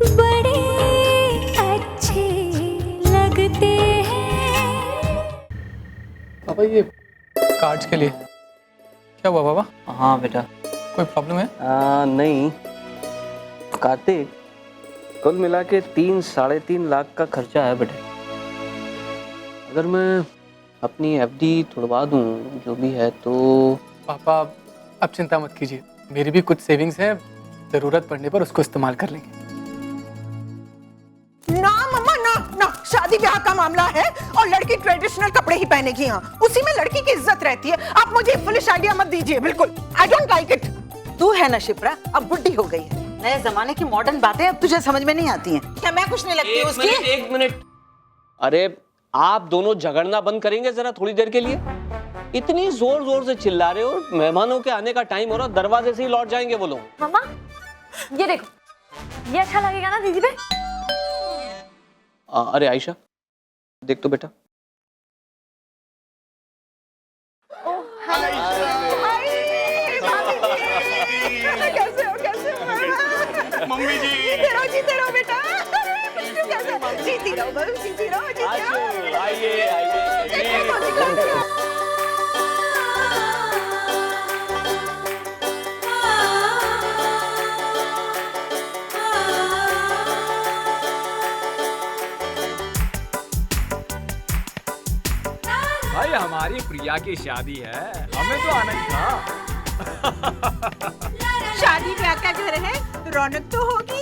बड़े अच्छे लगते हैं। पापा ये कार्ड्स के लिए क्या हुआ पापा? हाँ बेटा। कोई प्रॉब्लम है? नहीं कार्तिक, कुल मिला के 3-3.5 लाख का खर्चा है बेटे। अगर मैं अपनी एफडी तुड़वा दूं जो भी है तो। पापा अब चिंता मत कीजिए, मेरी भी कुछ सेविंग्स है, जरूरत पड़ने पर उसको इस्तेमाल कर लेंगे। ना मम्मा ना ना, शादी ब्याह का मामला है और लड़की ट्रेडिशनल कपड़े ही पहनेगी। यहाँ उसी में लड़की की इज्जत रहती है। आप मुझे फुलिश आइडिया मत दीजिए, बिल्कुल आई डोंट लाइक इट। तू है ना शिप्रा, अब बुढ़ी हो गई है, नए जमाने की मॉडर्न बातें अब तुझे समझ में नहीं आती हैं। क्या मैं कुछ नहीं लगती उसकी? एक मिनट, अरे आप दोनों झगड़ना बंद करेंगे जरा थोड़ी देर के लिए? इतनी जोर जोर से चिल्ला रहे हो, मेहमानों के आने का टाइम हो रहा, दरवाजे से ही लौट जाएंगे वो लोग। मम्मा ये देखो, ये अच्छा लगेगा ना दीदी पे? अरे आयशा देख तो बेटा। मम्मी जी जीते रहो बेटा, जीती रहो बहू, जीती रहो। आइए भाई हमारी प्रिया की शादी है, हमें तो आना ही था। शादी ब्याह का घर है तो रौनक तो होगी।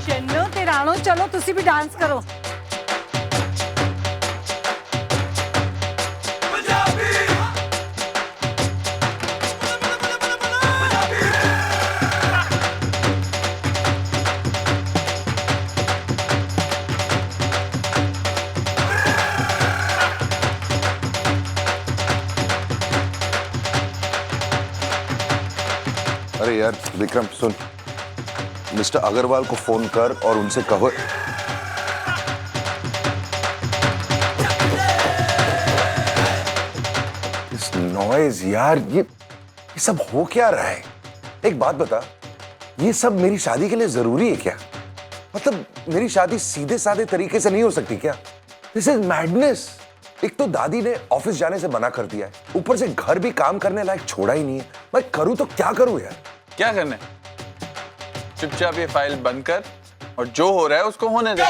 चलो तिरानो, चलो तुसी भी डांस करो। अरे यार विक्रम सुन, मिस्टर अग्रवाल को फोन कर और उनसे कहो। इस नॉइज यार, ये सब हो क्या रहा है? एक बात बता, ये सब मेरी शादी के लिए जरूरी है क्या? मतलब मेरी शादी सीधे साधे तरीके से नहीं हो सकती क्या? This is madness. एक तो दादी ने ऑफिस जाने से मना कर दिया है, ऊपर से घर भी काम करने लायक छोड़ा ही नहीं है। मैं करूं तो क्या करूं यार? क्या करना है? चुपचाप ये फाइल बंद कर और जो हो रहा है उसको होने दे।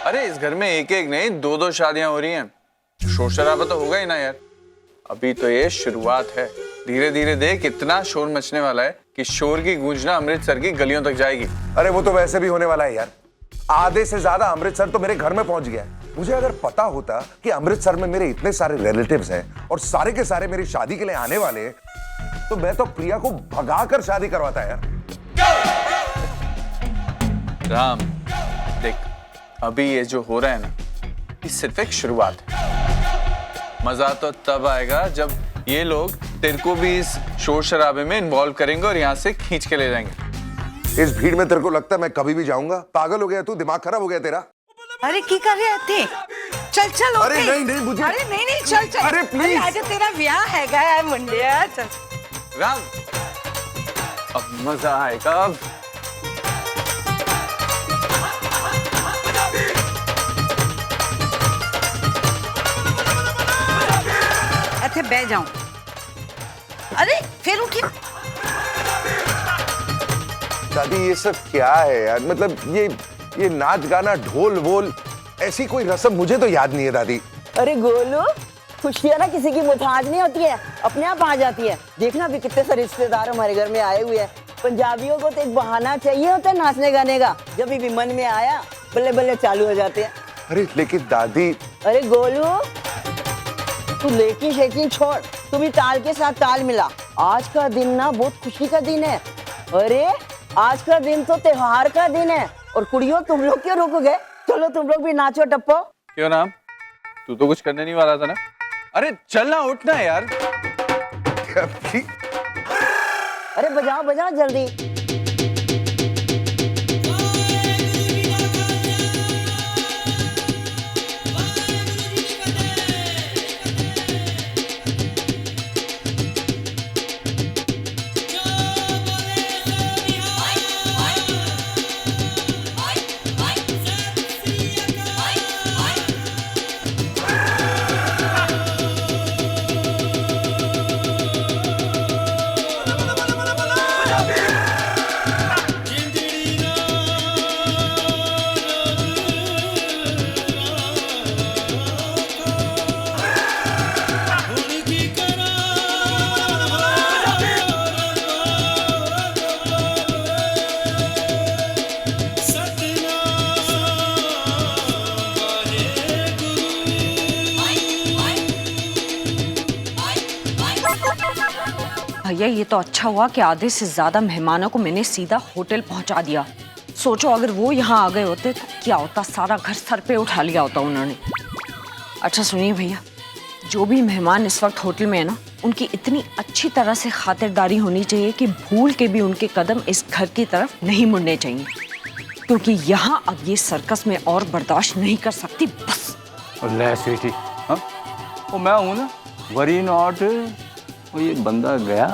अरे इस घर में एक एक नहीं 2-2 शादियां हो रही हैं, शोर शराबा तो होगा ही ना यार। अभी तो ये शुरुआत है, धीरे धीरे देख इतना शोर मचने वाला है कि शोर की गूंजना अमृतसर की गलियों तक जाएगी। अरे वो तो वैसे भी होने वाला है यार, आधे से ज्यादा अमृतसर तो मेरे घर में पहुंच गया है। मुझे अगर पता होता कि अमृतसर में मेरे इतने सारे रिलेटिव्स हैं और सारे के सारे मेरी शादी के लिए आने वाले हैं, तो मैं तो प्रिया को भगाकर शादी करवाता यार। राम देख, अभी ये जो हो रहा है ना, ये सिर्फ एक शुरुआत है। मजा तो तब आएगा जब ये लोग तेरे को भी इस शोर शराबे में इन्वॉल्व करेंगे और यहाँ से खींच के ले जाएंगे। इस भीड़ में तेरे को लगता है मैं कभी भी जाऊंगा? पागल हो गया तू? दिमाग खराब हो गया तेरा? अरे की कर रहे थे? चल चल। अरे नहीं मुझे। अरे नहीं चल चल। अरे प्लीज। आज तेरा ब्याह है गया मुंडिया, चल। राम अब मजा आएगा। अब अच्छे बह जाऊं। अरे फिर उठी। दादी ये सब क्या है यार? मतलब ये नाच गाना ढोल वोल ऐसी कोई रस्म मुझे तो याद नहीं है दादी। अरे गोलू, खुशियाँ ना किसी की मुहताज नहीं होती है, अपने आप आ जाती है। देखना भी कितने सारे रिश्तेदार हमारे घर में आए हुए हैं। पंजाबियों को तो एक बहाना चाहिए होता है नाचने गाने का, जब भी मन में आया बल्ले बल्ले चालू हो जाते हैं। अरे लेकिन दादी। अरे गोलू, तू लेकिन शेकिन छोड़, तू भी ताल के साथ ताल मिला। आज का दिन ना बहुत खुशी का दिन है। अरे आज का दिन तो त्योहार का दिन है। और कुड़ियों तुम लोग क्यों रुक गए? चलो तुम लोग भी नाचो टप्पो। क्यों नाम, तू तो कुछ करने नहीं वाला था ना? अरे चलना, उठना यार। अरे बजाओ बजाओ जल्दी। भैया ये तो अच्छा हुआ कि आधे से ज्यादा मेहमानों को मैंने सीधा होटल पहुंचा दिया। सोचो अगर वो यहाँ आ गए होते तो क्या होता, सारा घर सर पे उठा लिया होता उन्होंने। अच्छा सुनिए भैया, जो भी मेहमान इस वक्त होटल में है ना, उनकी इतनी अच्छी तरह से खातिरदारी होनी चाहिए कि भूल के भी उनके कदम इस घर की तरफ नहीं मुड़ने चाहिए, क्योंकि यहाँ अब ये सर्कस में और बर्दाश्त नहीं कर सकती बस। ले स्वीटी, हाँ वो मैं हूँ ना, वरी नॉट। वो ये बंदा गया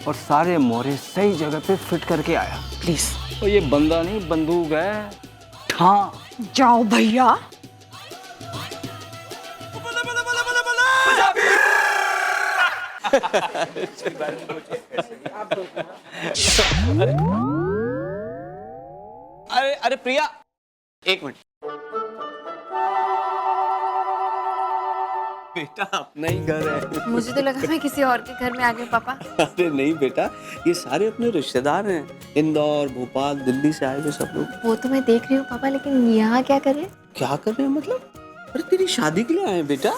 और सारे मोहरे सही जगह पे फिट करके आया। प्लीज। और ये बंदा नहीं, बंदूक है। हाँ जाओ भैया। अरे अरे प्रिया, एक मिनट। बेटा अपना ही घर है। मुझे तो लगा मैं किसी और के घर में आ गई पापा। अरे नहीं बेटा, ये सारे अपने रिश्तेदार हैं, इंदौर, भोपाल, दिल्ली से आए हुए सब लोग। वो तो मैं देख रही हूँ पापा, लेकिन यहाँ क्या कर रहे हैं? क्या कर रहे हैं मतलब? अरे तेरी शादी के लिए आए हैं बेटा।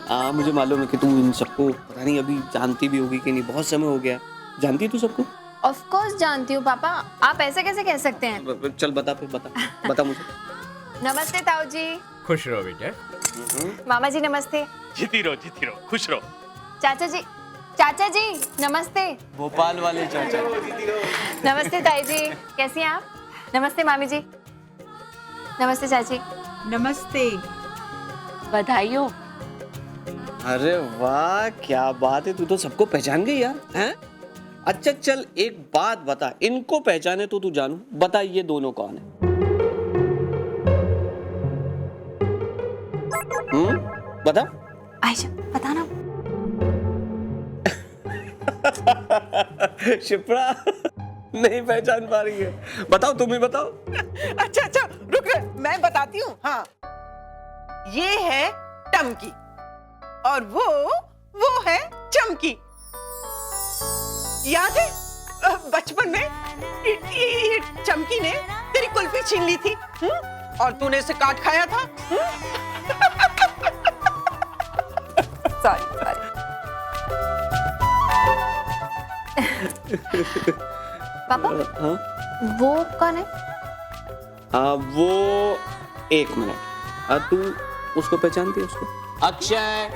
हाँ मुझे मालूम है कि तू इन सबको पता नहीं अभी जानती भी होगी कि नहीं, बहुत समय हो गया। जानती है तू सबको? ऑफ कोर्स जानती हूँ पापा, आप ऐसे कैसे कह सकते हैं? चल बता फिर, बता मुझे। नमस्ते ताऊ जी। खुश रहो बेटा। मामा जी नमस्ते। जीती रहो, खुश रहो। चाचा जी नमस्ते। भोपाल वाले चाचा। नमस्ते ताई जी, कैसी हैं आप? नमस्ते मामी जी। नमस्ते चाची। नमस्ते। बधाई हो। अरे वाह क्या बात है, तू तो सबको पहचान गई यार, हैं? अच्छा चल एक बात बता, इनको पहचाने तो तू जानू, बता ये दोनों कौन है? बता। आयशा बता ना। शिप्रा नहीं पहचान पा रही है, बताओ तुम ही बताओ। अच्छा अच्छा रुक रे, मैं बताती हूँ। हाँ ये है टमकी और वो है चमकी। याद है बचपन में चमकी ने तेरी कुल्फी छीन ली थी और तूने इसे काट खाया था। सॉरी। पापा हाँ? वो कौन है? वो एक मिनट, तू उसको पहचानती है? उसको अक्षय।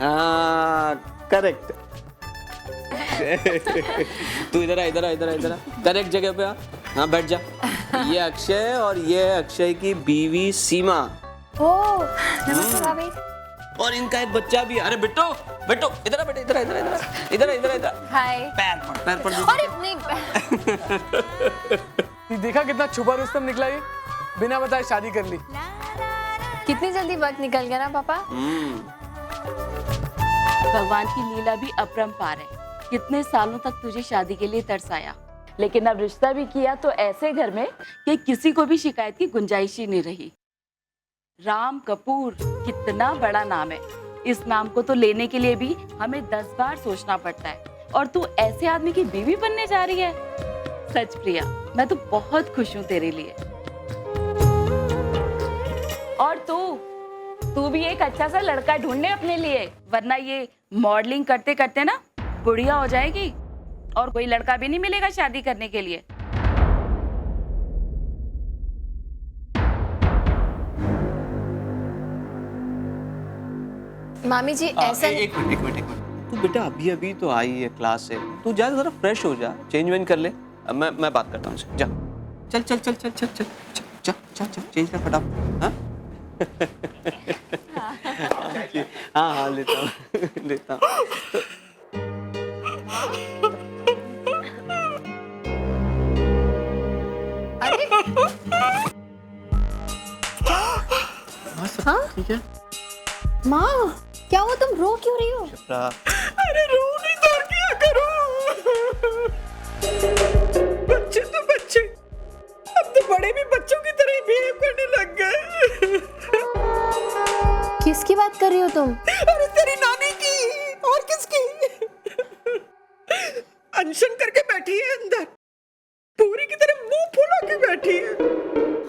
हाँ करेक्ट। तू इधर आ, करेक्ट जगह पे आ। हाँ बैठ जा। ये अक्षय और ये अक्षय की बीवी सीमा। ओह नमस्ते भाभी। और इनका एक बच्चा भी। अरे बेटो इधर आ बेटा, इधर। हाय। पैर पर अरे नहीं। देखा कितना छुपा रुस्तम निकला ये, बिना बताए शादी कर ली। कितनी जल्दी वक्त निकल गया ना पापा। भगवान की लीला भी अपरंपार है। कितने सालों तक तुझे शादी के लिए तरसाया, लेकिन अब रिश्ता भी किया तो ऐसे घर में कि किसी को भी शिकायत की गुंजाइश ही नहीं रही। राम कपूर कितना बड़ा नाम है, इस नाम को तो लेने के लिए भी हमें 10 बार सोचना पड़ता है, और तू ऐसे आदमी की बीवी बनने जा रही है। सच प्रिया, मैं तो बहुत खुश हूँ तेरे लिए। और तू भी एक अच्छा सा लड़का ढूंढने अपने लिए, वरना ये मॉडलिंग करते करते ना बुढ़िया हो जाएगी और कोई लड़का भी नहीं मिलेगा शादी करने के लिए। मामी जी ऐसा एक मिनट तू बेटा अभी अभी तो आई है क्लास से, तू जा जरा फ्रेश हो जा, चेंज वेंज कर ले। अब मैं बात करता हूँ उससे, जा चल चल चल चल चल चल चल चल चल चेंज कर फटाफट। हाँ हाँ लेता हूँ लेता हूँ। हाँ? ठीक है माँ क्या हुआ, तुम रो क्यों रही हो? अरे रो नहीं तो और क्या करूं? बच्चे तो बच्चे, अब तो बड़े भी बच्चों की तरह ही बिहेव करने लग गए। किसकी बात कर रही हो तुम? अरे तेरी नानी की, और किसकी? अनशन करके बैठी है अंदर, पूरी की तरह मुंह फुला के बैठी है।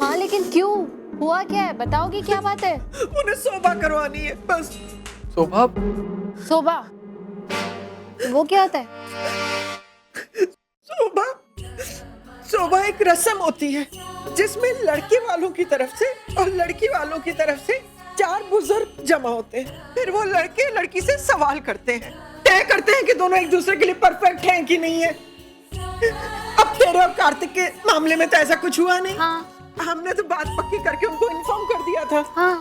हाँ लेकिन क्यों, हुआ क्या है, बताओगी क्या बात है? उन्हें सोबा करवानी है बस। शोभा? सोबा वो क्या होता है? सोबा एक रस्म होती है जिसमें लड़के वालों की तरफ से और लड़की वालों की तरफ से 4 बुजुर्ग जमा होते हैं। फिर वो लड़के लड़की से सवाल करते हैं, तय करते हैं कि दोनों एक दूसरे के लिए परफेक्ट हैं कि नहीं है। अब तेरे और कार्तिक के मामले में तो ऐसा कुछ हुआ नहीं। हाँ। हमने तो बात पक्की करके उनको इन्फॉर्म कर दिया था। हाँ।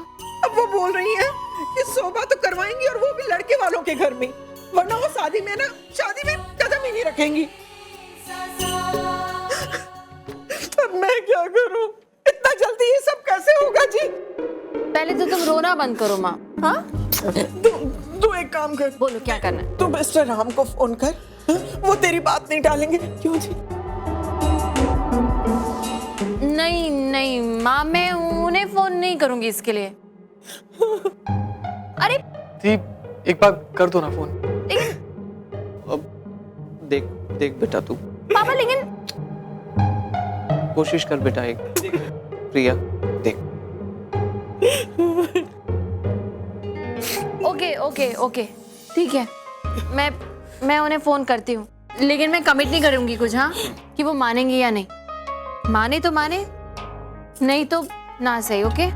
अब वो बोल रही है कि सोबा तो करवाएंगी और वो भी लड़के वालों के घर में, वरना वो शादी में कदम ही नहीं रखेंगी। अब मैं क्या करूं? इतना जल्दी ये सब कैसे होगा जी? पहले तो तुम रोना बंद करो माँ। हाँ? तू एक काम कर। बोलो क्या करना है? तू मिस्टर राम को फोन कर, वो तेरी बात नहीं टालेंगे। क्यों जी? नहीं नहीं माँ, मैं उन्हें फोन नहीं करूंगी इसके लिए। अरे जी एक बार कर दो ना फोन। अब देख देख बेटा तू पापा, लेकिन कोशिश कर बेटा एक। प्रिया देख। ओके ओके ओके ठीक है, मैं उन्हें फोन करती हूँ, लेकिन मैं कमिट नहीं करूंगी कुछ, हाँ, कि वो मानेंगे या नहीं। माने तो माने, नहीं तो ना सही। ओके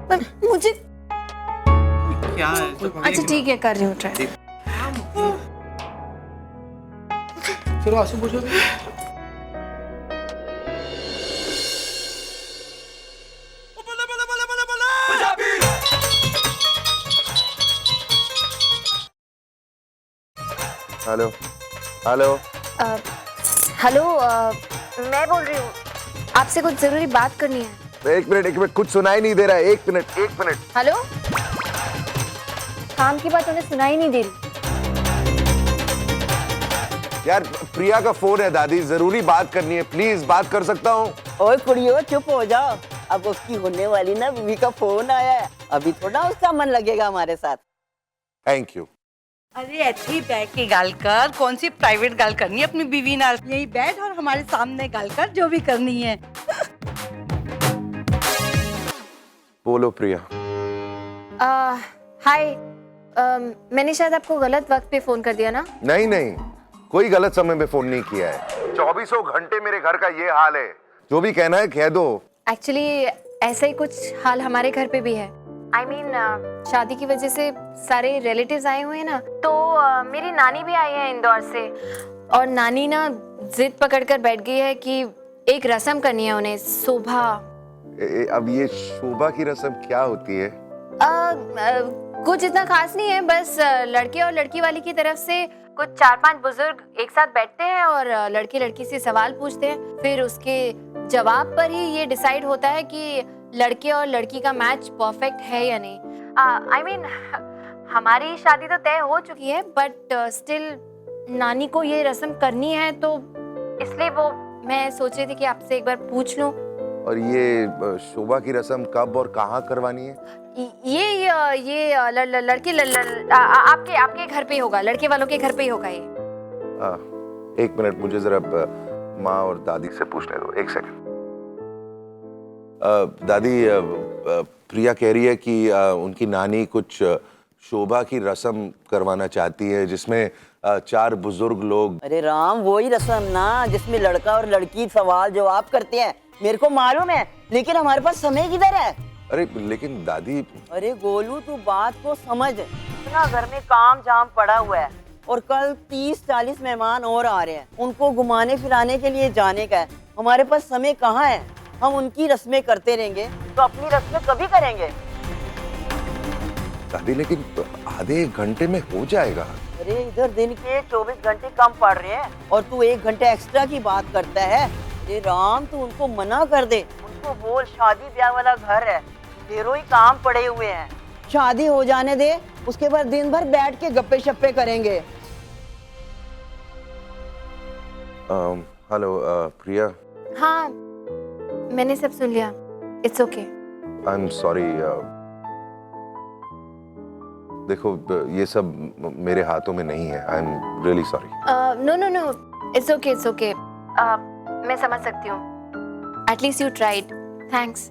पर मुझे क्या है? अच्छा ठीक है, कर रही हूँ ट्राई। चलो आंसू पूछो। हेलो हेलो हेलो, मैं बोल रही हूँ, आपसे कुछ जरूरी बात करनी है। एक मिनट कुछ सुनाई नहीं दे रहा है। एक मिनट हेलो, काम की बात उन्हें सुनाई नहीं दे रही। यार प्रिया का फोन है दादी, जरूरी बात करनी है, प्लीज बात कर सकता हूँ? ओए कुड़ियो चुप हो जाओ, अब उसकी होने वाली ना बीवी का फोन आया है, अभी थोड़ा उसका मन लगेगा हमारे साथ। Thank you. अरे ऐसी बैठ के गाल कर, कौन सी प्राइवेट गाल करनी है अपनी बीवी नाल? यही बैठ और हमारे सामने गाल कर जो भी करनी है। बोलो प्रिया। हाय, मैंने शायद आपको गलत वक्त पे फोन कर दिया ना? नहीं, कोई गलत समय में फोन नहीं किया है। 24 घंटे मेरे घर का ये हाल है, जो भी कहना है कह दो। एक्चुअली ऐसा ही कुछ हाल हमारे घर पे भी है। I mean, शादी की वजह से सारे रिलेटिव्स आए हुए हैं ना, तो मेरी नानी भी आई है इंदौर से, और नानी ना जिद पकड़ कर बैठ गई है कि एक रस्म करनी है उन्हें, शोभा। अब ये शोभा की रस्म क्या होती है? कुछ इतना खास नहीं है, बस लड़के और लड़की वाली की तरफ से कुछ 4-5 बुजुर्ग एक साथ बैठते हैं और लड़के लड़की से सवाल पूछते हैं, फिर उसके जवाब पर ही ये डिसाइड होता है कि लड़के और लड़की का मैच परफेक्ट है या नहीं। I mean, हमारी शादी तो तय हो चुकी है, बट स्टिल नानी को ये रस्म करनी है, तो इसलिए वो मैं सोच रही थी कि आपसे एक बार पूछ लूं। और ये शोभा की रस्म कब और कहाँ करवानी है? ये लड़के आपके घर पे ही होगा, लड़के वालों के घर पे ही होगा ये। एक मिनट, मुझे जरा माँ और दादी से पूछने दो, एक सेकंड। दादी, प्रिया कह रही है कि उनकी नानी कुछ शोभा की रस्म करवाना चाहती है, जिसमें 4 बुजुर्ग लोग। अरे राम, वही रस्म ना जिसमें लड़का और लड़की सवाल जवाब करते हैं। मेरे को मालूम है, लेकिन हमारे पास समय किधर है? अरे लेकिन दादी। अरे गोलू तू बात को समझ, इतना घर में काम जाम पड़ा हुआ है और कल 30-40 मेहमान और आ रहे हैं, उनको घुमाने फिराने के लिए जाने का है। हमारे पास समय कहाँ है? हम उनकी रस्में करते रहेंगे तो अपनी रस्में कभी करेंगे? दादी लेकिन आधे एक घंटे में हो जाएगा। अरे इधर दिन के 24 घंटे कम पड़ रहे हैं और तू 1 घंटे एक्स्ट्रा की बात करता है। अरे राम तू उनको मना कर दे, उनको बोल शादी ब्याह वाला घर है, ढेरों ही काम पड़े हुए हैं, शादी हो जाने दे, उसके बाद दिन भर बैठ के गप्पे शप्पे करेंगे। हेलो प्रिया। हाँ मैंने सब सुन लिया, it's okay. I am sorry. देखो ये सब मेरे हाथों में नहीं है। I am really sorry. No no no, it's okay it's okay. मैं समझ सकती हूँ, एटलीस्ट यू ट्राइड, थैंक्स।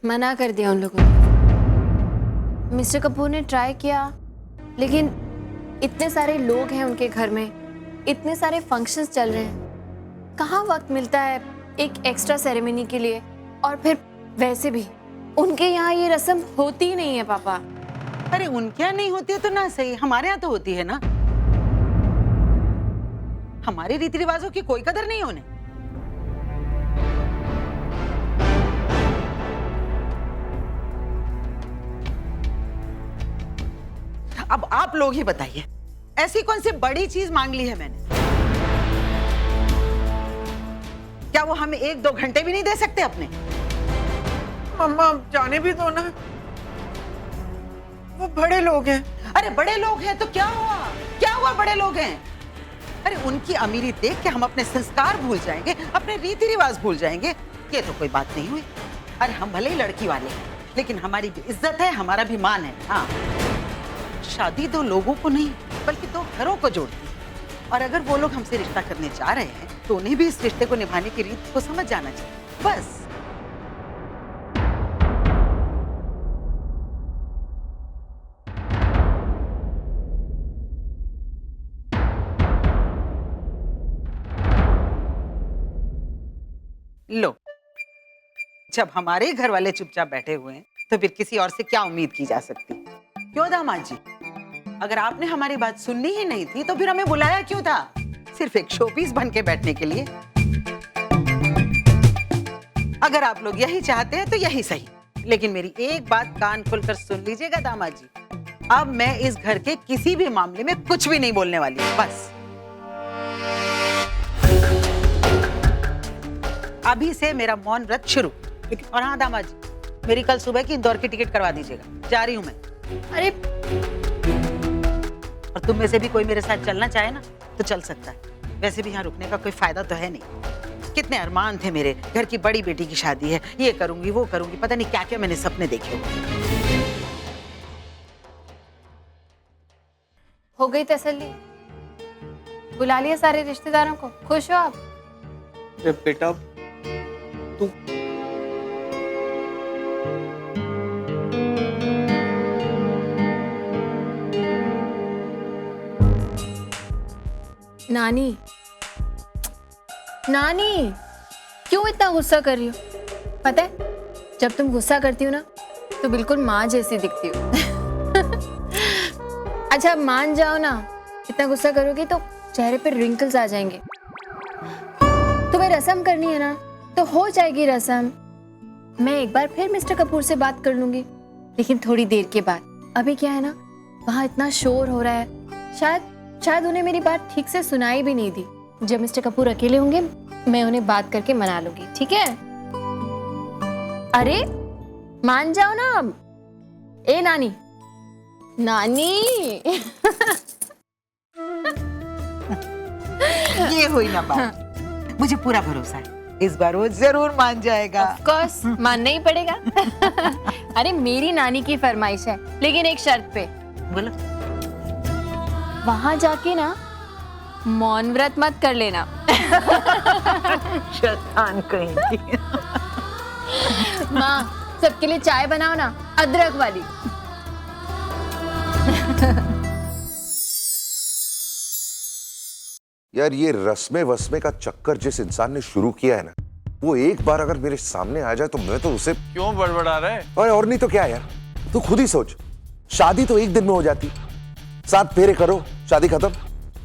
मना कर दिया उन लोगों ने। मिस्टर कपूर ने ट्राई किया, लेकिन इतने सारे लोग हैं उनके घर में, इतने सारे फंक्शंस चल रहे हैं, कहाँ वक्त मिलता है एक एक्स्ट्रा सेरेमनी के लिए? और फिर वैसे भी उनके यहाँ ये रस्म होती ही नहीं है पापा। अरे उनके यहाँ नहीं होती है तो ना सही, हमारे यहाँ तो होती है ना। हमारे रीति रिवाजों की कोई कदर नहीं होने। अब आप लोग ही बताइए, ऐसी कौन सी बड़ी चीज मांग ली है मैंने? क्या वो हमें 1-2 घंटे भी नहीं दे सकते अपने? मम्मा जाने भी दो ना, वो बड़े लोग हैं। अरे बड़े लोग हैं तो क्या हुआ? क्या हुआ बड़े लोग हैं? अरे उनकी अमीरी देख के हम अपने संस्कार भूल जाएंगे, अपने रीति रिवाज भूल जाएंगे? ये तो कोई बात नहीं हुई। अरे हम भले ही लड़की वाले हैं, लेकिन हमारी भी इज्जत है, हमारा भी मान है। हाँ, शादी 2 लोगों को नहीं बल्कि 2 घरों को जोड़ती है। और अगर वो लोग हमसे रिश्ता करने जा रहे हैं तो उन्हें भी इस रिश्ते को निभाने की रीत को समझ जाना चाहिए, बस। लो, जब हमारे घर वाले चुपचाप बैठे हुए हैं तो फिर किसी और से क्या उम्मीद की जा सकती? क्यों दामाद जी? अगर आपने हमारी बात सुननी ही नहीं थी तो फिर हमें बुलाया क्यों था? सिर्फ एक शोपीस बन के बैठने के लिए? अगर आप लोग यही चाहते हैं तो यही सही, लेकिन मेरी एक बात कान खोलकर सुन लीजिएगा दामाद जी, अब मैं इस घर के किसी भी मामले में कुछ भी नहीं बोलने वाली हूं, बस। अभी से मेरा मौन व्रत शुरू। और हाँ दामाद जी, मेरी कल सुबह की इंदौर की टिकट करवा दीजिएगा, जा रही हूं मैं। अरे और तुम में से भी कोई मेरे साथ चलना चाहे ना तो चल सकता है, वैसे भी यहाँ रुकने का कोई फायदा तो है नहीं। कितने अरमान थे मेरे, घर की बड़ी बेटी की शादी है, ये करूंगी वो करूंगी, पता नहीं क्या क्या मैंने सपने देखे हुए। हो गई तसल्ली? बुला लिया सारे रिश्तेदारों को? खुश हो आप? अरे बेटा तू नानी, नानी क्यों इतना गुस्सा कर रही हो? पता है जब तुम गुस्सा करती हो ना तो बिल्कुल माँ जैसी दिखती हो। अच्छा मान जाओ ना, इतना गुस्सा करोगी तो चेहरे पे रिंकल्स आ जाएंगे। तुम्हें रस्म करनी है ना तो हो जाएगी रस्म। मैं एक बार फिर मिस्टर कपूर से बात कर लूंगी, लेकिन थोड़ी देर के बाद। अभी क्या है ना, वहाँ इतना शोर हो रहा है, शायद उन्हें मेरी बात ठीक से सुनाई भी नहीं दी। जब मिस्टर कपूर अकेले होंगे मैं उन्हें बात करके मना लूंगी, ठीक है? अरे मान जाओ ना अब। ए नानी, नानी। ये हुई ना बात। मुझे पूरा भरोसा है इस बार वो जरूर मान जाएगा। ऑफ कोर्स मानना ही पड़ेगा। अरे मेरी नानी की फरमाइश है, लेकिन एक शर्त पे। बोलो। वहां जाके ना मौन व्रत मत कर लेना। शैतान कहीं की। माँ सबके लिए चाय बनाओ ना, अदरक वाली। यार ये रस्मे वस्मे का चक्कर जिस इंसान ने शुरू किया है ना, वो एक बार अगर मेरे सामने आ जाए तो मैं तो उसे क्यों बड़बड़ा रहा है? और नहीं तो क्या यार, तू खुद ही सोच, शादी तो एक दिन में हो जाती, 7 फेरे करो शादी खत्म।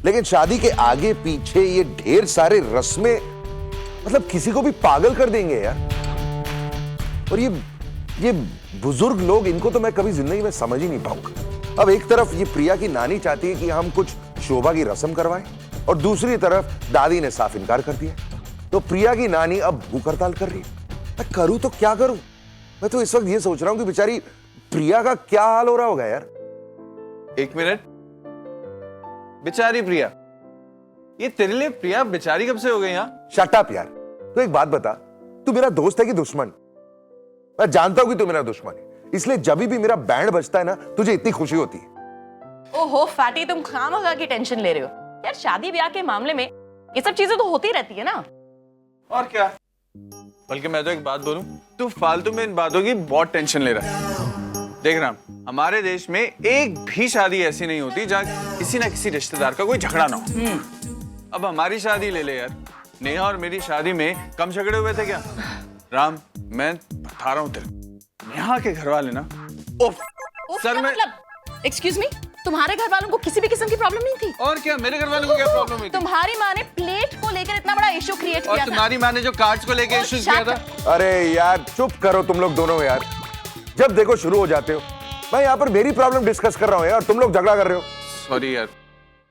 लेकिन शादी के आगे पीछे ये ढेर सारे रस्में, मतलब किसी को भी पागल कर देंगे यार। और ये बुजुर्ग लोग, इनको तो मैं कभी जिंदगी में समझ ही नहीं पाऊंगा। अब एक तरफ ये प्रिया की नानी चाहती है कि हम कुछ शोभा की रस्म करवाएं, और दूसरी तरफ दादी ने साफ इनकार कर दिया। तो प्रिया की नानी अब भूख हड़ताल कर रही है। मैं करूं तो क्या करूं? मैं तो इस वक्त ये सोच रहा हूं कि बेचारी प्रिया का क्या हाल हो रहा होगा यार। 1 मिनट, बेचारी प्रिया, ये तेरे लिए प्रिया बेचारी कब से हो गई? यहाँ शट अप यार। तो एक बात बता, तू मेरा दोस्त है कि दुश्मन? मैं जानता हूं कि तू मेरा दुश्मन है, इसलिए जब भी मेरा बैंड बजता है ना, तुझे इतनी खुशी होती है। ओहो फैटी, तुम खामखा की टेंशन ले रहे हो यार। शादी ब्याह के मामले में ये सब चीजें तो होती रहती है ना। और क्या, बल्कि मैं तो एक बात बोलूं, तू फालतू में इन बातों की बहुत टेंशन ले रहा है। देख राम, हमारे देश में एक भी शादी ऐसी नहीं होती जहाँ किसी ना किसी रिश्तेदार का कोई झगड़ा ना हो। अब हमारी शादी ले ले यार, नेहा और मेरी शादी में कम झगड़े हुए थे क्या? राम, मैं बता रहा हूँ तेरे, नेहा के घर वाले ना, सर में मतलब एक्सक्यूज मी, तुम्हारे घर वालों को किसी भी किस्म की प्रॉब्लम नहीं थी? और क्या, मेरे घर वालों को क्या प्रॉब्लम हुई थी? तुम्हारी माँ ने प्लेट को लेकर इतना बड़ा इशू क्रिएट किया था। और तुम्हारी माँ ने जो कार्ड्स को लेकर इशू किया था। अरे यार चुप करो तुम लोग दोनों यार, जब देखो शुरू हो जाते हो। मैं यहाँ पर मेरी प्रॉब्लम डिस्कस कर रहा हूँ यार, तुम लोग झगड़ा कर रहे हो। सॉरी यार,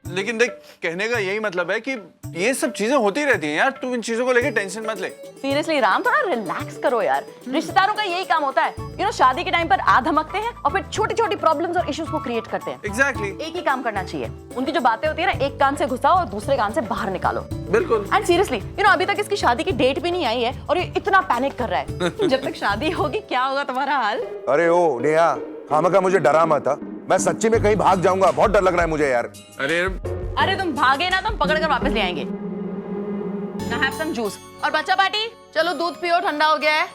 लेकिन देख, कहने का यही मतलब है कि ये सब चीजें होती रहती हैं यार, तू इन चीजों को लेकर टेंशन मत ले। सीरियसली राम, थोड़ा रिलैक्स करो यार। रिश्तेदारों का यही काम होता है, यू नो, शादी के टाइम पर आ धमकते हैं और फिर छोटी छोटी प्रॉब्लम्स और इश्यूज को क्रिएट करते हैं। एग्जैक्टली एक ही काम करना चाहिए, उनकी जो बातें होती है ना, एक कान से घुसाओ और दूसरे कान से बाहर निकालो। बिल्कुल। एंड सीरियसली, यू नो, अभी तक इसकी शादी की डेट भी नहीं आई है और ये इतना पैनिक कर रहा है। जब तक शादी होगी क्या होगा तुम्हारा हाल? अरे ओ नेहा, खामखा मुझे डरा मत, मैं सच्ची में कहीं भाग जाऊंगा, बहुत डर लग रहा है मुझे यार। अरे तुम भागे ना तो हम पकड़ कर वापस ले आएंगे। Now have some juice। और बच्चा पार्टी, चलो दूध पियो, ठंडा हो गया है।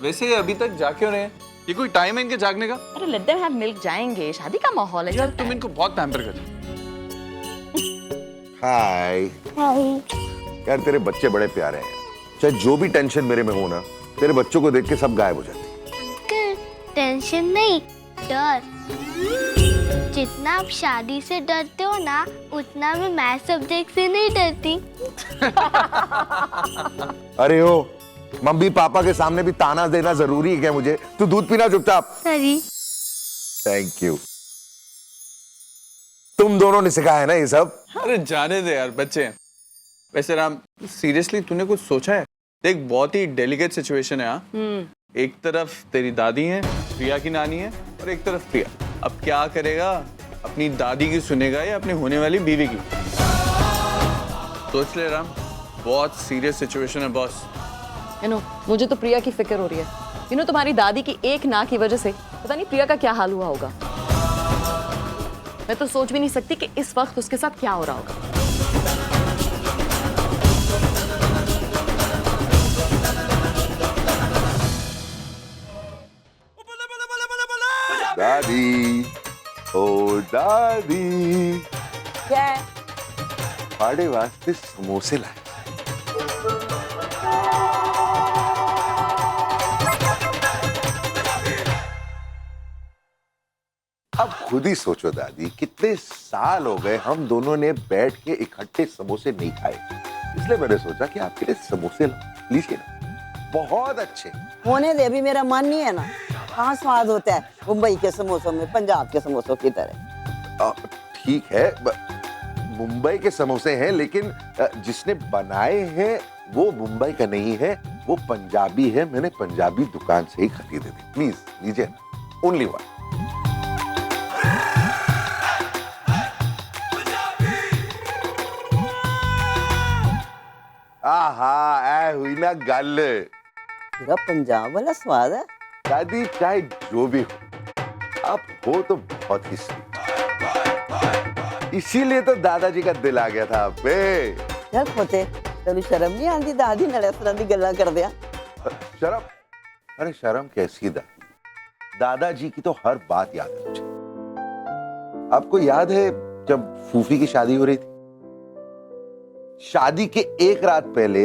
वैसे अभी तक जा क्यों रहे हैं? ये कोई टाइम है इनके जागने का? अरे let them have milk, जाएंगे, शादी का माहौल है। यार तुम इनको बहुत पैम्पर कर। हाय यार, तेरे बच्चे बड़े प्यारे हैं। चाहे जो भी टेंशन मेरे में हो ना, तेरे बच्चों को देख के सब गायब हो जाते। टेंशन नहीं, डर। जितना आप शादी से डरते हो ना, उतना मैं मैथ सब्जेक्ट से नहीं डरती। अरे ओ, मम्मी पापा के सामने भी ताना देना जरूरी है क्या मुझे? तू दूध पीना चुपचाप। सॉरी। Thank you. तुम दोनों ने सिखाया है ना ये सब? अरे जाने दे यार, बच्चे हैं। वैसे राम, सीरियसली तूने कुछ सोचा है? देख, बहुत ही डेलिकेट सिचुएशन है। हाँ, एक तरफ तेरी दादी है, प्रिया की नानी है, और एक तरफ प्रिया। अब क्या करेगा? अपनी दादी की सुनेगा या अपनी होने वाली बीवी की? सोच ले राम, बहुत सीरियस सिचुएशन है बॉस। यू नो, मुझे तो प्रिया की फिक्र हो रही है। यू नो, तुम्हारी दादी की एक ना की वजह से पता नहीं प्रिया का क्या हाल हुआ होगा। मैं तो सोच भी नहीं सकती कि इस वक्त उसके साथ क्या हो रहा होगा। दादी, ओ दादी, क्या है? पाड़े वास्ते समोसे लाए। अब खुद ही सोचो दादी, कितने साल हो गए हम दोनों ने बैठ के इकट्ठे समोसे नहीं खाए, इसलिए मैंने सोचा कि आपके लिए समोसे लीजिए ना, बहुत अच्छे। होने दे, भी मेरा मन नहीं है ना। कहाँ स्वाद होता है मुंबई के समोसों में पंजाब के समोसों की तरह। ठीक है, मुंबई के समोसे हैं, लेकिन जिसने बनाए हैं वो मुंबई का नहीं है, वो पंजाबी है। मैंने पंजाबी दुकान से ही खरीदे थे। प्लीज लीजिए, ओनली वन। आहा, ऐ हुई ना गल। पूरा पंजाब वाला स्वाद है। दादी, चाहे जो भी हो, आप हो तो बहुत ही स्वीट, इसीलिए तो दादाजी का दिल आ गया था आप पे। चल खोते, तेनू शर्म नहीं आती दादी नाल इस तरह दी गल्लां करदिया? शर्म? अरे शर्म कैसी दादाजी की तो हर बात याद है मुझे। आपको याद है जब फूफी की शादी हो रही थी, शादी के एक रात पहले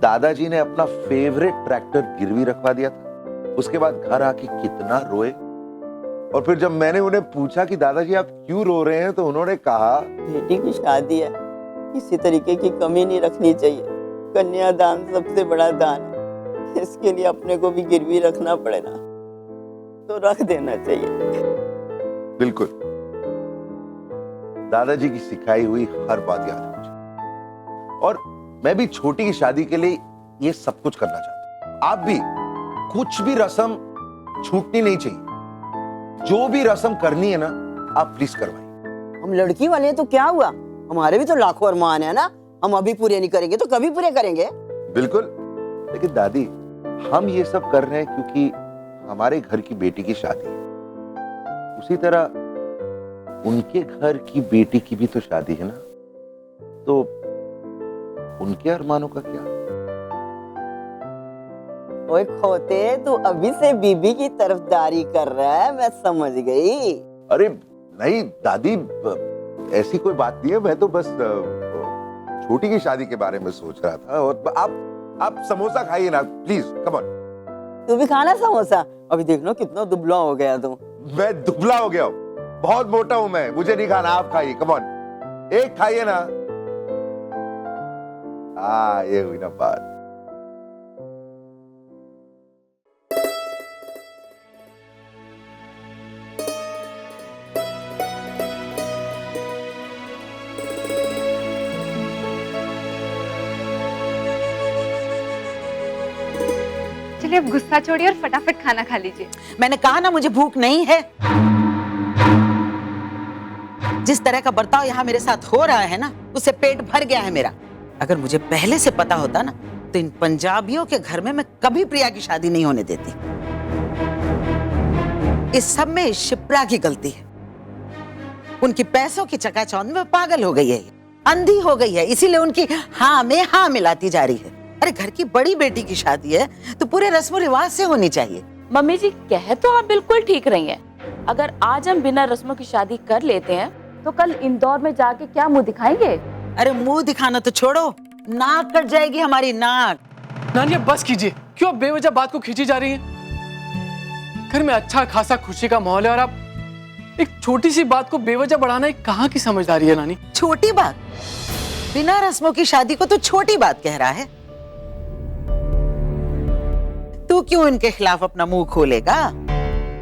दादाजी ने अपना फेवरेट ट्रैक्टर गिरवी रखवा दिया था। उसके बाद घर आके कितना रोए, और फिर जब मैंने उन्हें पूछा कि दादाजी आप क्यों रो रहे हैं, तो उन्होंने कहा बेटी की शादी है, किसी तरीके की कमी नहीं रखनी चाहिए। कन्यादान सबसे बड़ा दान है, इसके लिए अपने को भी गिरवी रखना पड़े ना तो रख देना चाहिए। बिल्कुल, दादाजी की सिखाई हुई हर बात याद है मुझे, और मैं भी छोटी की शादी के लिए ये सब कुछ करना चाहता हूं। आप भी कुछ भी रस्म छूटनी नहीं चाहिए, जो भी रस्म करनी है ना आप प्लीज करवाइए। हम लड़की वाले हैं तो क्या हुआ, हमारे भी तो लाखों अरमान है ना, हम अभी पूरे नहीं करेंगे तो कभी पूरे करेंगे। बिल्कुल, लेकिन दादी हम ये सब कर रहे हैं क्योंकि हमारे घर की बेटी की शादी है, उसी तरह उनके घर की बेटी की भी तो शादी है ना, तो उनके अरमानों का क्या? ओए खोते, तू अभी से बीबी की तरफदारी कर रहा है, मैं समझ गई। अरे नहीं दादी, ऐसी कोई बात नहीं है, मैं तो बस छोटी की शादी के बारे में सोच रहा था। और आप समोसा खाइए ना प्लीज, कम ऑन। तू भी खाना समोसा, अभी देख लो कितना दुबला हो गया तू। मैं दुबला हो गया हूँ, बहुत मोटा हूं मैं, मुझे नहीं खाना, आप खाइए, कम ऑन, एक खाइए ना। ये हुई ना बात। चलिए अब गुस्सा छोड़िए और फटाफट खाना खा लीजिए। मैंने कहा ना मुझे भूख नहीं है। जिस तरह का बर्ताव यहाँ मेरे साथ हो रहा है ना, उससे पेट भर गया है मेरा। अगर मुझे पहले से पता होता ना तो इन पंजाबियों के घर में मैं कभी प्रिया की शादी नहीं होने देती। इस सब में शिप्रा की गलती है। उनकी पैसों की चकाचौंध में पागल हो गई है, अंधी हो गई है, इसीलिए उनकी हाँ में हाँ मिलाती जा रही है। अरे घर की बड़ी बेटी की शादी है तो पूरे रस्म रिवाज से होनी चाहिए। मम्मी जी कह तो आप बिल्कुल ठीक रही हैं। अगर आज हम बिना रस्मों की शादी कर लेते हैं तो कल इंदौर में जाके क्या मुंह दिखाएंगे? अरे मुंह दिखाना तो छोड़ो, नाक कट जाएगी हमारी, नाक। नानी अब बस कीजिए, क्यों आप बेवजह बात को खींची जा रही हैं? घर में अच्छा खासा खुशी का माहौल है और आप एक छोटी सी बात को बेवजह बढ़ाना एक कहाँ की समझदारी है नानी? छोटी बात? बिना रस्मों की शादी को तो छोटी बात कह रहा है। तू क्यों इनके खिलाफ अपना मुंह खोलेगा?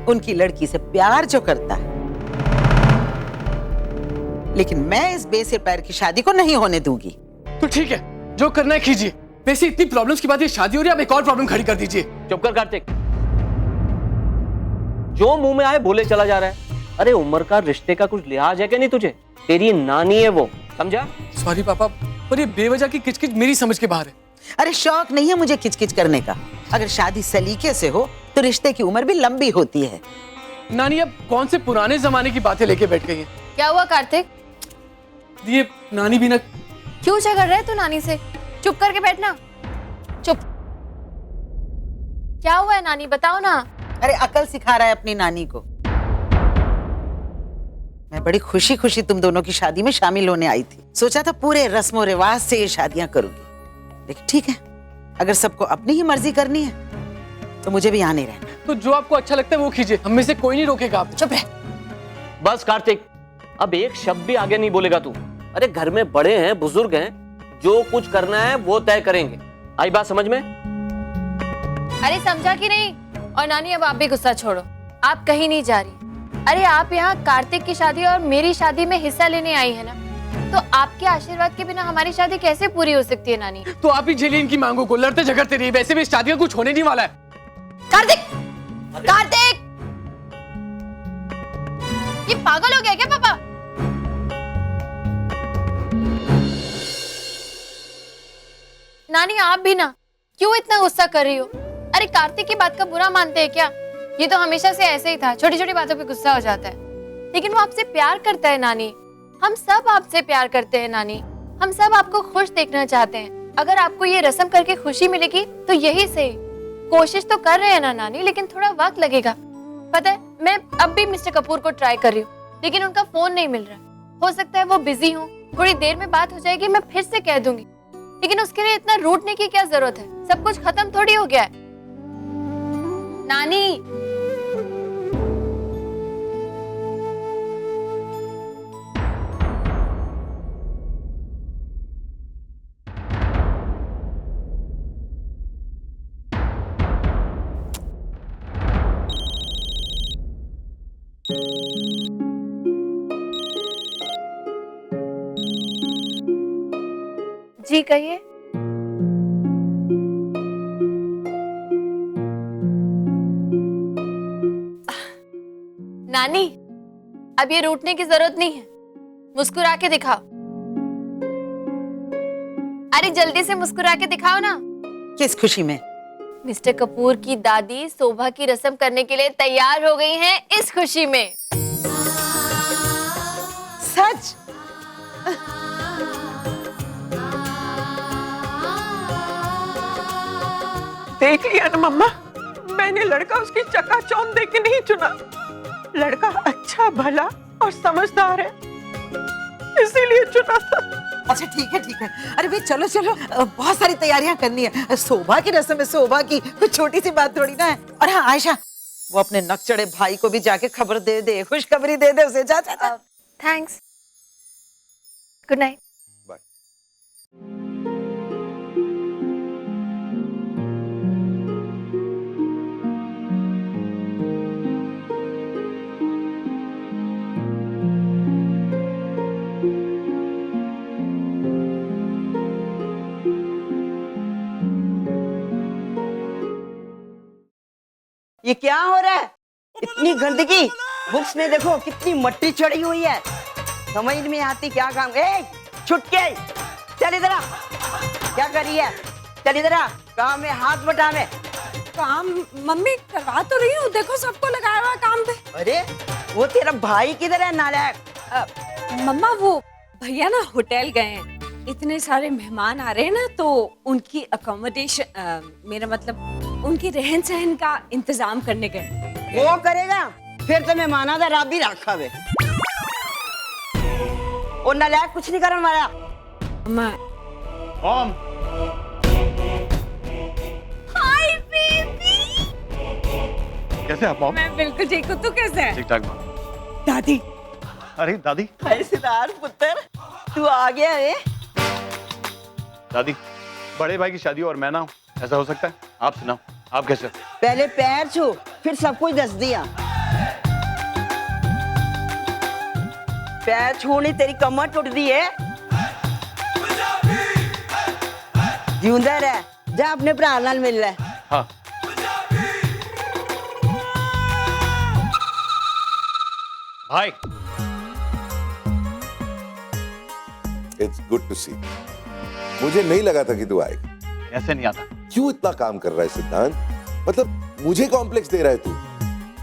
उनकी लड़की से प्यार जो करता है, लेकिन मैं इस बेसिर पैर की शादी को नहीं होने दूंगी। तो ठीक है, जो करना है कीजिए। वैसे इतनी प्रॉब्लम्स के बाद ये शादी हो रही है, अब एक और प्रॉब्लम खड़ी कर दीजिए। चुप कर कार्तिक, जो मुंह में आए बोले चला जा रहा है। अरे उम्र का रिश्ते का कुछ लिहाज है क्या नहीं तुझे? तेरी नानी है वो, समझा? सॉरी पापा, पर ये बेवजह की किचकिच मेरी समझ के बाहर है। अरे शौक नहीं है मुझे किचकिच करने का। अगर शादी सलीके से हो तो रिश्ते की उम्र भी लंबी होती है। नानी अब कौन से पुराने जमाने की बातें लेके बैठ गई हैं? क्या हुआ कार्तिक? ये नानी भी ना। क्यों झगड़ रहे तू नानी से? चुप करके बैठना, चुप। क्या हुआ है नानी, बताओ ना। अरे अकल सिखा रहा है अपनी नानी को। मैं बड़ी खुशी खुशी तुम दोनों की शादी में शामिल होने आई थी। सोचा था पूरे रस्मों रिवाज से ये शादियां करूंगी, लेकिन ठीक है, अगर सबको अपनी ही मर्जी करनी है तो मुझे भी यहाँ नहीं रहना। तो जो आपको अच्छा लगता है वो कीजिए, हम में से कोई नहीं रोकेगा आप। चुप रह। बस कार्तिक, अब एक शब्द भी आगे नहीं बोलेगा तू। अरे घर में बड़े हैं, बुजुर्ग हैं, जो कुछ करना है वो तय करेंगे। आई बात समझ में? अरे समझा कि नहीं? और नानी अब आप भी गुस्सा छोड़ो, आप कहीं नहीं जा रही। अरे आप यहाँ कार्तिक की शादी और मेरी शादी में हिस्सा लेने आई है ना, तो आपके आशीर्वाद के बिना हमारी शादी कैसे पूरी हो सकती है नानी? तो आप ही झेलिए इनकी मांगों को, लड़ते झगड़ते रहिए, वैसे भी इस शादी का कुछ होने नहीं वाला है। कार्तिक! कार्तिक! ये पागल हो गया क्या पापा? नानी आप भी ना, क्यों इतना गुस्सा कर रही हो? अरे कार्तिक की बात का बुरा मानते हैं क्या? ये तो हमेशा से ऐसे ही था, छोटी छोटी बातों पे गुस्सा हो जाता है। लेकिन वो आपसे प्यार करता है नानी, हम सब आपसे प्यार करते हैं नानी, हम सब आपको खुश देखना चाहते हैं। अगर आपको ये रस्म करके खुशी मिलेगी तो यही सही, कोशिश तो कर रहे हैं ना नानी, लेकिन थोड़ा वक्त लगेगा। पता है, मैं अब भी मिस्टर कपूर को ट्राई कर रही हूँ, लेकिन उनका फोन नहीं मिल रहा। हो सकता है वो बिजी हो, थोड़ी देर में बात हो जाएगी, मैं फिर से कह दूंगी। लेकिन उसके लिए इतना रूठने की क्या जरूरत है? सब कुछ खत्म थोड़ी हो गया है। नानी, जी कहिए। नानी, अब ये रूठने की जरूरत नहीं है, मुस्कुरा के दिखाओ। अरे जल्दी से मुस्कुरा के दिखाओ ना। किस खुशी में? मिस्टर कपूर की दादी शोभा की रस्म करने के लिए तैयार हो गई हैं, इस खुशी में। सच? देख लिया ना मम्मा, मैंने लड़का उसकी चकाचौंध देख के नहीं चुना। लड़का अच्छा भला और समझदार है, इसीलिए चुना था। अच्छा ठीक है ठीक है। अरे भाई चलो चलो, बहुत सारी तैयारियां करनी है। शोभा की रस्म है, शोभा की कुछ छोटी सी बात थोड़ी ना है। और हाँ आयशा, वो अपने नक चढ़े भाई को भी जाके खबर दे दे, खुशखबरी दे दे उसे। जा जा जा। Thanks, good night. ये क्या हो रहा है? इतनी गंदगी, बुक्स में देखो कितनी मट्टी चढ़ी हुई है, समझ नहीं आती क्या काम। ए छुटके, चल इधर आ। क्या कर रही है? चल इधर आ, काम में हाथ बटा में। काम मम्मी करवा तो रही हूँ, देखो सबको लगाया हुआ काम पे। अरे वो तेरा भाई किधर है नालायक? मम्मा वो भैया ना होटल गए हैं, इतने सारे मेहमान आ रहे हैं ना, तो उनकी अकोमोडेशन, मेरा मतलब उनके रहन सहन का इंतजाम करने गए। वो करेगा, फिर तो मेहमाना का रब भी रखा वे। और नालायक कुछ नहीं करने वाला। मॉम, हाय बेबी, कैसे आप मॉम? मैं बिल्कुल ठीक हूँ, तू कैसे है? ठीक ठाक मॉम। दादी। अरे दादी। हैसिदार पुत्र, तू आ गया है? दादी, बड़े भाई की शादी और मैं ना हूँ, ऐसा हो सकता है? आप सुनाओ, आप कैसे हो? पहले पैर छू, फिर सब कुछ दस दिया। पैर छूनी तेरी कमर टूट दी है। जिंदा रह, जा अपने भरा नाल मिल ले। हाँ। भाई। इट्स गुड टू सी। मुझे नहीं लगा था कि तू आएगा। ऐसे नहीं आता। क्यों इतना काम कर रहा है सिद्धांत? मतलब मुझे कॉम्प्लेक्स दे रहा है तू।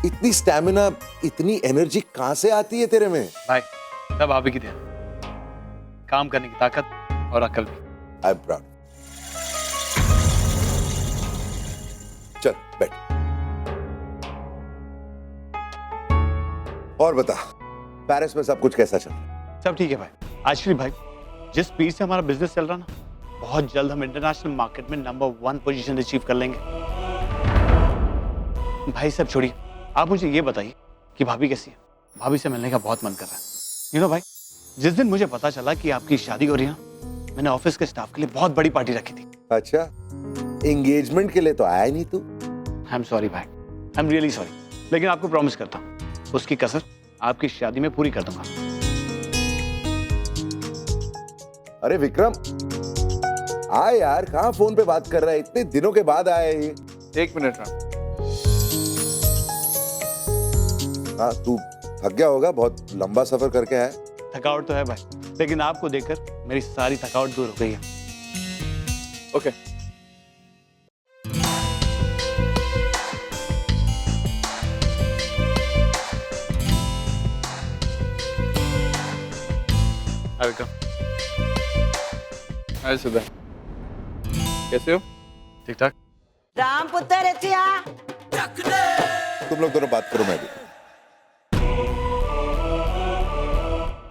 इतनी स्टैमिना, इतनी एनर्जी कहां से आती है तेरे में? भाई, सब आप ही की देन, काम करने की ताकत और अकल भी। I am proud. चल बैठ और बता, पेरिस में सब कुछ कैसा चल रहा है? सब ठीक है भाई। एक्चुअली भाई, जिस स्पीड से हमारा बिजनेस चल रहा ना, बहुत जल्द हम इंटरनेशनल मार्केट में नंबर 1 पोजीशन अचीव कर लेंगे। भाई सब छोड़िए, आप मुझे ये बताइए कि भाभी कैसी है? भाभी से मिलने का बहुत मन कर रहा है। यू नो भाई, जिस दिन मुझे पता चला कि आपकी शादी हो रही है, मैंने ऑफिस के स्टाफ के लिए बहुत बड़ी पार्टी रखी थी। अच्छा, एंगेजमेंट के लिए तो आया नहीं तू? आई एम सॉरी भाई, आई एम रियली सॉरी, लेकिन आपको प्रॉमिस करता हूँ उसकी कसर आपकी शादी में पूरी कर दूंगा। अरे विक्रम, आ यार, कहाँ फोन पे बात कर रहा है? इतने दिनों के बाद आया है ये। 1 मिनट राम। हाँ, तू थक गया होगा, बहुत लंबा सफर करके आया। थकावट तो है भाई, लेकिन आपको देखकर मेरी सारी थकावट दूर हो गई है। ओके। हाय विक्रम। हाय सुधा, कैसे हो? ठीक ठाक। राम पुत्र रचिया। तुम लोग दोनों बात करो, मैं भी।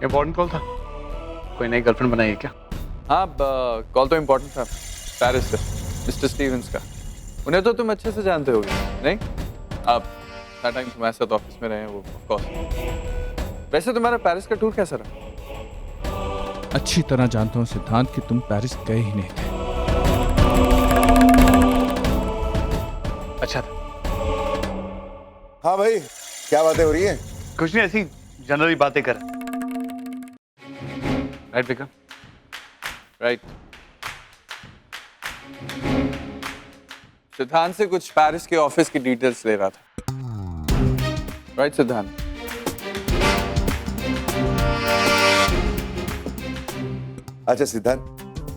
इम्पोर्टेंट कॉल था? कोई नई गर्लफ्रेंड बनाई है क्या? हाँ, कॉल तो इम्पोर्टेंट था, पेरिस से, मिस्टर स्टीवंस का। उन्हें तो तुम अच्छे से जानते होगे, नहीं? आप इतना टाइम तुम्हारे साथ ऑफिस में रहे हैं वो, ऑफ कोर्स। वैसे तुम्हारा पेरिस का टूर कैसा रहा? अच्छी तरह जानता हूँ सिद्धांत कि तुम पेरिस गए ही नहीं थे। अच्छा था। हाँ भाई, क्या बातें हो रही हैं? कुछ नहीं, ऐसी जनरली बातें कर। राइट विक्रम? राइट। सिद्धांत से कुछ पेरिस के ऑफिस की डिटेल्स ले रहा था। राइट सिद्धांत? अच्छा सिद्धांत,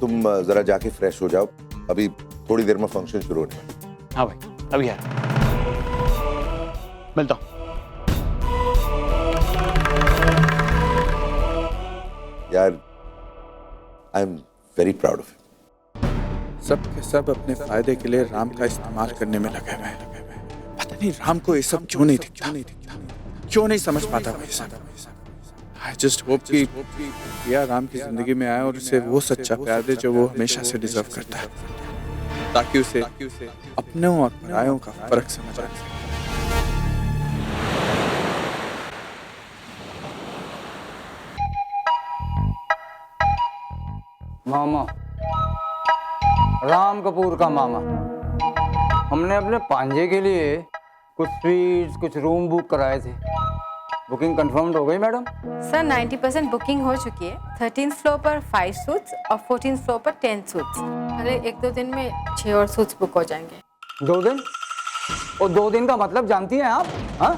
तुम जरा जाके फ्रेश हो जाओ, अभी थोड़ी देर में फंक्शन शुरू होने वाला है। हाँ भाई, अभी यार मिलता हूँ। यार, I am very proud of you. सब के सब अपने फायदे के लिए राम का इस्तेमाल करने में लगे हुए हैं। पता नहीं राम को ये सब क्यों नहीं दिखता, क्यों नहीं समझ पाता वो ये सब। I just hope कि प्रिया राम की जिंदगी में आए और उसे वो सच्चा प्यार दे जो वो हमेशा से डिजर्व करता है, ताकि उसे अपनों और परायों का फर्क समझ आए। मामा, राम कपूर का मामा, हमने अपने पांजे के लिए कुछ स्वीट्स, कुछ रूम बुक कराए थे। बुकिंग कंफर्म्ड हो गई मैडम? सर 90% बुकिंग हो चुकी है। 13th फ्लोर पर 5 सूट्स और 14th फ्लोर पर 10 सूट्स। अरे 1-2 दिन में 6 और सूट्स बुक हो जाएंगे। 2 दिन? और 2 दिन का मतलब जानती हैं आप? हाँ,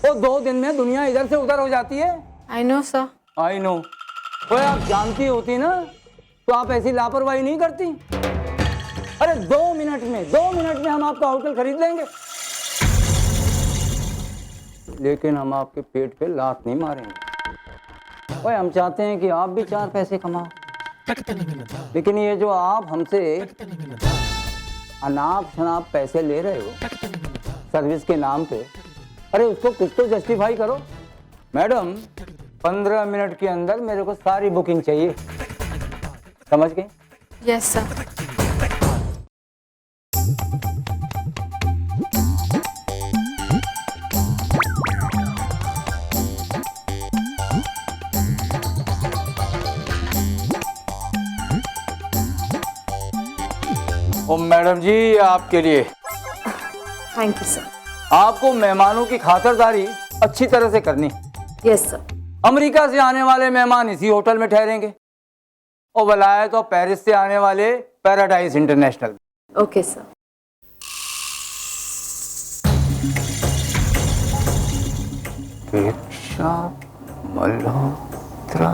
वो 2 दिन में दुनिया इधर से उधर हो जाती है। I know sir. I know. वो आप जानती होती ना तो आप ऐसी लापरवाही नहीं करती। अरे 2 मिनट में हम आपका होटल खरीद लेंगे, लेकिन हम आपके पेट पे लात नहीं मारेंगे। ओए, हम चाहते हैं कि आप भी 4 पैसे कमाओ, लेकिन ये जो आप हमसे अनाप शनाप पैसे ले रहे हो सर्विस के नाम पे, अरे उसको कुछ तो जस्टिफाई करो। मैडम, 15 मिनट के अंदर मेरे को सारी बुकिंग चाहिए, समझ गए? Yes sir. Oh madam ji, आपके लिए। Thank you sir. आपको मेहमानों की खातिरदारी अच्छी तरह से करनी। Yes sir. अमेरिका से आने वाले मेहमान इसी होटल में ठहरेंगे और वलायत और पेरिस से आने वाले Paradise International. Okay sir. Diksha Malhotra,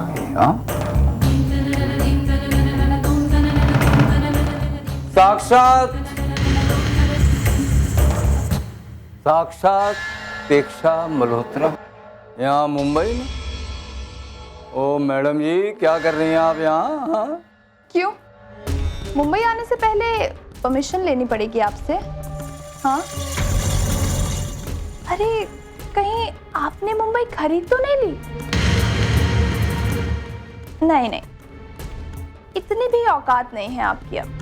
साक्षात दीक्षा मल्होत्रा यहाँ मुंबई में। ओ मैडम जी, क्या कर रही हैं आप यहाँ? हाँ? क्यों? मुंबई आने से पहले परमिशन लेनी पड़ेगी आपसे? हाँ? अरे कहीं आपने मुंबई खरीद तो नहीं ली? नहीं नहीं, इतनी भी औकात नहीं है आपकी अब।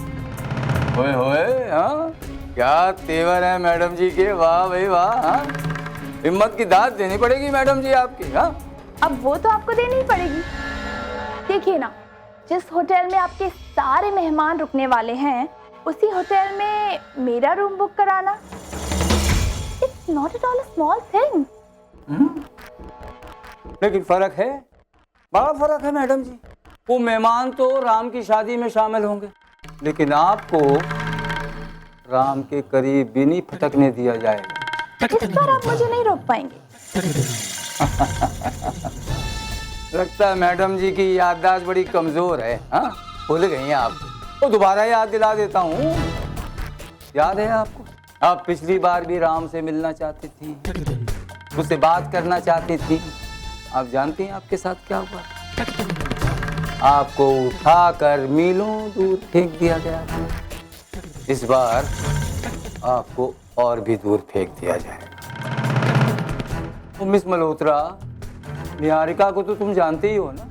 होए होए, हाँ? क्या तेवर है मैडम जी के, वाह भाई वाह। हाँ? हिम्मत की दाद देनी पड़ेगी मैडम जी आपकी। हाँ? अब वो तो आपको देनी ही पड़ेगी। देखिए ना, जिस होटल में आपके सारे मेहमान रुकने वाले हैं, उसी होटल में मेरा रूम बुक कराना, it's not at all a small thing. लेकिन फर्क है, बड़ा फर्क है मैडम जी। वो मेहमान तो राम की शादी में शामिल होंगे, लेकिन आपको राम के करीब भी नहीं फटकने दिया जाएगा। इस बार आप मुझे नहीं रोक पाएंगे। लगता है मैडम जी की याददाश्त बड़ी कमजोर है। हाँ, भूल गई हैं आप। तो दोबारा याद दिला देता हूँ। याद है आपको, आप पिछली बार भी राम से मिलना चाहती थी, उससे बात करना चाहती थी। आप जानती हैं आपके साथ क्या हुआ? आपको उठाकर मीलों दूर फेंक दिया गया था। इस बार आपको और भी दूर फेंक दिया जाएगा। तो मिस मल्होत्रा, निहारिका को तो तुम जानते ही हो ना,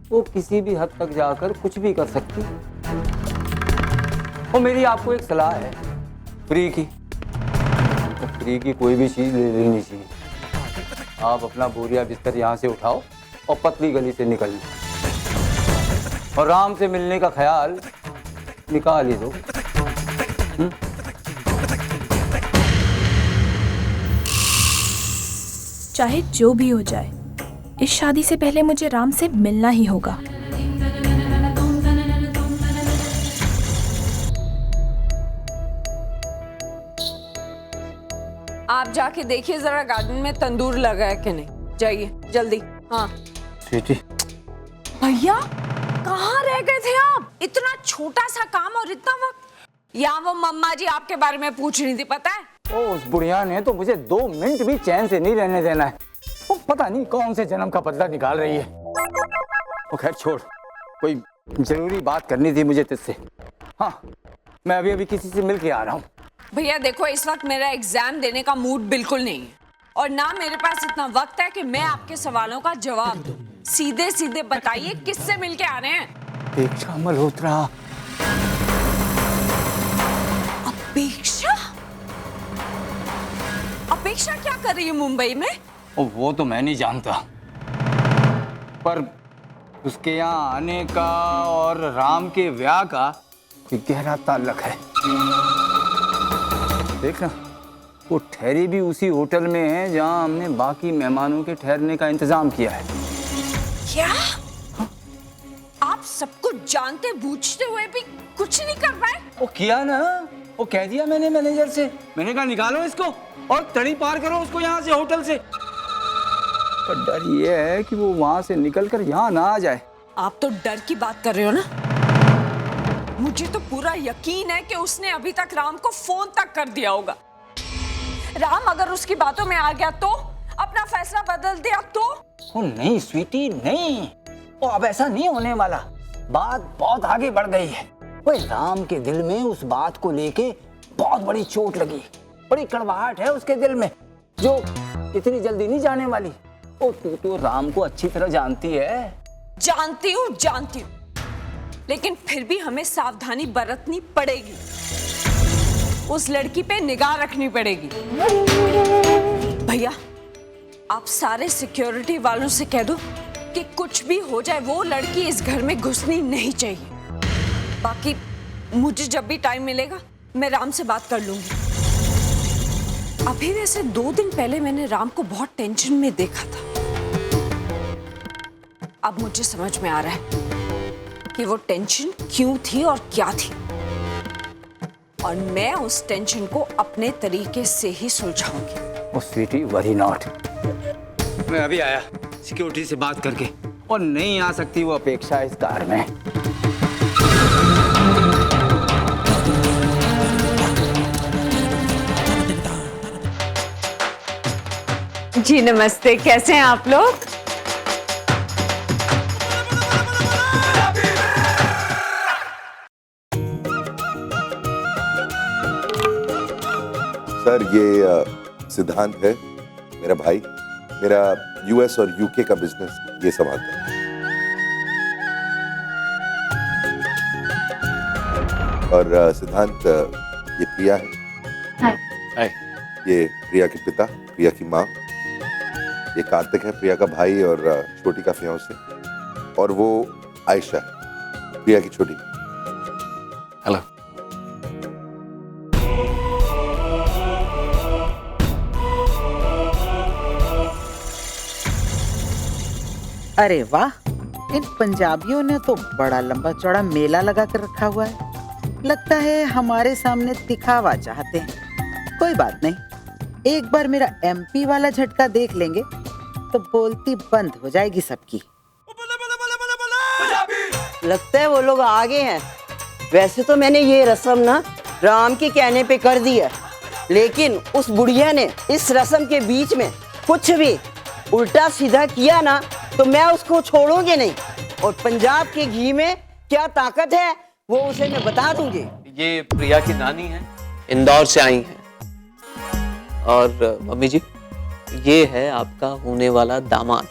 वो किसी भी हद तक जाकर कुछ भी कर सकती है। और मेरी आपको एक सलाह है, फ्री की, तो फ्री की कोई भी चीज़ ले लेनी चाहिए। आप अपना बोरिया बिस्तर यहाँ से उठाओ और पतली गली से निकल लो, और राम से मिलने का ख्याल निकाल ही दो। चाहे जो भी हो जाए, इस शादी से पहले मुझे राम से मिलना ही होगा। आप जाके देखिए जरा गार्डन में तंदूर लगा है कि नहीं। जाइए जल्दी। हाँ स्वीटी। भैया कहाँ रह गए थे आप? इतना छोटा सा काम और इतना वक्त। या वो मम्मा जी आपके बारे में पूछ रही थी, पता है? ओ, उस बुढ़िया ने तो मुझे 2 मिनट भी चैन से नहीं रहने देना है। वो पता नहीं कौन से जन्म का बदला निकाल रही है। वो खैर छोड़, कोई जरूरी बात करनी थी मुझे तुझसे। हाँ, मैं अभी अभी किसी से मिल के आ रहा हूँ। भैया देखो, इस वक्त मेरा एग्जाम देने का मूड बिल्कुल नहीं है, और ना मेरे पास इतना वक्त है कि मैं आपके सवालों का जवाब दूं। सीधे सीधे बताइए किससे मिल के आ रहे हैं? अपेक्षा मल्होत्रा। अपेक्षा? अपेक्षा क्या कर रही है मुंबई में? वो तो मैं नहीं जानता, पर उसके यहाँ आने का और राम के ब्याह का कोई गहरा ताल्लुक है। देखना, वो ठहरी भी उसी होटल में है जहाँ हमने बाकी मेहमानों के ठहरने का इंतजाम किया है। क्या? आप सब कुछ जानते बूझते हुए भी कुछ नहीं कर पाए? वो किया ना, वो कह दिया मैंने मैनेजर से। मैंने कहा निकालो इसको और तड़ी पार करो उसको यहाँ से, होटल से। पर डर ये है कि वो वहां से निकलकर यहाँ ना आ जाए। आप तो डर की बात कर रहे हो ना? मुझे तो पूरा यकीन है कि उसने अभी तक राम को फोन तक कर दिया होगा। राम अगर उसकी बातों में आ गया तो, अपना फैसला बदल दिया तो? ओ नहीं स्वीटी, नहीं, वो अब ऐसा नहीं होने वाला। बात बहुत आगे बढ़ गई है। वो राम के दिल में उस बात को लेके बहुत बड़ी चोट लगी, बड़ी कड़वाहट है उसके दिल में, जो इतनी जल्दी नहीं जाने वाली। ओ तू तो राम को अच्छी तरह जानती है। जानती हूँ, लेकिन फिर भी हमें सावधानी बरतनी पड़ेगी। उस लड़की पे निगाह रखनी पड़ेगी। भैया आप सारे सिक्योरिटी वालों से कह दो कि कुछ भी हो जाए वो लड़की इस घर में घुसनी नहीं चाहिए। बाकी मुझे जब भी टाइम मिलेगा मैं राम से बात कर लूंगी। अभी वैसे 2 दिन पहले मैंने राम को बहुत टेंशन में देखा था। अब मुझे समझ में आ रहा है कि वो टेंशन क्यों थी और क्या थी, और मैं उस टेंशन को अपने तरीके से ही सुलझाऊंगी। ओ स्वीटी, वरी नॉट। मैं अभी आया सिक्योरिटी से बात करके, और नहीं आ सकती वो अपेक्षा इस कार में। जी नमस्ते, कैसे हैं आप लोग? सर ये सिद्धांत है, मेरा भाई, मेरा यूएस और यूके का बिजनेस ये संभालता है। और सिद्धांत, ये प्रिया है। हाय। ये प्रिया के पिता, प्रिया की माँ। ये कार्तिक है, प्रिया का भाई और छोटी का फियांसे। और वो आयशा, प्रिया की छोटी। हेलो। अरे वाह, इन पंजाबियों ने तो बड़ा लंबा चौड़ा मेला लगा कर रखा हुआ है। लगता है हमारे सामने दिखावा चाहते हैं। कोई बात नहीं, एक बार मेरा एमपी वाला झटका देख लेंगे तो बोलती बंद हो जाएगी सबकी। लगता है वो लोग आगे हैं। वैसे तो मैंने ये रस्म ना राम के कहने पे कर दी है, लेकिन उस बुढ़िया ने इस रस्म के बीच में कुछ भी उल्टा सीधा किया ना तो मैं उसको छोड़ूंगी नहीं। और पंजाब के घी में क्या ताकत है वो उसे मैं बता दूंगी। ये प्रिया की नानी है, इंदौर से आई हैं। और मम्मी जी, ये है आपका होने वाला दामाद।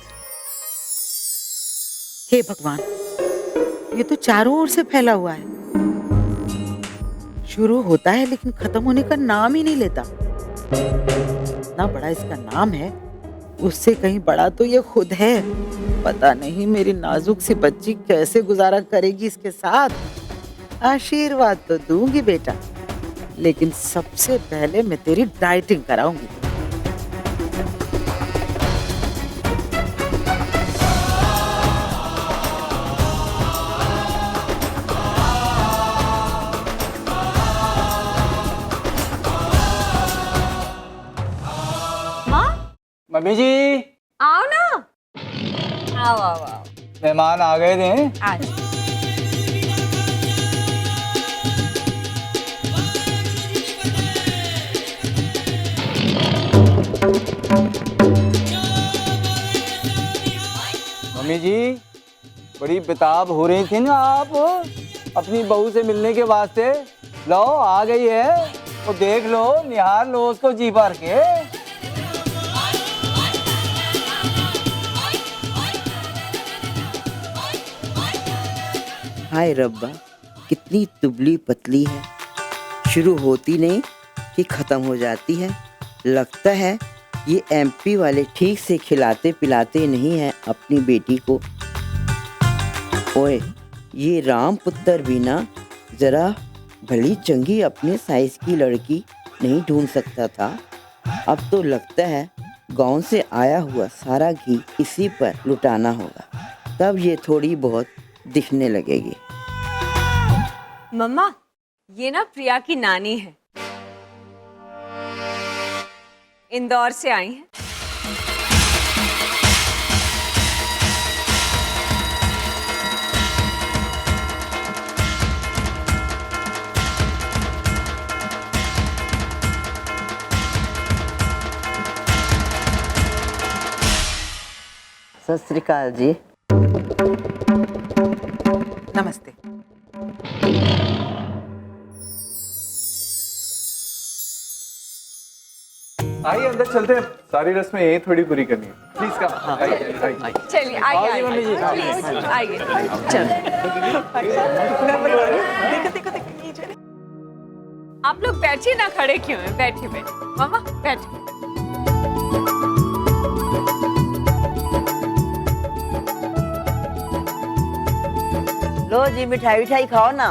हे भगवान, ये तो चारों ओर से फैला हुआ है। शुरू होता है लेकिन खत्म होने का नाम ही नहीं लेता। इतना बड़ा इसका नाम है, उससे कहीं बड़ा तो ये खुद है। पता नहीं मेरी नाजुक सी बच्ची कैसे गुजारा करेगी इसके साथ। आशीर्वाद तो दूंगी बेटा, लेकिन सबसे पहले मैं तेरी डाइटिंग कराऊंगी। मम्मी जी, आओ ना। आओ आओ आओ। मेहमान आ गए थे। आज मम्मी जी, बड़ी बेताब हो रही थी ना आप अपनी बहू से मिलने के वास्ते। लो आ गई है, वो देख लो, निहार लो उसको जी भर के। हाय रब्बा, कितनी दुबली पतली है, शुरू होती नहीं कि खत्म हो जाती है। लगता है ये एमपी वाले ठीक से खिलाते पिलाते नहीं हैं अपनी बेटी को। ओए, ये राम पुत्र भी ना जरा भली चंगी अपने साइज की लड़की नहीं ढूंढ सकता था। अब तो लगता है गांव से आया हुआ सारा घी इसी पर लुटाना होगा, तब ये थोड़ी बहुत दिखने लगेगी। मम्मा, ये ना प्रिया की नानी है, इंदौर से आई हैं। सत श्री अकाल जी। नमस्ते। आइए अंदर चलते हैं, सारी रस्में यही थोड़ी पूरी करनी है। Please come. चलिए आइए आइए प्लीज आइए। चलो आप लोग बैठिए ना, खड़े क्यों हैं? बैठिए बैठिए मामा, बैठिए। लो जी, मिठाई विठाई खाओ ना।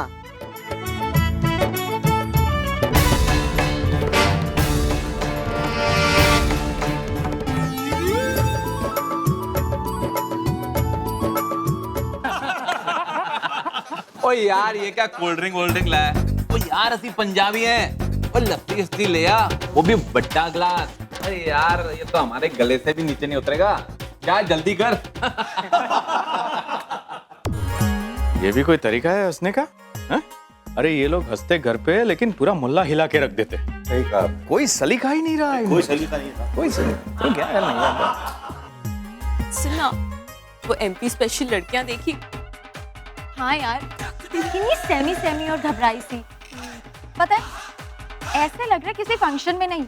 ओ यार, ये क्या कोल्ड ड्रिंक वोल्ड ड्रिंक लाया? ओ यार, असली पंजाबी हैं। ओ लस्सी अस्सी ले आ, वो भी बड़ा ग्लास। अरे यार, ये तो हमारे गले से भी नीचे नहीं उतरेगा। क्या जल्दी कर। ये भी कोई तरीका है हंसने का? हा? अरे ये लोग हंसते घर पे, लेकिन पूरा मोहल्ला हिला के रख देते। सही कहा। कोई सलीका ही नहीं रहा है। कोई सलीका नहीं रहा। कोई सलीका क्या है? सुना, वो एमपी स्पेशल लड़कियां देखी? हाँ यार, कितनी सेमी सेमी और घबराई सी। पता है, ऐसे लग रहा है किसी फंक्शन में नहीं,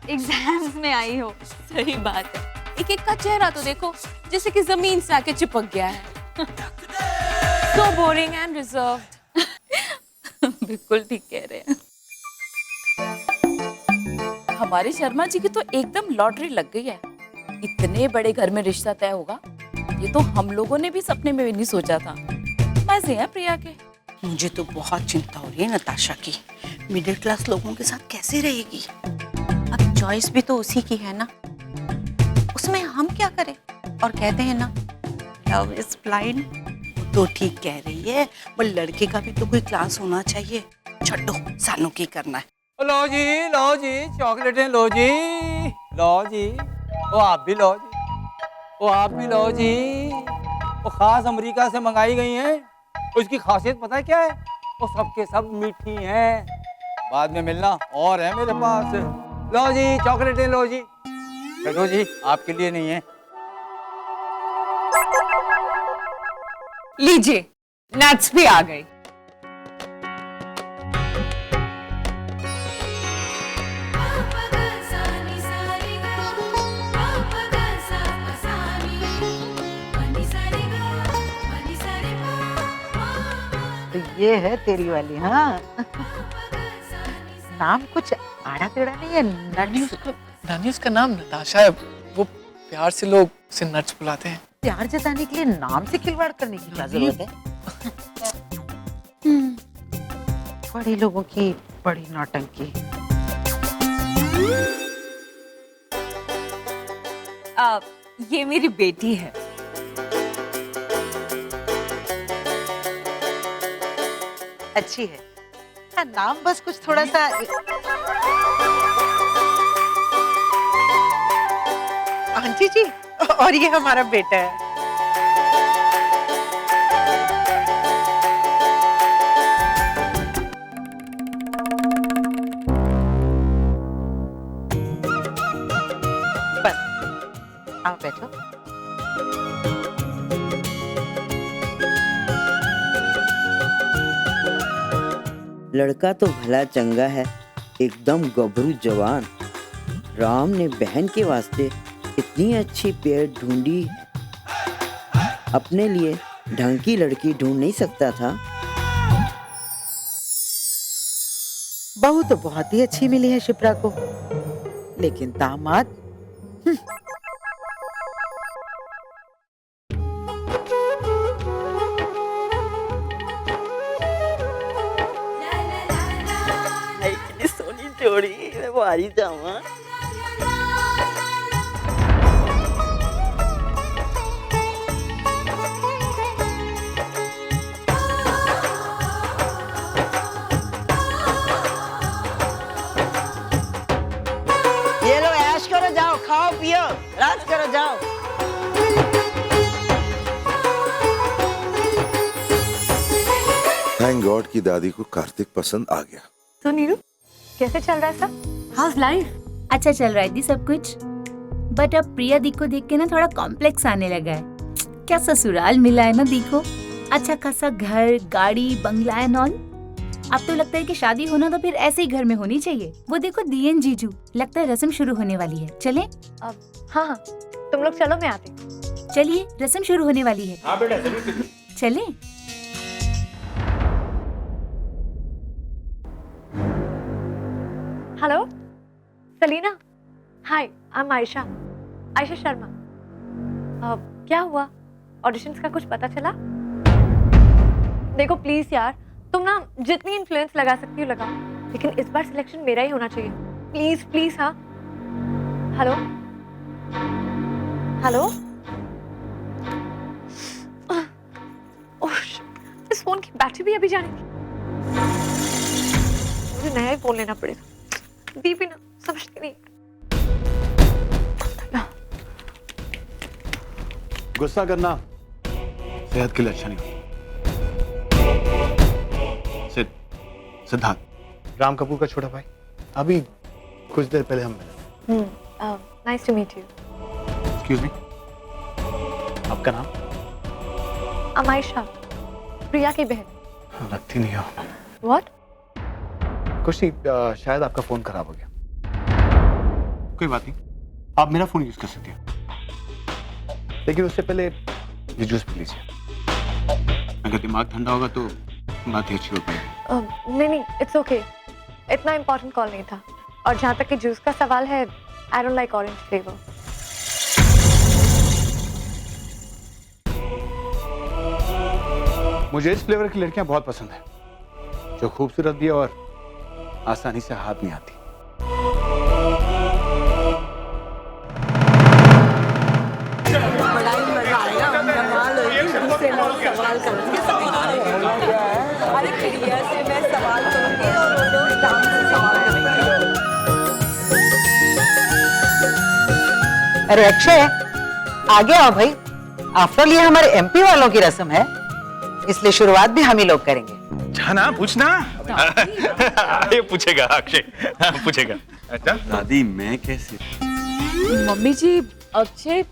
एग्जाम्स में आई हो। सही बात है, एक एक का चेहरा तो देखो जैसे कि जमीन से आके चिपक गया है। So boring and reserved। बिल्कुल ठीक कह रहे हैं। हमारे शर्मा जी की तो एकदम लॉटरी लग गई है। इतने बड़े घर में रिश्ता तय होगा, ये तो हम लोगों ने भी सपने में भी नहीं सोचा था। मजे हैं प्रिया के। मुझे तो बहुत चिंता हो रही है नताशा की। मिडिल क्लास लोगों के साथ कैसे रहेगी? अब चॉइस भी तो उसी की है ना, उसमें हम क्या करें? और कहते हैं ना, लव इज ब्लाइंड। तो ठीक कह रही है, पर लड़के का भी तो कोई क्लास होना चाहिए। छड्डो, सालों की करना है। लो जी, चॉकलेटें लो जी, लो जी। वो आप भी लो जी, वो आप भी लो जी। वो खास अमेरिका से मंगाई गई हैं। उसकी खासियत पता है क्या है? वो सबके सब मीठी हैं। बाद में मिलना, और है मेरे पास। लो जी, चॉकलेटें लो जी। देखो जी, आपके लिए नहीं है। लीजिए, नट्स भी आ गए। तो ये है तेरी वाली। हाँ नाम कुछ आड़ा टेढ़ा नहीं है, नानी उसका नाम नताशा है, वो प्यार से लोग उसे नट्स बुलाते हैं। प्यार जताने के लिए नाम से खिलवाड़ करने की क्या जरूरत है? बड़े लोगों की बड़ी नौटंकी। ये मेरी बेटी है। अच्छी है। हाँ, नाम बस कुछ थोड़ा सा। आंटी जी, और ये हमारा बेटा है। बस आओ बैठो। लड़का तो भला चंगा है, एकदम गभरू जवान। राम ने बहन के वास्ते इतनी अच्छी पेड़ ढूंढी, अपने लिए ढंग की लड़की ढूंढ नहीं सकता था? बहू तो बहुत ही अच्छी मिली है शिप्रा को, लेकिन दामाद सोनी जोड़ी मैं बारी जाऊँ। ये लो ऐश करो, जाओ खाओ पियो राज करो, जाओ। थैंक गॉड कि दादी को कार्तिक पसंद आ गया। तो नीरू कैसे चल रहा है सब? House life? अच्छा चल रहा है दी सब कुछ, बट अब प्रिया दी को देख के ना थोड़ा कॉम्प्लेक्स आने लगा है। क्या ससुराल मिला है ना दी को, अच्छा खासा घर, गाड़ी, बंगला एंड ऑल। अब तो लगता है कि शादी होना तो फिर ऐसे ही घर में होनी चाहिए। वो देखो दी एंड जीजू, लगता है रस्म शुरू होने वाली है। चले? हाँ हाँ तुम लोग चलो, मैं आती। चलिए रस्म शुरू होने वाली है। हाँ बेटा जरूर। चले? Hello Salina, hi I am Ayesha Sharma. क्या हुआ, ऑडिशंस का कुछ पता चला? देखो प्लीज यार, तुम ना जितनी इन्फ्लुएंस लगा सकती हो लगाओ, लेकिन इस बार सिलेक्शन मेरा ही होना चाहिए। Please please. हाँ हेलो हेलो। इस फोन की बैटरी भी अभी जानेगी, मुझे नया ही फोन लेना पड़ेगा। दी भी ना समझती नहीं। गुस्सा करना सेहत के लिए अच्छा नहीं। सिद्धार्थ, राम कपूर का छोटा भाई, अभी कुछ देर पहले हम मिले। Nice to meet you. Excuse me, आपका नाम? अमाइशा, प्रिया की बहन। लगती नहीं हो। What? कुछ नहीं, शायद आपका फोन खराब हो गया। कोई बात नहीं, आप मेरा फोन यूज कर सकती हैं, लेकिन उससे पहले ये जूस पी लीजिए। अगर दिमाग ठंडा होगा तो बात ही अच्छी हो पाएगी। नहीं इट्स ओके, इतना इम्पोर्टेंट कॉल नहीं था। और जहाँ तक कि जूस का सवाल है, I don't like orange flavour. मुझे इस फ्लेवर की लड़कियां बहुत पसंद है, जो खूबसूरत भी है और आसानी से हाथ नहीं आती। बड़ा ही मजा आएगा, हम कमाल होगी से लोग सवाल करेंगे। अरे प्रिया से मैं सवाल करूंगी और वो लोग राम से सवाल करेंगे। अरे अक्षय आगे आओ भाई, आफ्टर ये हमारे एमपी वालों की रस्म है, इसलिए शुरुआत भी हम ही लोग करेंगे। जाना पूछना। ये पूछेगा अक्षय, पूछेगा। अच्छा दादी मैं कैसे? मम्मी जी अक्षय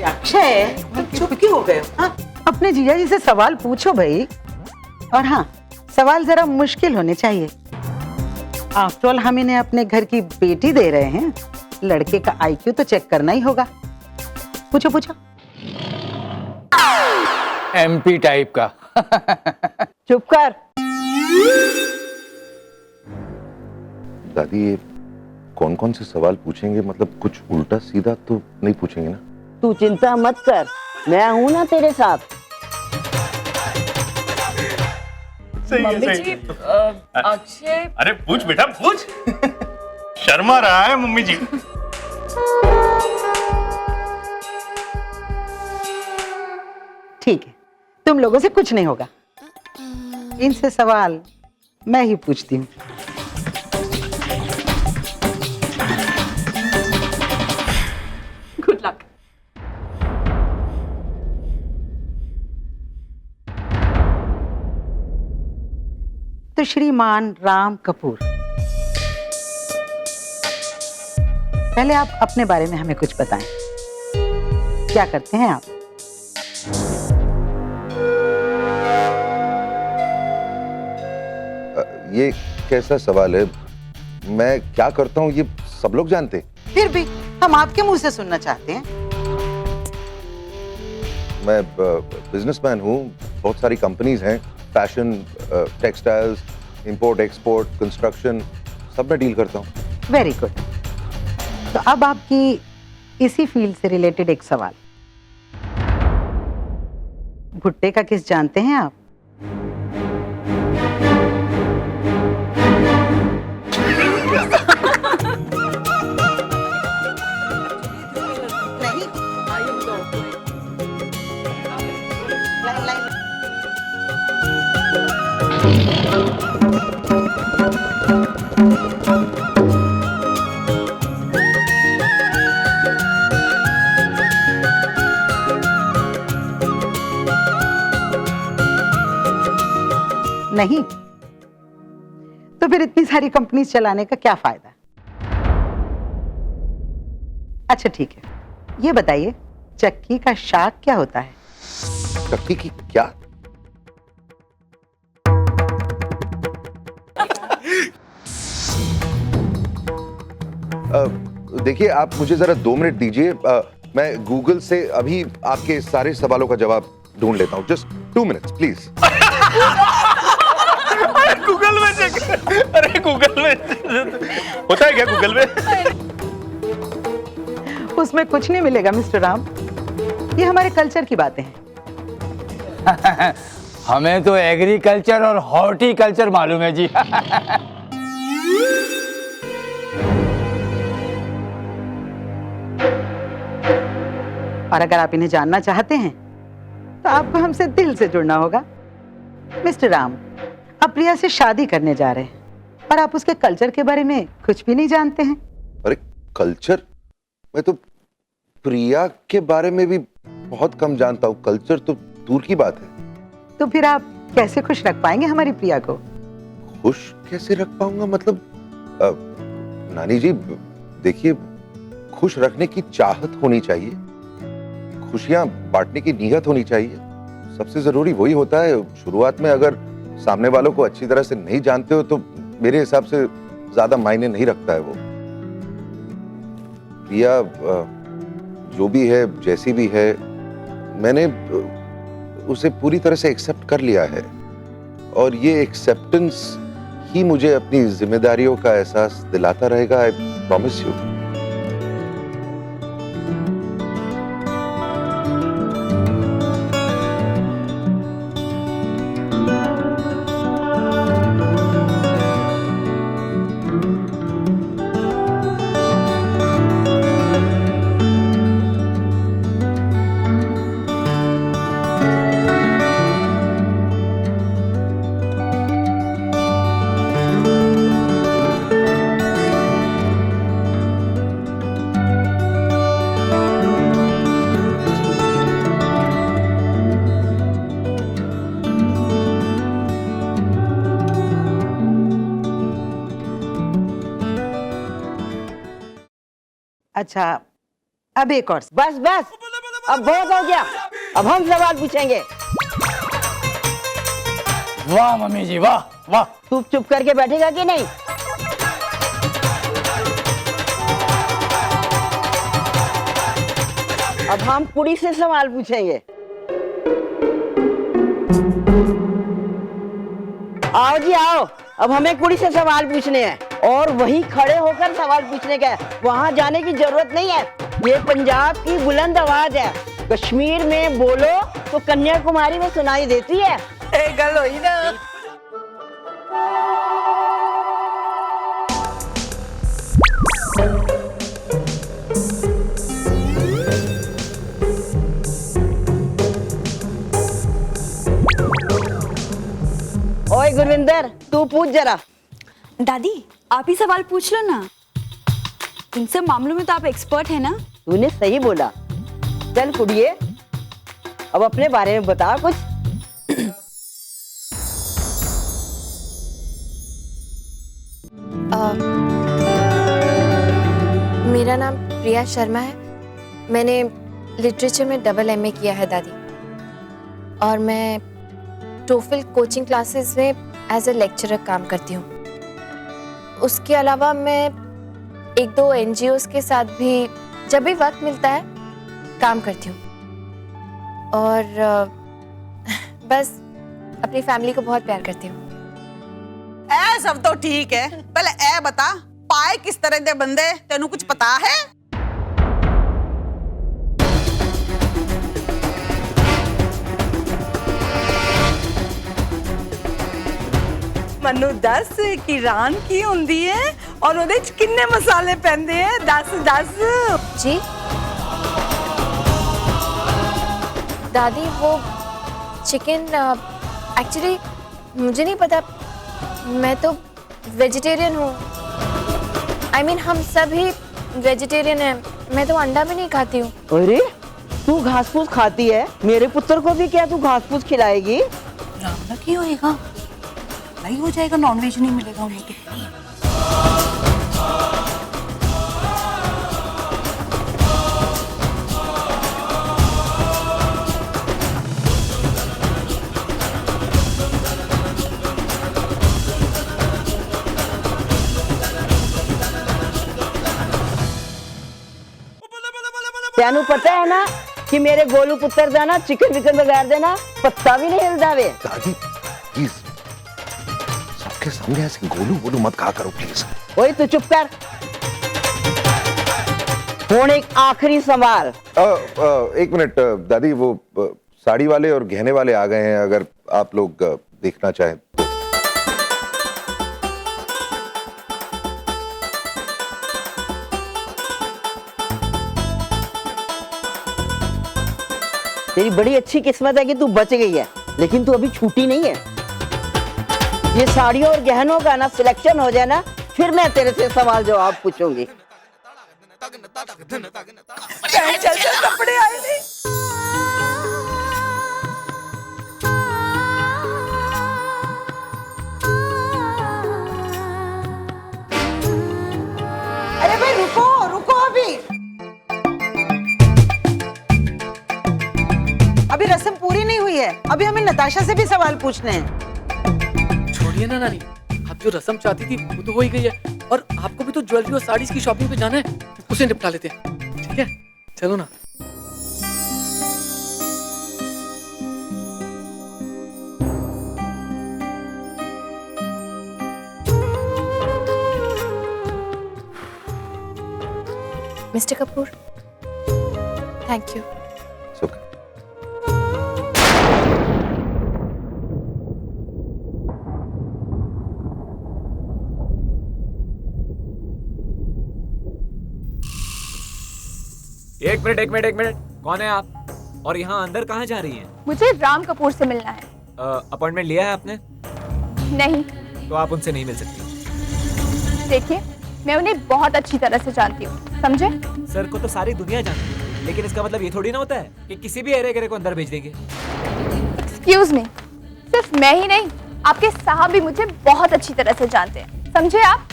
अक्षय चुप क्यों हो गए? हाँ अपने जीजा जी से सवाल पूछो भाई, और हाँ सवाल जरा मुश्किल होने चाहिए। आफ्टर ऑल हम इन्हें अपने घर की बेटी दे रहे हैं, लड़के का आईक्यू तो चेक करना ही होगा। पूछो पूछो। MP टाइप का। चुप कर। दादी ये कौन कौन से सवाल पूछेंगे, मतलब कुछ उल्टा सीधा तो नहीं पूछेंगे ना? तू चिंता मत कर, मैं हूं ना तेरे साथ। मम्मी जी, अक्षय। अरे पूछ बेटा पूछ। शर्मा रहा है मम्मी जी। ठीक है, तुम लोगों से कुछ नहीं होगा। इनसे सवाल मैं ही पूछती हूँ। Good luck. तो श्रीमान राम कपूर, पहले आप अपने बारे में हमें कुछ बताएं। क्या करते हैं आप? ये कैसा सवाल है? मैं क्या करता हूँ ये सब लोग जानते हैं। फिर भी हम आपके मुंह से सुनना चाहते हैं। मैं बिजनेसमैन हूँ, बहुत सारी कंपनीज हैं, fashion, textiles, import export, construction, सब में डील करता हूँ। Very good. तो अब आपकी इसी फील्ड से रिलेटेड एक सवाल। भुट्टे का किस जानते हैं आप? नहीं, तो फिर इतनी सारी कंपनीज चलाने का क्या फायदा? अच्छा ठीक है, ये बताइए चक्की का शाक क्या होता है? चक्की की क्या? देखिए आप मुझे जरा 2 मिनट दीजिए, मैं गूगल से अभी आपके सारे सवालों का जवाब ढूंढ लेता हूँ। Just 2 minutes please. गूगल में चेक। अरे गूगल में होता है क्या गूगल में? उसमें कुछ नहीं मिलेगा मिस्टर राम, ये हमारे कल्चर की बातें हैं। हमें तो एग्रीकल्चर और हॉर्टिकल्चर मालूम है जी। और अगर आप इन्हें जानना चाहते हैं तो आपको हमसे दिल से जुड़ना होगा। मिस्टर राम, आप प्रिया से शादी करने जा रहे हैं और आप उसके कल्चर के बारे में कुछ भी नहीं जानते हैं। अरे कल्चर? मैं तो प्रिया के बारे में भी बहुत कम जानता हूँ, कल्चर तो दूर की बात है। तो फिर आप कैसे खुश रख पाएंगे हमारी प्रिया को? खुश कैसे रख पाऊंगा? मतलब नानी जी देखिए, खुश रखने की चाहत होनी चाहिए, खुशियां बांटने की नीयत होनी चाहिए। सबसे जरूरी वही होता है। शुरुआत में अगर सामने वालों को अच्छी तरह से नहीं जानते हो तो मेरे हिसाब से ज्यादा मायने नहीं रखता है वो। प्रिया जो भी है, जैसी भी है, मैंने उसे पूरी तरह से एक्सेप्ट कर लिया है और ये एक्सेप्टेंस ही मुझे अपनी जिम्मेदारियों का एहसास दिलाता रहेगा। I promise you. अच्छा अब एक और। बस बस, अब बहुत हो गया, अब हम सवाल पूछेंगे। वाह मम्मी जी वाह वाह। तू चुप करके बैठेगा कि नहीं? अब हम कुड़ी से सवाल पूछेंगे। आओ जी आओ, अब हमें कुड़ी से सवाल पूछने हैं और वहीं खड़े होकर सवाल पूछने का है, वहां जाने की जरूरत नहीं है। ये पंजाब की बुलंद आवाज है, कश्मीर में बोलो तो कन्याकुमारी में सुनाई देती है। एक गल होई ना। ओए गुरविंदर, तू पूछ जरा। दादी आप ही सवाल पूछ लो ना, इन सब मामलों में तो आप एक्सपर्ट है ना। तूने सही बोला। चल कुड़िए, अब अपने बारे में बता कुछ। मेरा नाम प्रिया शर्मा है। मैंने लिटरेचर में डबल MA किया है दादी, और मैं टोफल कोचिंग क्लासेस में एज ए लेक्चरर काम करती हूँ। उसके अलावा मैं 1-2 NGOs के साथ भी जब भी वक्त मिलता है काम करती हूँ, और बस अपनी फैमिली को बहुत प्यार करती हूँ। ए सब तो ठीक है, पहले ए बता पाए किस तरह दे बंदे, तेनू कुछ पता है? मनु दस कि रान की हुंदी है और ਉਹਦੇ ਚ किन्ने मसाले पैंदे हैं, दस जी दादी, वो चिकन एक्चुअली मुझे नहीं पता, मैं तो वेजिटेरियन हूँ। I mean, हम सभी वेजिटेरियन हैं, मैं तो अंडा भी नहीं खाती हूँ। अरे तू घास फूस खाती है, मेरे पुत्र को भी क्या तू घास फूस खिलाएगी? रामला क्यों होएगा, नहीं हो जाएगा, नॉनवेज नहीं मिलेगा उन्हें। तेनू पता है ना कि मेरे गोलू पुत्र दा ना चिकन विकन बगैर देना पत्ता भी नहीं हिलदा वे। दादी प्लीज सबके सामने ऐसे गोलू बोलू मत कहा करो प्लीज। ओए तू चुप कर। हुण एक आखिरी सवाल। एक मिनट दादी, वो साड़ी वाले और गहने वाले आ गए हैं, अगर आप लोग देखना चाहें। तेरी बड़ी अच्छी किस्मत है कि तू बच गई है, लेकिन तू अभी छूटी नहीं है। ये साड़ियों और गहनों का ना सिलेक्शन हो जाए ना, फिर मैं तेरे से सवाल जवाब पूछूंगी। चल कपड़े आए नहीं। अरे भाई रुको रुको, अभी रस्म पूरी नहीं हुई है, अभी हमें नताशा से भी सवाल पूछने हैं। छोड़िए ना नानी, आप जो रस्म चाहती थी वो तो हो ही गई है, और आपको भी तो ज्वेलरी और साड़ीज की शॉपिंग पे जाना है, उसे निपटा लेते हैं। ठीक है, चलो ना। Mister Kapoor, thank you. एक मिनट, कौन है आप और यहाँ अंदर कहाँ जा रही हैं? मुझे राम कपूर से मिलना है। अपॉइंटमेंट लिया है आपने? नहीं। तो आप उनसे नहीं मिल सकती। देखिए, मैं उन्हें बहुत अच्छी तरह से जानती हूँ, समझे? सर को तो सारी दुनिया जानती है, लेकिन इसका मतलब ये थोड़ी ना होता है कि किसी भी एरे गेरे को अंदर भेज देंगे। एक्सक्यूज मी, सिर्फ मैं ही नहीं, आपके साहब भी मुझे बहुत अच्छी तरह से जानते हैं, समझे आप?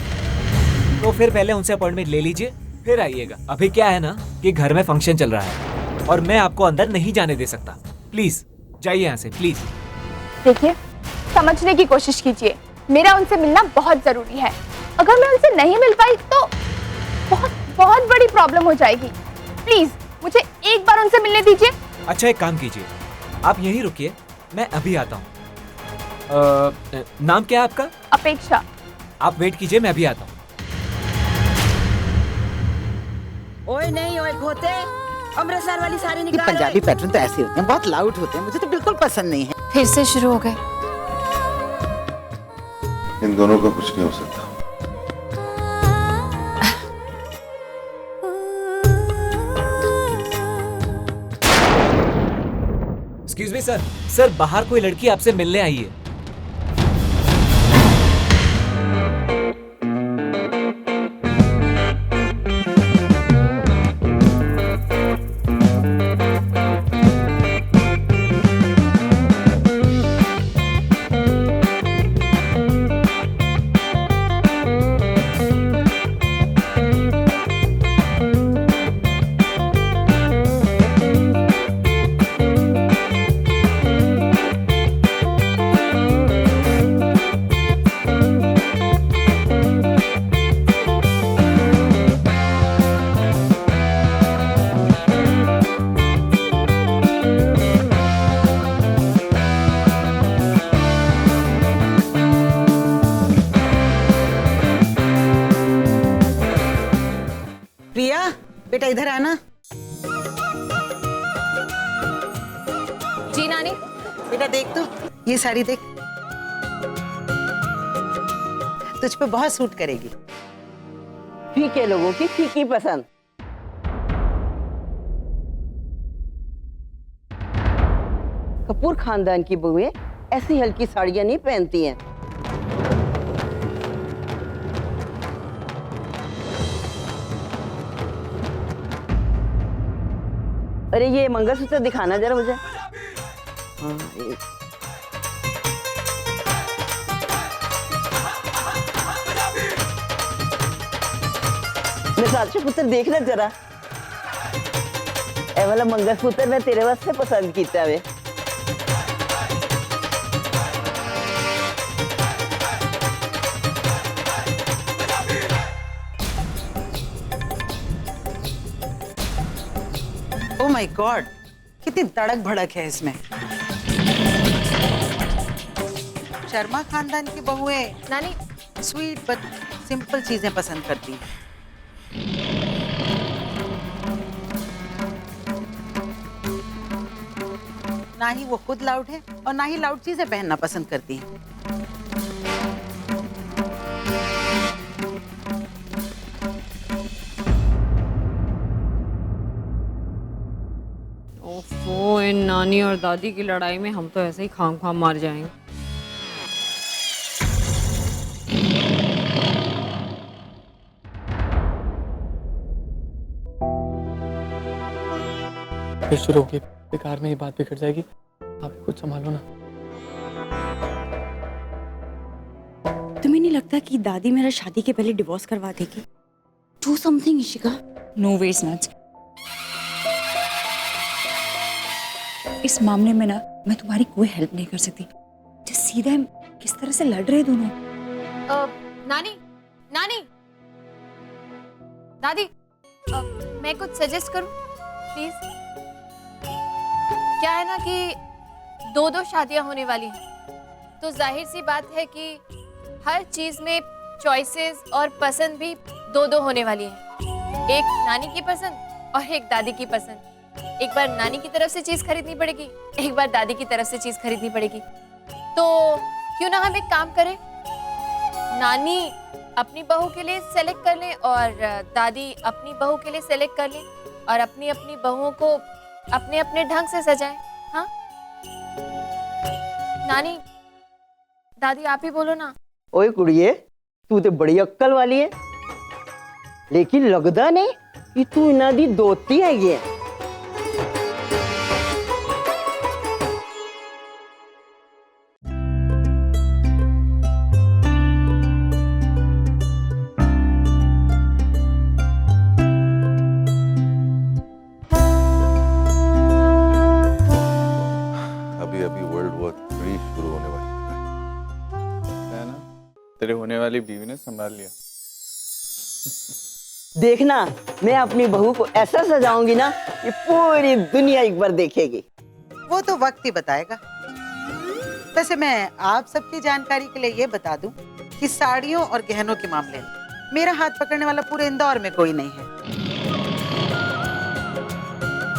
तो फिर पहले उनसे अपॉइंटमेंट ले लीजिए, फिर आइएगा। अभी क्या है ना कि घर में फंक्शन चल रहा है और मैं आपको अंदर नहीं जाने दे सकता। प्लीज जाइए यहाँ से, प्लीज। देखिए, समझने की कोशिश कीजिए, मेरा उनसे मिलना बहुत जरूरी है। अगर मैं उनसे नहीं मिल पाई तो बहुत बहुत बड़ी प्रॉब्लम हो जाएगी। प्लीज मुझे एक बार उनसे मिलने दीजिए। अच्छा एक काम कीजिए, आप यहीं रुकिए, मैं अभी आता हूँ। नाम क्या है आपका? अपेक्षा। आप वेट कीजिए, मैं अभी आता हूँ। ओए नहीं ओए खोते, अमृतसर वाली साड़ी ये निकाल। पंजाबी पैटर्न तो ऐसे होते हैं, बहुत लाउड होते हैं, मुझे तो बिल्कुल पसंद नहीं है। फिर से शुरू हो गए। इन दोनों का कुछ नहीं हो सकता। एक्सक्यूज मी सर, सर बाहर कोई लड़की आपसे मिलने आई है। प्रिया बेटा इधर आना। जी नानी। बेटा देख तो, ये साड़ी देख, तुझ पे बहुत सूट करेगी। फीके लोगों की फीकी पसंद। कपूर खानदान की बहुएं ऐसी हल्की साड़ियां नहीं पहनती हैं। अरे ये मंगलसूत्र दिखाना जरा मुझे। हाँ, साक्षी पुत्र देखना जरा, ए वाला मंगलसूत्र मैं तेरे वास्ते पसंद किया वे। ओह माय गॉड, कितनी तड़क भड़क है इसमें। शर्मा खानदान की बहुएं नानी स्वीट बट सिंपल चीजें पसंद करती हैं। ना ही वो खुद लाउड है और ना ही लाउड चीजें पहनना पसंद करती हैं। ओफो, इन नानी और दादी की लड़ाई में हम तो ऐसे ही खाम खाम मार जाएंगे। फिर शुरू होगी, बेकार में ही बात बिगड़ जाएगी। आप कुछ संभालो ना। तुम्हें नहीं लगता कि दादी मेरा शादी के पहले डिवोर्स करवा देगी? Do something Ishika. No way snatch. इस मामले में ना मैं तुम्हारी कोई हेल्प नहीं कर सकती। जो सीधा किस तरह से लड़ रहे दोनों। नानी नानी दादी, मैं कुछ सजेस्ट करूं प्लीज? क्या है ना कि दो दो शादियां होने वाली हैं, तो जाहिर सी बात है कि हर चीज में चॉइसेस और पसंद भी दो दो होने वाली है। एक नानी की पसंद और एक दादी की पसंद। एक बार नानी की तरफ से चीज खरीदनी पड़ेगी, एक बार दादी की तरफ से चीज खरीदनी पड़ेगी। तो क्यों ना हम एक काम करें, नानी अपनी बहू के लिए सेलेक्ट कर लें और दादी अपनी बहू के लिए सेलेक्ट कर लें और अपनी अपनी बहुओं को अपने अपने ढंग से सजाएं। हाँ नानी दादी आप ही बोलो ना। ओए कुड़िए, तू तो बड़ी अक्कल वाली है, लेकिन लगदा नहीं कि तू इन्हां दी दोती हैगी है। तेरे होने वाली बीवी ने संभाल लिया। देखना मैं अपनी बहू को ऐसा सजाऊंगी ना कि पूरी दुनिया एक बार देखेगी। वो तो वक्त ही बताएगा। वैसे मैं आप सबकी जानकारी के लिए ये बता दूं कि साड़ियों और गहनों के मामले में मेरा हाथ पकड़ने वाला पूरे इंदौर में कोई नहीं है।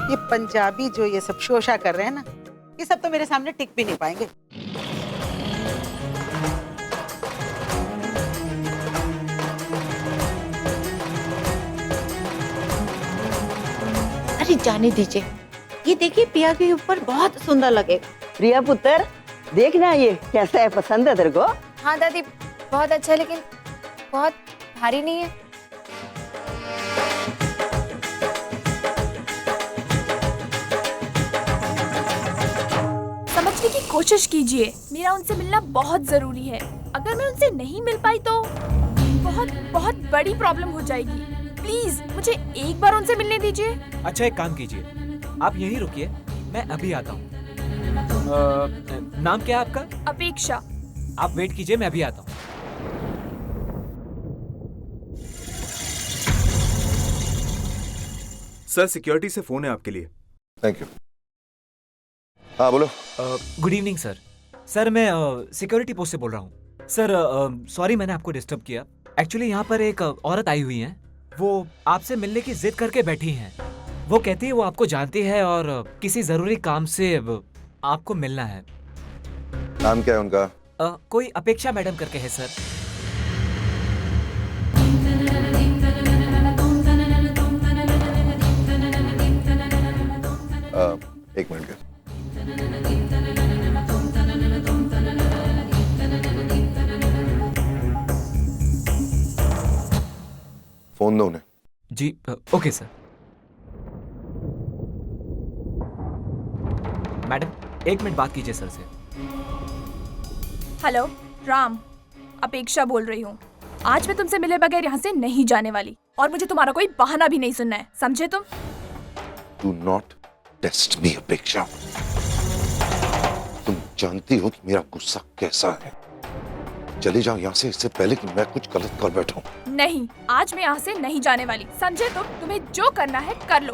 ये पंजाबी जो ये सब शोशा कर रहे हैं ना, ये सब तो मेरे सामने टिक भी नहीं पाएंगे। अरे जाने दीजिए, ये देखिए प्रिया के ऊपर बहुत सुंदर लगेगा। प्रिया पुत्र देखना ये कैसा है, पसंद है तेरे को? हाँ दादी बहुत अच्छा है, लेकिन बहुत भारी नहीं है। समझने की कोशिश कीजिए, मेरा उनसे मिलना बहुत जरूरी है। अगर मैं उनसे नहीं मिल पाई तो बहुत बहुत बड़ी प्रॉब्लम हो जाएगी। प्लीज मुझे एक बार उनसे मिलने दीजिए। अच्छा एक काम कीजिए, आप यहीं रुकिए, मैं अभी आता हूँ। नाम क्या है आपका? अपेक्षा। आप वेट कीजिए, मैं अभी आता हूँ। सर सिक्योरिटी से फोन है आपके लिए। Thank you. हाँ बोलो। Good evening sir. सर मैं सिक्योरिटी पोस्ट से बोल रहा हूँ। सर सॉरी मैंने आपको डिस्टर्ब किया। एक्चुअली यहाँ पर एक औरत आई हुई है, वो आपसे मिलने की जिद करके बैठी हैं। वो कहती है वो आपको जानती है और किसी जरूरी काम से आपको मिलना है। नाम क्या है उनका? कोई अपेक्षा मैडम करके है सर। एक मिनट का। फोन दो उन्हें। जी ओके सर। मैडम एक मिनट बात कीजिए सर से। हेलो राम, अपेक्षा बोल रही हूँ। आज मैं तुमसे मिले बगैर यहाँ से नहीं जाने वाली, और मुझे तुम्हारा कोई बहाना भी नहीं सुनना है, समझे तुम? Do not test me, अपेक्षा। तुम जानती हो कि मेरा गुस्सा कैसा है। चले जाओ यहाँ से, इससे पहले कि मैं कुछ गलत कर बैठूं। नहीं, आज मैं यहाँ से नहीं जाने वाली, समझे तुम? तुम्हें जो करना है कर लो।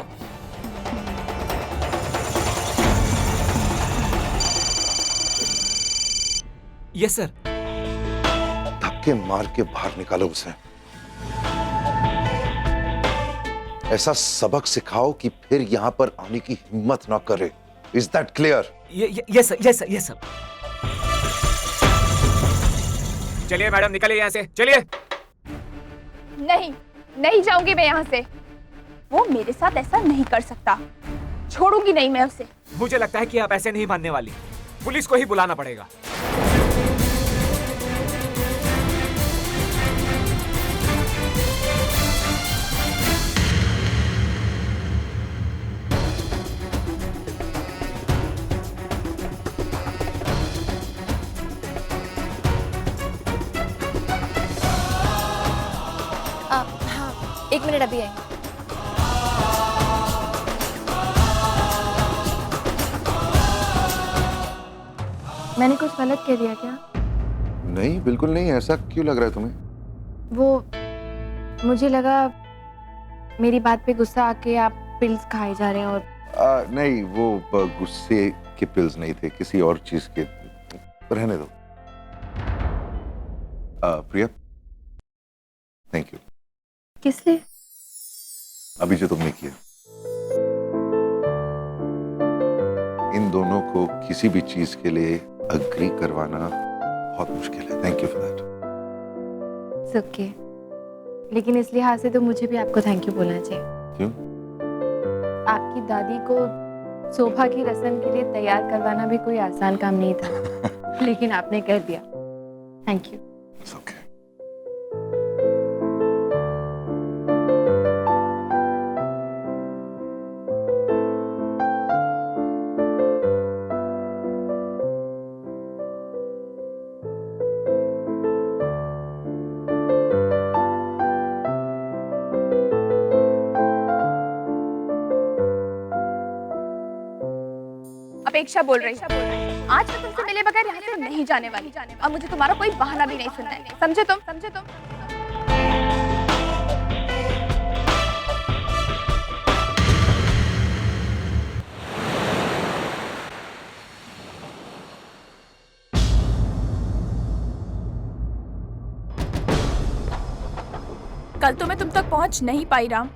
Yes sir. धक्के मार के बाहर निकालो उसे। ऐसा सबक सिखाओ कि फिर यहाँ पर आने की हिम्मत ना करे। Is that clear? Yes sir, yes sir, yes sir. चलिए मैडम निकलिए यहाँ से, चलिए। नहीं, नहीं जाऊंगी मैं यहाँ से। वो मेरे साथ ऐसा नहीं कर सकता, छोड़ूंगी नहीं मैं उसे। मुझे लगता है कि आप ऐसे नहीं मानने वाली, पुलिस को ही बुलाना पड़ेगा। हाँ, एक मिनट अभी आएंगे। मैंने कुछ गलत कह दिया क्या? नहीं बिल्कुल नहीं। ऐसा क्यों लग रहा है तुम्हें? वो मुझे लगा मेरी बात पे गुस्सा आके आप पिल्स खाए जा रहे हैं और नहीं, वो गुस्से के पिल्स नहीं थे, किसी और चीज के। रहने दो। प्रिया थैंक यू। किस लिए? अभी जो तुमने किया। इन दोनों को किसी भी चीज के लिए अग्री करवाना बहुत मुश्किल है। Thank you for that. Okay, लेकिन इस लिहाज से तो मुझे भी आपको थैंक यू बोलना चाहिए। क्यों? आपकी दादी को शोभा की रस्म के लिए तैयार करवाना भी कोई आसान काम नहीं था, लेकिन आपने कर दिया। Thank you. okay. अपेक्षा बोल रही है। आज मैं तुमसे मिले बगैर यहाँ से नहीं जाने वाली, और मुझे तुम्हारा कोई बहाना भी नहीं सुनना है, समझे तुम? समझे तुम? कल तो मैं तुम तक पहुंच नहीं पाई राम,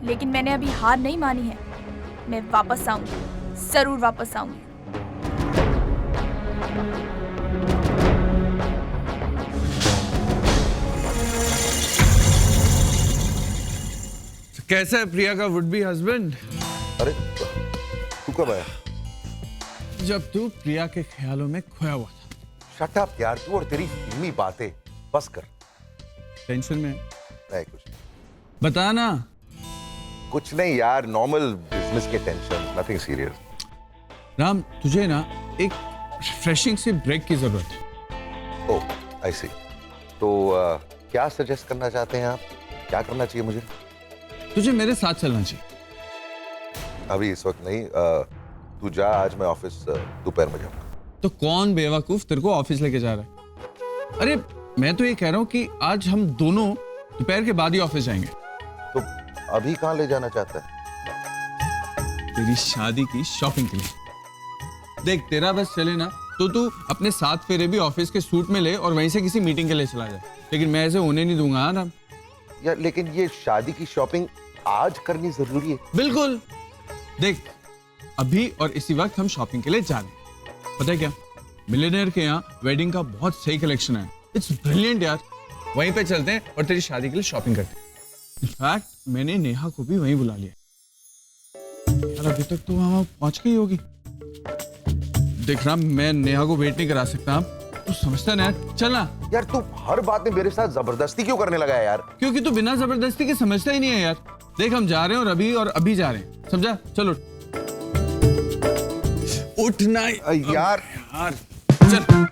लेकिन मैंने अभी हार नहीं मानी है। मैं वापस आऊंगी, जरूर वापस आऊंगी। कैसा है प्रिया का वुड बी हस्बैंड? अरे तू कब आया? जब तू प्रिया के ख्यालों में खोया हुआ था। शट अप यार, तू और तेरी फिल्मी बातें बस कर। टेंशन में? नहीं कुछ नहीं। बता ना। कुछ नहीं यार, नॉर्मल बिजनेस के टेंशन, नथिंग सीरियस। राम, तुझे ना एक रिफ्रेशिंग सी ब्रेक की जरूरत है। ओह, आई सी। तो क्या सजेस्ट करना चाहते हैं आप? क्या करना चाहिए मुझे? तुझे मेरे साथ चलना चाहिए। अभी इस वक्त नहीं, तू जा, आज मैं ऑफिस दोपहर में जाऊंगा। तो कौन बेवकूफ तेरे को ऑफिस लेके जा रहा है? अरे मैं तो ये कह रहा हूँ कि आज हम दोनों दोपहर के बाद ही ऑफिस जाएंगे। तो अभी कहाँ ले जाना चाहता है? तेरी शादी की शॉपिंग के लिए। देख, तेरा बस चले ना तो तू अपने 7 फेरे भी ऑफिस के सूट में ले और वहीं से किसी मीटिंग के लिए चला जाए, लेकिन मैं ऐसे होने नहीं दूंगा। ना यार, लेकिन ये शादी की शॉपिंग आज करनी जरूरी है। बिल्कुल। देख, अभी और इसी वक्त हम शॉपिंग के लिए जा रहे हैं। पता है क्या, मिलियनेयर के यहाँ वेडिंग का बहुत सही कलेक्शन है। इट्स ब्रिलियंट यार। वहीं पे चलते हैं और तेरी शादी के लिए शॉपिंग करते हैं। इनफैक्ट मैंने नेहा को भी वहीं बुला लिया। यार अभी तक तो वहां पहुंच गई होगी। देख रहा, मैं नेहा को वेट नहीं करा सकता। तू समझता ना यार, चलना। यार तू हर बात में मेरे साथ जबरदस्ती क्यों करने लगा है यार? क्योंकि तू बिना जबरदस्ती के समझता ही नहीं है यार। देख, हम जा रहे हैं और अभी जा रहे हैं, समझा? चलो उठना यार। चल।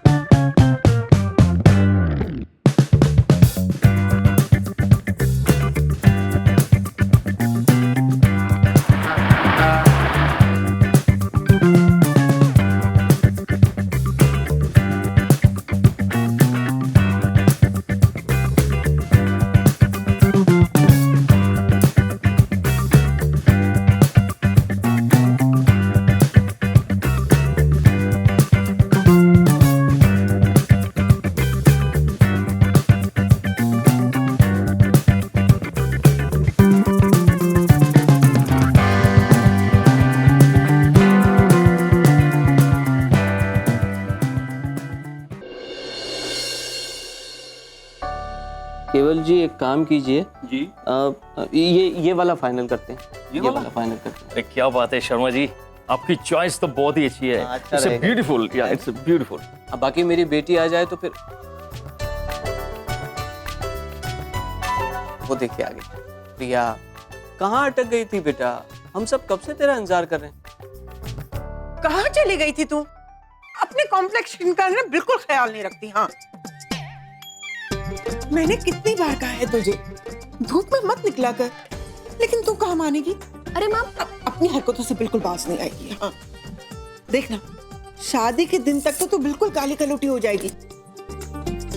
केवल जी एक काम कीजिए जी, ये वाला फाइनल करते हैं। ये वाला फाइनल करते हैं। अरे क्या बात है शर्मा जी, आपकी चॉइस तो बहुत ही अच्छी है। अच्छा इट्स रहेगा। ब्यूटीफुल, या इट्स ब्यूटीफुल। अब बाकी मेरी बेटी आ जाए तो फिर वो देखिए आगे। प्रिया कहाँ अटक गई थी बेटा? हम सब कब से तेरा इंतजार कर रहे हैं। कहाँ चली गई थी तू? अपने कॉम्प्लेक्शन का ना बिल्कुल ख्याल नहीं रखती। हाँ, मैंने कितनी बार कहा है तुझे धूप में मत निकला कर, लेकिन तू कहाँ मानेगी? अरे माँ, अपनी हरकतों से बिल्कुल बाज नहीं आएगी। हाँ देखना, शादी के दिन तक तो तू बिल्कुल काली कलूटी हो जाएगी।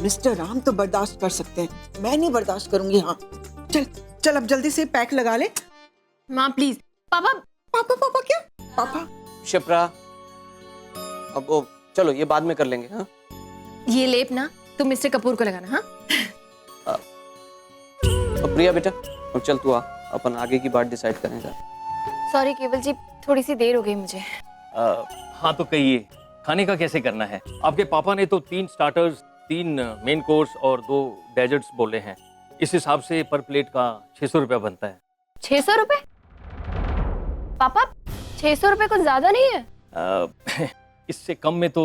मिस्टर राम तो बर्दाश्त कर सकते हैं, मैं नहीं बर्दाश्त करूंगी। हाँ चल चल, अब जल्दी से पैक लगा ले। माँ प्लीज। पापा पापा पापा क्या पापा? शिप्रा, अब वो चलो ये बाद में कर लेंगे। हाँ, ये लेप ना तुम मिस्टर कपूर को लगाना। हाँ अब प्रिया बेटा, अब चल तू आ, अपन आगे की बात डिसाइड करेंगे। सॉरी केवल जी, थोड़ी सी देर हो गई मुझे। हाँ तो कहिए, खाने का कैसे करना है? आपके पापा ने तो 3 स्टार्टर्स, 3 मेन कोर्स और 2 डेजर्ट्स बोले हैं। इस हिसाब से पर प्लेट का 600 रुपया बनता है। 600 रुपए? पापा 600 रुपए कुछ ज्यादा नहीं है? इससे कम में तो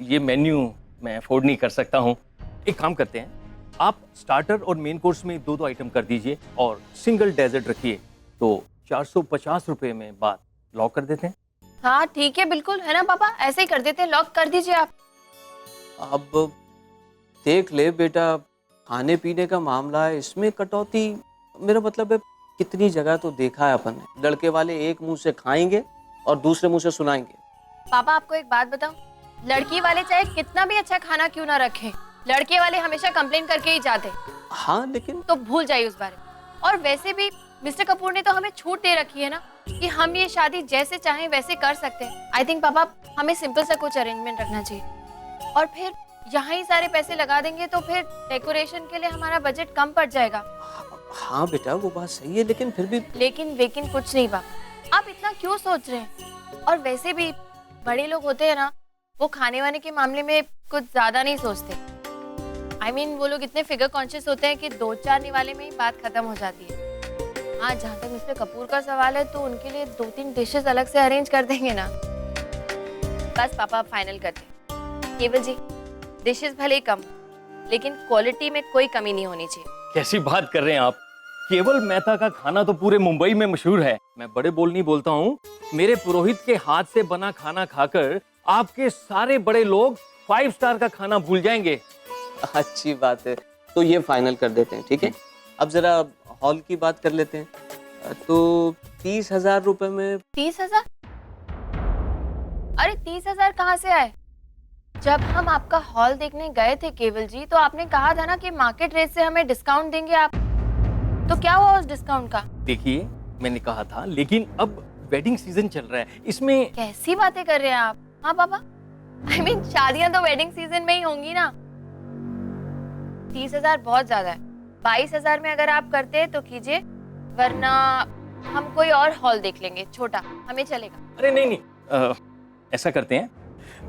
ये मेन्यू मैं अफोर्ड नहीं कर सकता हूँ। एक काम करते हैं, आप स्टार्टर और मेन कोर्स में 2-2 आइटम कर दीजिए और सिंगल डेजर्ट रखिए, तो 450 रुपए में बात लॉक कर देते हैं। हाँ ठीक है, बिल्कुल है ना पापा, ऐसे ही कर देते हैं, लॉक कर दीजिए आप। अब देख ले बेटा, खाने पीने का मामला है, इसमें कटौती, मेरा मतलब है कितनी जगह तो देखा है अपन ने, लड़के वाले एक मुंह से खाएंगे और दूसरे मुंह से सुनाएंगे। पापा आपको एक बात बताऊं, लड़की वाले चाहे कितना भी अच्छा खाना क्यों ना रखें, लड़के वाले हमेशा कंप्लेन करके ही जाते। हाँ लेकिन तो भूल जाइए उस बारे में। और वैसे भी मिस्टर कपूर ने तो हमें छूट दे रखी है ना कि हम ये शादी जैसे चाहें वैसे कर सकते हैं। आई थिंक पापा हमें सिंपल सा कुछ अरेंजमेंट रखना चाहिए, और फिर यहाँ ही सारे पैसे लगा देंगे तो फिर डेकोरेशन के लिए हमारा बजट कम पड़ जाएगा। हाँ बेटा वो बात सही है, लेकिन फिर भी लेकिन कुछ नहीं पापा, आप इतना क्यों सोच रहे हैं? और वैसे भी बड़े लोग होते हैं ना, वो खाने वाने के मामले में कुछ ज्यादा नहीं सोचते। I mean, वो लोग इतने फिगर कॉन्शियस होते हैं कि 2-4 निवाले में ही बात खत्म हो जाती है। हाँ, जहाँ तक मिस्टर कपूर का सवाल है तो उनके लिए 2-3 डिशेस अलग से अरेंज कर देंगे ना। बस पापा आप फाइनल करते हैं। केवल जी, डिशेस भले ही कम, लेकिन क्वालिटी में कोई कमी नहीं होनी चाहिए। कैसी बात कर रहे हैं आप? केवल मेहता का खाना तो पूरे मुंबई में मशहूर है। मैं बड़े बोल नहीं बोलता हूँ। मेरे पुरोहित के हाथ से बना खाना खाकर आपके सारे बड़े लोग 5 स्टार का खाना भूल जाएंगे। अच्छी बात है, तो ये फाइनल कर देते हैं, ठीक है? अब जरा हॉल की बात कर लेते हैं। तो 30,000 रुपए में। 30,000? अरे 30,000 कहाँ से आए? जब हम आपका हॉल देखने गए थे केवल जी, तो आपने कहा था ना कि मार्केट रेट से हमें डिस्काउंट देंगे आप। तो क्या हुआ उस डिस्काउंट का? देखिए, मैंने कहा था, लेकिन अब वेडिंग सीजन चल रहा है, इसमें कैसी बातें कर रहे हैं आप? हाँ पापा, I mean, शादियां तो वेडिंग सीजन में ही होंगी ना। 30,000 बहुत ज्यादा है। 22,000 में अगर आप करते हैं तो कीजिए, वरना हम कोई और हॉल देख लेंगे, छोटा, हमें चलेगा। अरे नहीं, ऐसा करते हैं,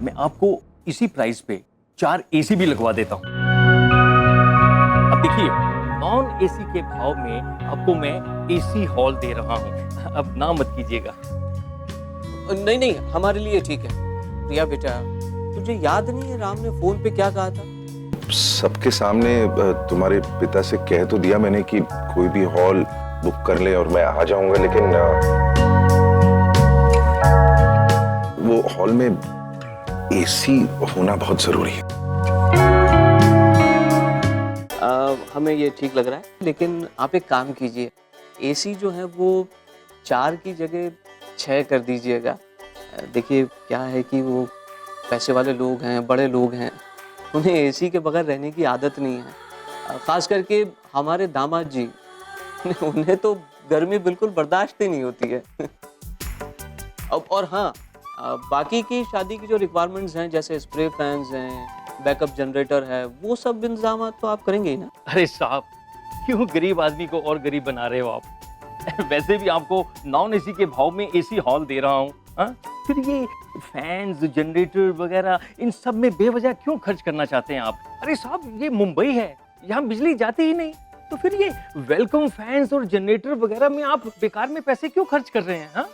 मैं आपको इसी प्राइस पे 4 एसी भी लगवा देता हूँ। अब देखिए, नॉन एसी के भाव में आपको मैं एसी हॉल दे रहा हूँ। अब ना मत कीजिएगा। नहीं, हमारे लिए ठीक है। प्रिया बेटा, तुझे याद नहीं है राम ने फोन पे क्या कहा था? सबके सामने तुम्हारे पिता से कह तो दिया मैंने कि कोई भी हॉल बुक कर ले और मैं आ जाऊंगा, लेकिन वो हॉल में एसी होना बहुत जरूरी है। हमें ये ठीक लग रहा है, लेकिन आप एक काम कीजिए, एसी जो है वो 4 की जगह 6 कर दीजिएगा। देखिए क्या है कि वो पैसे वाले लोग हैं, बड़े लोग हैं, उन्हें एसी के बगैर रहने की आदत नहीं है। खास करके हमारे दामाद जी, उन्हें तो गर्मी बिल्कुल बर्दाश्त ही नहीं होती है। अब और हाँ, बाकी की शादी की जो रिक्वायरमेंट्स हैं, जैसे स्प्रे फैंस हैं, बैकअप जनरेटर है, वो सब इंतजाम तो आप करेंगे ही ना? अरे साहब, क्यों गरीब आदमी को और गरीब बना रहे हो आप? वैसे भी आपको नॉन एसी के भाव में एसी हॉल दे रहा हूँ। फिर ये फैंस, जनरेटर वगैरह, इन सब में बेवजह क्यों खर्च करना चाहते हैं आप? अरे साहब, ये मुंबई है, यहाँ बिजली जाती ही नहीं, तो फिर ये वेलकम फैंस और जनरेटर वगैरह में आप बेकार में पैसे क्यों खर्च कर रहे हैं? हाँ,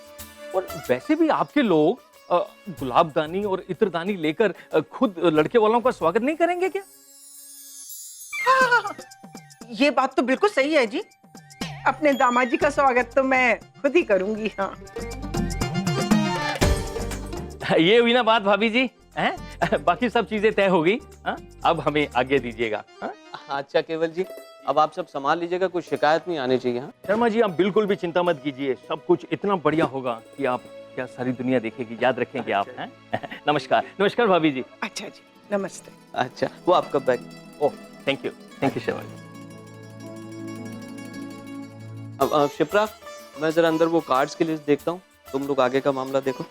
और वैसे भी आपके लोग गुलाबदानी और इत्रदानी लेकर खुद लड़के वालों का स्वागत नहीं करेंगे क्या? हाँ, ये बात तो बिल्कुल सही है जी। अपने दामाद जी का स्वागत तो मैं खुद ही करूंगी। हाँ, ये हुई ना बात भाभी जी, हैं? बाकी सब चीजें तय हो गई। हाँ, अब हमें आगे दीजिएगा। हाँ? अच्छा केवल जी, अब आप सब संभाल लीजिएगा, कुछ शिकायत नहीं आनी चाहिए। हाँ शर्मा जी, आप बिल्कुल भी चिंता मत कीजिए, सब कुछ इतना बढ़िया होगा कि आप क्या सारी दुनिया देखेगी, याद रखेंगे आप। हैं? नमस्कार। नमस्कार भाभी जी। अच्छा जी, नमस्ते। अच्छा, वो आपका bag. Oh, thank you Sharma ji. अब शिप्रा, मैं जरा अंदर वो कार्ड्स की लिस्ट देखता हूँ, तुम लोग आगे का मामला देखो।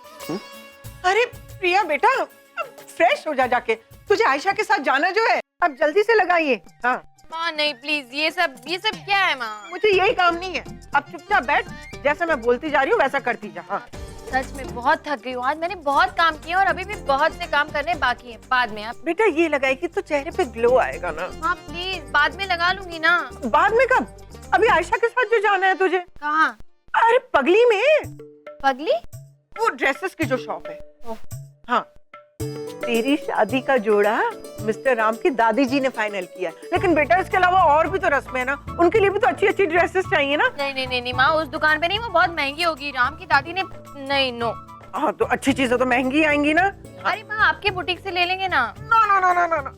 अरे प्रिया बेटा, अब फ्रेश हो जाके, तुझे आयशा के साथ जाना जो है, अब जल्दी से लगाइए। हाँ माँ नहीं प्लीज, ये सब क्या है माँ? मुझे यही काम नहीं है, अब चुपचाप बैठ, जैसा मैं बोलती जा रही हूँ वैसा करती जा। हाँ सच में बहुत थक गई हूँ आज, मैंने बहुत काम किया और अभी भी बहुत से काम करने बाकी हैं। बाद में आप बेटा ये लगाएगी तो चेहरे पे ग्लो आएगा ना। हाँ प्लीज, बाद में लगा लूंगी ना। बाद में कब? अभी आयशा के साथ जो जाना है तुझे। कहाँ? अरे पगली में। पगली? वो ड्रेसेस की जो शॉप है। हाँ, तेरी शादी का जोड़ा मिस्टर राम की दादी जी ने फाइनल किया, लेकिन बेटा इसके अलावा और भी तो रस्में है ना, उनके लिए भी तो अच्छी अच्छी ड्रेसेस चाहिए ना। नहीं माँ, उस दुकान पे नहीं, वो बहुत महंगी होगी। राम की दादी ने नहीं, नो। हाँ तो अच्छी चीजें तो महंगी आएंगी ना। अरे माँ, आपके बुटीक से ले लेंगे ना। नो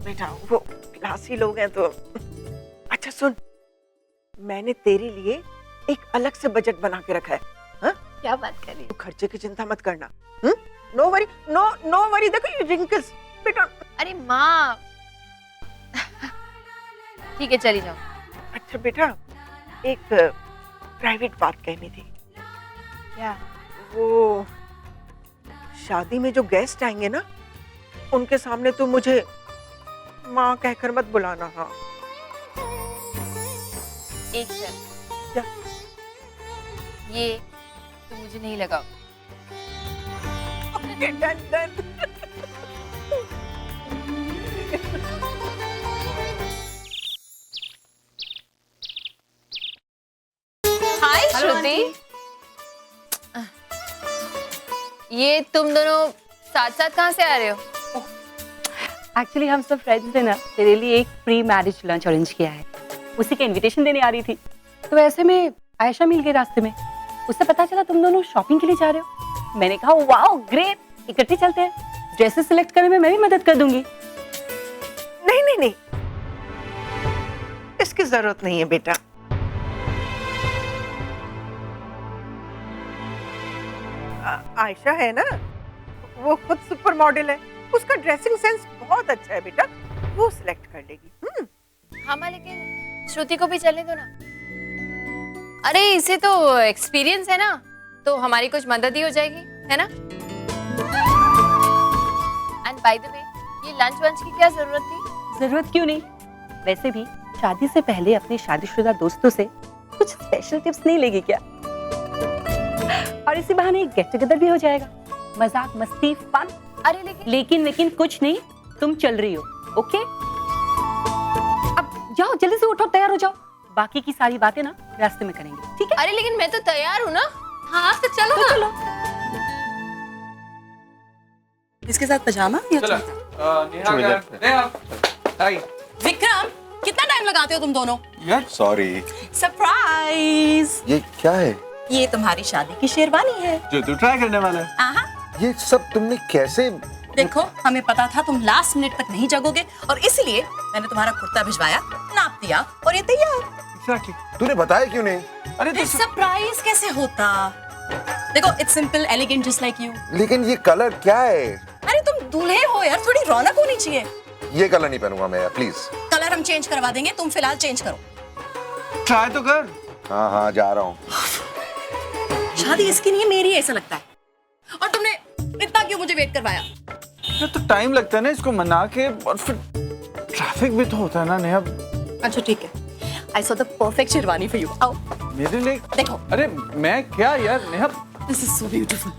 बेटा, वो क्लासी लोग हैं तो। अच्छा सुन, मैंने तेरे लिए एक अलग से बजट बना के रखा है। हाँ? क्या बात कर रही? तू खर्चे की चिंता मत करना। No worry, no worry. देखो ये रिंकल्स बेटा। अरे माँ ठीक है, चली जाओ। अच्छा बेटा, एक प्राइवेट बात कहनी थी। क्या? वो शादी में जो गेस्ट आएंगे ना, उनके सामने तो मुझे माँ कहकर मत बुलाना। हाँ एक शर्त। ये तो मुझे नहीं लगाओ। Done done. हाय श्रुति। ये तुम दोनों साथ साथ कहाँ से आ रहे हो? एक्चुअली हम सब फ्रेंड्स ने ना तेरे लिए एक प्री मैरिज लंच अरेंज किया है, उसी का इनविटेशन देने आ रही थी। तो ऐसे में आयशा मिल गई रास्ते में, उससे पता चला तुम दोनों शॉपिंग के लिए जा रहे हो। मैंने कहा वाओ ग्रेट, इकट्ठे चलते हैं, ड्रेसेस सिलेक्ट करने में मैं भी मदद कर दूंगी। नहीं नहीं नहीं, इसकी जरूरत नहीं है बेटा। आयशा है ना, वो खुद सुपर मॉडल है, उसका ड्रेसिंग सेंस बहुत अच्छा है बेटा, वो सिलेक्ट कर लेगी। हाँ माँ, लेकिन श्रुति को भी चलने दो ना। अरे इसे तो एक्सपीरियंस है ना, तो हमारी कुछ मदद ही हो जाएगी, है ना? एंड बाय द वे, ये लंच वंच की क्या जरूरत थी? जरूरत क्यों नहीं, वैसे भी शादी से पहले अपने शादीशुदा दोस्तों से कुछ स्पेशल टिप्स नहीं लेगी क्या? और इसी बहाने एक गेट टुगेदर भी हो जाएगा, मजाक मस्ती फन। अरे लेकिन कुछ नहीं, तुम चल रही हो, ओके? अब जाओ जल्दी से उठो, तैयार हो जाओ, बाकी की सारी बातें ना रास्ते में करेंगे, ठीक है? अरे लेकिन मैं तो तैयार हूँ ना। हाँ तो चलो ना। चलो। इसके साथ पजामा या विक्रम, कितना टाइम लगाते हो तुम दोनों? सॉरी। सरप्राइज! ये क्या है? ये तुम्हारी शादी की शेरवानी है जो तू ट्राई करने वाला है। आहा, ये सब तुमने कैसे? देखो हमें पता था तुम लास्ट मिनट तक नहीं जगोगे और इसलिए मैंने तुम्हारा कुर्ता भिजवाया, नाप दिया और ये तैयार। तूने बताया क्यों नहीं? अरे सरप्राइज कैसे होता? देखो it's simple elegant just like you. लेकिन ये कलर क्या है? अरे तुम दूल्हे हो यार, थोड़ी रौनक होनी चाहिए। ये कलर नहीं पहनूंगा मैं यार, प्लीज। कलर हम चेंज करवा देंगे, तुम फिलहाल चेंज करो। ट्राई तो कर। हाँ हाँ जा रहा हूँ। शादी इसकी नहीं है, मेरी ऐसा लगता है। और तुमने इतना क्यों मुझे वेट करवाया? तो टाइम लगता है ना इसको मना के, और फिर ट्रैफिक भी तो होता है ना नेहा। अच्छा ठीक है, I saw the perfect sherwani for you. आओ। मेरे लिए? देखो। अरे मैं क्या यार Neha. This is so beautiful.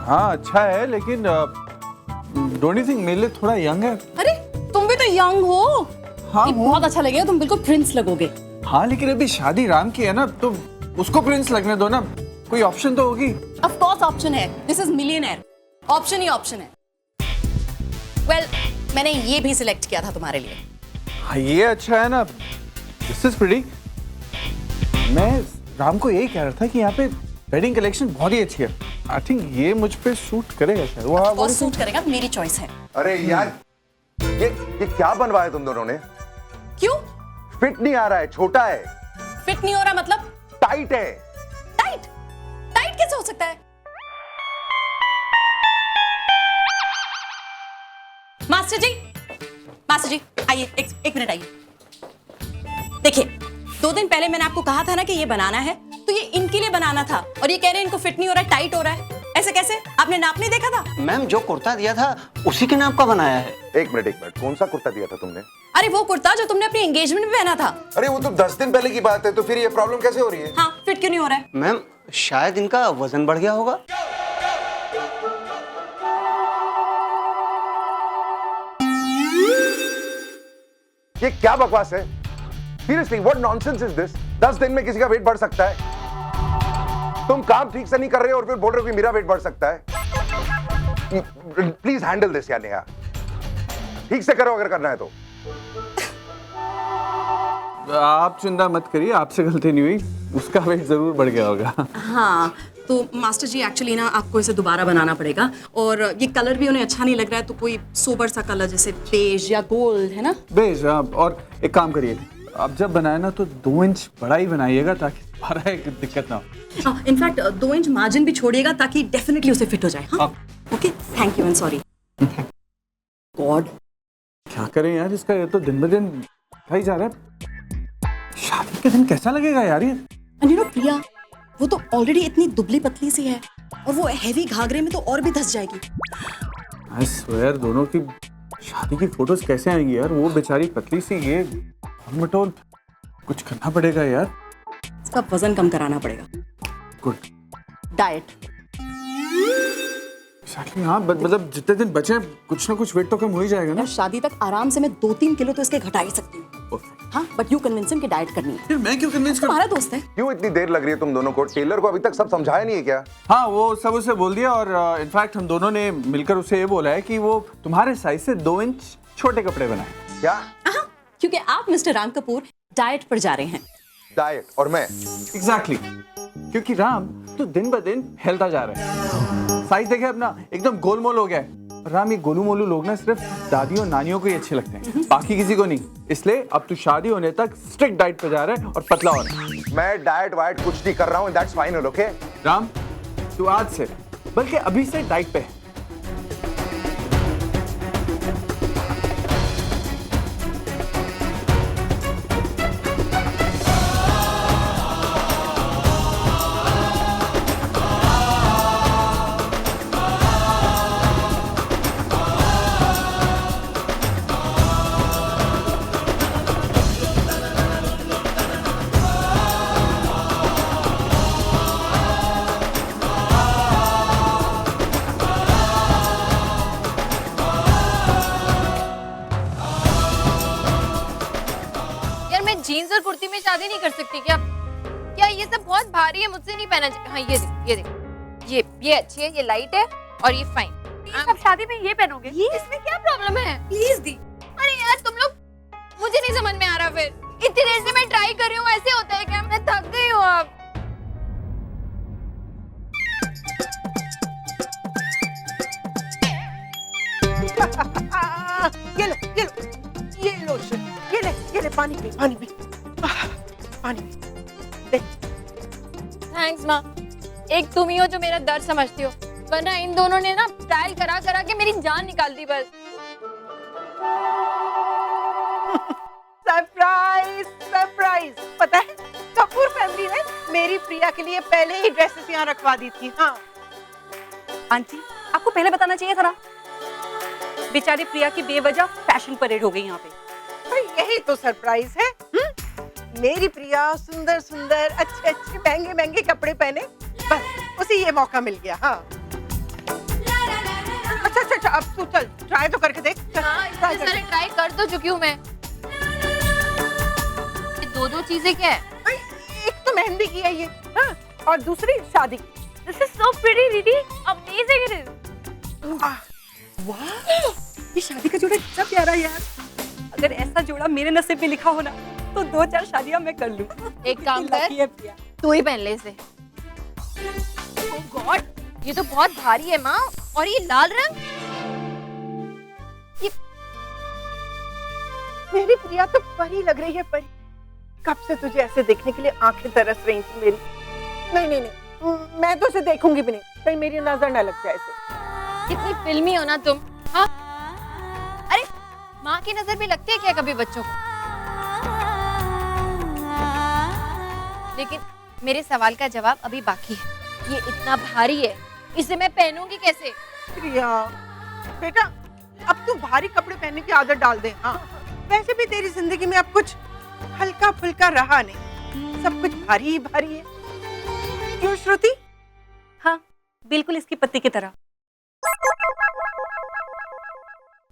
हाँ अच्छा है, लेकिन डोंट यू थिंक मेरे लिए थोड़ा यंग है? अरे तुम भी तो यंग हो। हाँ ये बहुत अच्छा लगेगा, तुम बिल्कुल प्रिंस लगोगे। हाँ लेकिन अभी शादी राम की है ना, तो उसको प्रिंस लगने दो ना, कोई ऑप्शन तो होगी। Of course ऑप्शन है, this is millionaire, option he option है। Well, मैंने ये भी सिलेक्ट किया था तुम्हारे लिए। हाँ ये अच्छा है ना, दिस इज प्रीटी। मैं राम को यही कह रहा था कि यहाँ पे वेडिंग कलेक्शन बहुत ही अच्छी है। आई थिंक ये मुझ पे सूट करेगा शायद। वो सूट करेगा, मेरी चॉइस है। अरे यार ये क्या बनवाया तुम दोनों ने? क्यों? फिट नहीं आ रहा है, छोटा है। फिट नहीं हो रहा मतलब? टाइट है। टाइट? टाइट कैसे हो सकता है? मास्टर जी आइए, एक मिनट आइए। देखिए 2 दिन पहले मैंने आपको कहा था ना कि ये बनाना है, तो ये इनके लिए बनाना था, और ये कह रहे हैं इनको फिट नहीं हो रहा है, टाइट हो रहा है। ऐसे कैसे? आपने नाप नहीं देखा था? मैम जो कुर्ता दिया था उसी के नाप का बनाया है। एक मिनट, कौन सा कुर्ता दिया था तुमने? अरे वो कुर्ता जो तुमने अपनी एंगेजमेंट में पहना था। अरे वो तो 10 दिन पहले की बात है, तो फिर ये प्रॉब्लम कैसे हो रही है? हाँ, फिट क्यों नहीं हो रहा है? मैम शायद इनका वजन बढ़ गया होगा। ये क्या बकवास है? Seriously what nonsense is this? 10 दिन में किसी का वेट बढ़ सकता है? तुम काम ठीक से नहीं कर रहे हो और फिर बोल रहे हो कि मेरा वेट बढ़ सकता है। प्लीज हैंडल दिस यार नेहा, ठीक से करो अगर करना है तो। आप चिंता मत करिए, आपसे गलती नहीं हुई, उसका वेट जरूर बढ़ गया होगा। हाँ तो मास्टर जी एक्चुअली ना आपको इसे दोबारा बनाना पड़ेगा, और ये कलर भी उन्हें अच्छा नहीं लग रहा है, तो कोई सोबर सा कलर जैसे बेज या गोल्ड, है ना? बेज। और एक काम करिए, आप जब बनाए ना तो 2 इंच बड़ा ही बनाइएगा ताकि हमारा एक दिक्कत ना हो। इनफैक्ट 2 इंच मार्जिन भी छोड़िएगा ताकि डेफिनेटली उसे फिट हो जाए। हाँ? Okay, thank you and sorry. God क्या करें यार, इसका ये तो दिन ब दिन बढ़ता ही जा रहा है। शादी के दिन कैसा लगेगा यार ये? एंड यू नो प्रिया, वो तो ऑलरेडी इतनी दुबली पतली सी है, और वो हैवी घाघरे में तो और भी धंस जाएगी। आई स्वेयर दोनों की शादी की फोटोज कैसे आएंगी यार? वो बेचारी पतली सी, ये मटोल। कुछ करना पड़ेगा यार। इसका वजन कम कराना पड़ेगा। गुड। डाइट। एक्चुअली हाँ, मतलब जितने दिन बचे हैं कुछ ना कुछ वेट तो कम हो ही जाएगा ना। शादी तक आराम से मैं 2-3 किलो तो इसके घटा ही सकती हूँ। हाँ, बट यू कन्विंस हिम कि डाइट करनी है। फिर मैं क्यों कन्विंस करूं? तुम्हारा दोस्त है। क्यों इतनी देर लग रही है तुम दोनों को? टेलर को अभी तक सब समझाया नहीं है क्या? हाँ, वो सब उसे बोल दिया और इनफैक्ट हम दोनों ने मिलकर उसे ये बोला है कि वो तुम्हारे साइज से 2 इंच छोटे कपड़े बनाए। क्या? क्योंकि आप मिस्टर राम कपूर डाइट पर जा रहे हैं। डाइट और मैं? एग्जैक्टली। क्योंकि राम तो दिन ब दिन हिलता जा रहा है। साइज देखे अपना, एकदम गोलमोल हो गया है। राम, ये गोलू मोलू लोग ना सिर्फ दादी और नानियों को ही अच्छे लगते हैं, बाकी किसी को नहीं। इसलिए अब तू शादी होने तक स्ट्रिक्ट डाइट पे जा रहा है और पतला हो रहा है। मैं डाइट वाइट कुछ नहीं कर रहा हूँ, दैट्स फाइन, ओके? राम, तू आज से बल्कि अभी से डाइट पे है। जीन्स और कुर्ती में शादी नहीं कर सकती क्या? क्या ये सब बहुत भारी है, मुझसे नहीं पहना चाहिए। हाँ, ये देख, ये अच्छी है, ये लाइट है और ये फाइन। आप शादी में ये पहनोगे? इसमें क्या प्रॉब्लम है? प्लीज दी। अरे यार तुम लोग, मुझे नहीं समझ में आ रहा। फिर इतनी देर से मैं ट्राई कर रही हूँ, ऐसे होता है क्या? मैं थक गई हूँ अब। ये लो ये ले पानी पी पानी ले। थैंक्स माँ, एक तुम ही हो जो मेरा दर्द समझती हो, वरना इन दोनों ने ना ट्रायल करा करा के मेरी जान निकाल दी बस। Surprise surprise. पता है, कपूर फैमिली ने मेरी प्रिया के लिए पहले ही ड्रेसेस यहाँ रखवा दी थी। हाँ आंटी, आपको पहले बताना चाहिए था ना। बेचारी प्रिया की बेवजह फैशन परेड हो गई यहाँ पे। यही तो सरप्राइज है। मेरी प्रिया सुंदर सुंदर अच्छे अच्छे महंगे महंगे कपड़े पहने, बस उसे ये मौका मिल गया। हाँ अच्छा, अब तू चल ट्राई तो करके देख। हाँ, इतने सारे ट्राई कर तो चुकी हूँ मैं। ये दो चीजें क्या है? एक तो मेहंदी की है ये, हाँ, और दूसरी शादी की। This is so pretty, दीदी। Amazing it is। वाह, ये शादी का जोड़ा कितना प्यारा है यार। अगर ऐसा जोड़ा मेरे नसीब में लिखा हो ना, तो 2-4 शादियां मैं कर लूं। एक काम कर, तू ही पहन ले इसे। ओह गॉड, ये तो बहुत भारी है माँ। और ये लाल रंग, ये मेरी प्रिया तो परी लग रही है, परी। कब से तुझे ऐसे देखने के लिए आंखें तरस रही थी मेरी। नहीं, मैं तो उसे देखूंगी भी नहीं, कहीं मेरी नजर न लग जाए इसे। कितनी फिल्मी हो ना तुम। हाँ, अरे माँ की नजर भी लगती है क्या कभी बच्चों को? लेकिन मेरे सवाल का जवाब अभी बाकी है। ये इतना भारी है, इसे मैं पहनूंगी कैसे? प्रिया बेटा, अब तू भारी कपड़े पहनने की आदत डाल दे। हाँ, वैसे भी तेरी जिंदगी में अब कुछ हल्का फुल्का रहा नहीं, सब कुछ भारी ही भारी है। क्यों श्रुति? हाँ, बिल्कुल इसकी पति की तरह।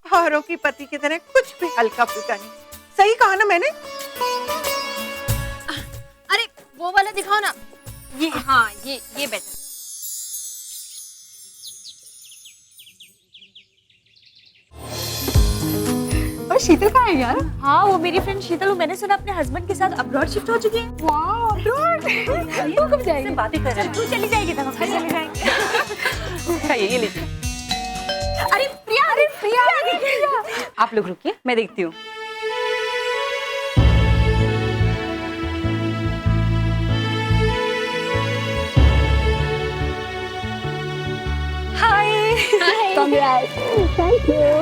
औरों की पति की तरह कुछ भी हल्का फुल्का नहीं। सही कहा ना मैंने? अरे वो वाला दिखाओ ना। ये हाँ, ये बेटर। और शीतल कहाँ है यार? हाँ, वो मेरी फ्रेंड शीतल, मैंने सुना अपने हस्बैंड के साथ अब्रॉड शिफ्ट हो चुकी है। वाह, अब्रॉड। तू कब जाएगी? बातें कर रहे हैं। तू चली जाएगी तब हम चले जाएंगे। ये लीजिए। अरे प्रिया आ गई। आप लोग रुकिए, मैं देखती हूँ। हाय। Congrats. Thank you.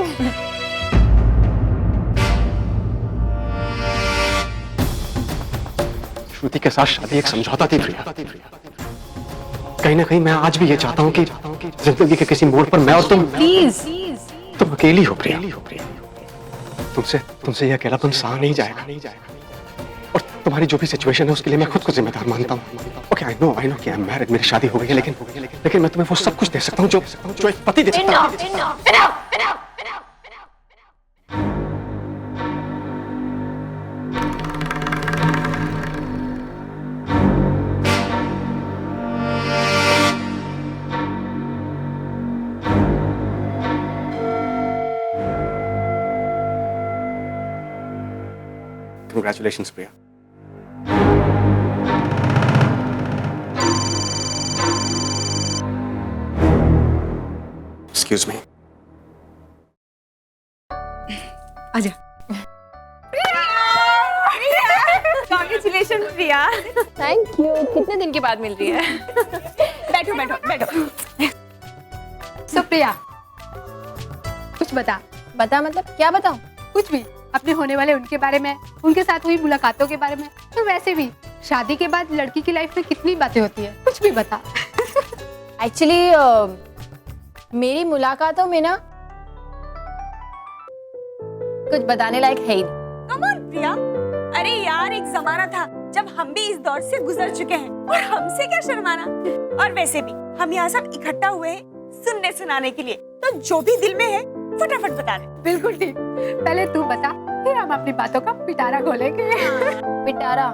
श्रुति के साथ शादी एक समझौता थी प्रिया। कहीं ना कहीं मैं आज भी ये चाहता हूँ कि जिंदगी के किसी मोड़ पर मैं और तुम तुम अकेली हो प्रिया। तुमसे ये अकेलापन सहा नहीं जाएगा। और तुम्हारी जो भी सिचुएशन है उसके लिए मैं खुद को जिम्मेदार मानता हूँ। ओके, आई नो कि आई एम मैरिड, मेरी शादी हो गई है, लेकिन मैं तुम्हें वो सब कुछ दे सकता हूँ जो एक पति दे सकता है। Congratulations, Priya. Excuse me. आजा। Congratulations, Priya. Thank you. कितने दिन के बाद मिल रही है? बैठो बैठो बैठो। सो प्रिया, कुछ बता। बता मतलब क्या बताऊं? कुछ भी, अपने होने वाले उनके बारे में, उनके साथ हुई मुलाकातों के बारे में, तो वैसे भी शादी के बाद लड़की की लाइफ में कितनी बातें होती है, कुछ भी बता। एक्चुअली मेरी मुलाकातों में ना कुछ बताने लायक है ही नहीं। कम ऑन प्रिया, अरे यार एक जमाना था जब हम भी इस दौर से गुजर चुके हैं और हमसे क्या शर्माना। और वैसे भी हम यहाँ सब इकट्ठा हुए हैं सुनने सुनाने के लिए, तो जो भी दिल में है फटाफट बता दे। बिल्कुल ठीक, पहले तू बता, फिर हम अपनी बातों का पिटारा खोलेंगे। पिटारा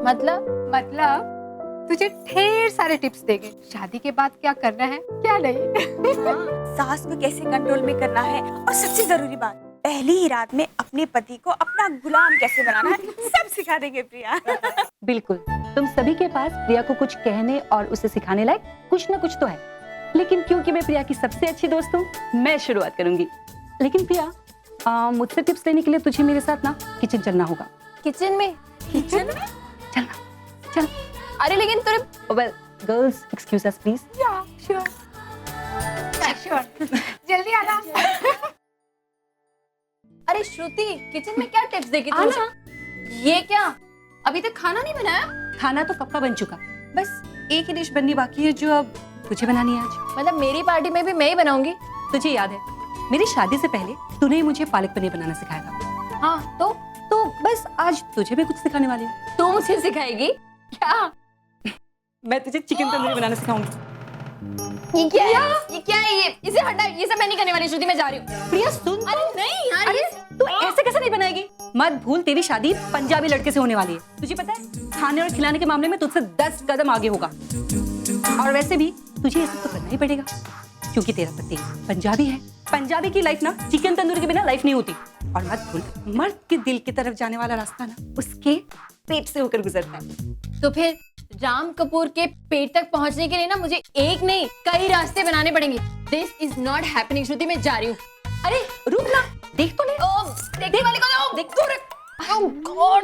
मतलब तुझे ढेर सारे टिप्स देंगे, शादी के बाद क्या करना है क्या नहीं। सास को कैसे कंट्रोल में करना है, और सबसे जरूरी बात, पहली ही रात में अपने पति को अपना गुलाम कैसे बनाना है, सब सिखा देंगे प्रिया। बिल्कुल, तुम सभी के पास प्रिया को कुछ कहने और उसे सिखाने लायक कुछ न कुछ तो है, लेकिन क्योंकि मैं प्रिया की सबसे अच्छी दोस्त हूँ, मैं शुरुआत करूंगी। लेकिन प्रिया, मुझसे टिप्स लेने के लिए तुझे मेरे साथ ना किचन चलना होगा। किचन में? चलना, चल। अरे लेकिन तुम well girls, excuse us please. या श्योर, जल्दी आना। अरे श्रुति, किचन में क्या टिप्स देगी तू? ये क्या, अभी तक खाना नहीं बनाया? खाना तो पक्का बन चुका, बस एक ही डिश बननी बाकी है जो अब तुझे बनानी है आज। मतलब मेरी पार्टी में भी मैं ही बनाऊंगी? तुझे याद है मेरी शादी से पहले तूने ही मुझे पालक पनीर बनाना सिखाया था। हाँ, तो बस आज तुझे भी कुछ सिखाने वाली हूँ। तू मुझे सिखाएगी? क्या? मैं तुझे चिकन तंदूरी बनाना सिखाऊंगी। ये क्या है? ये क्या है? ये इसे हटा, ये सब मैं नहीं करने वाली श्रुति, मैं जा रही हूँ। प्रिया सुन। अरे नहीं यार, अरे तू ऐसे कैसे नहीं बनाएगी? मत भूल, तेरी शादी पंजाबी लड़के से होने वाली है। तुझे पता है खाने और खिलाने के मामले में तुझसे 10 कदम आगे होगा। और वैसे भी तुझे ये सब तो करना ही पड़ेगा क्योंकि तेरा पति पंजाबी है। पंजाबी की लाइफ ना चिकन तंदूरी के बिना लाइफ नहीं होती। और मत भूल, मर्द के दिल की तरफ जाने वाला रास्ता ना उसके पेट से होकर गुजरता है। तो फिर राम कपूर के पेट तक पहुंचने के लिए ना मुझे एक नहीं कई रास्ते बनाने पड़ेंगे। दिस इज नॉट हैपनिंग श्रुति, मैं जा रही हूँ। अरे रुक ना, देख तो ले। देखने वाले को दो, देख तो रख। ओह गॉड,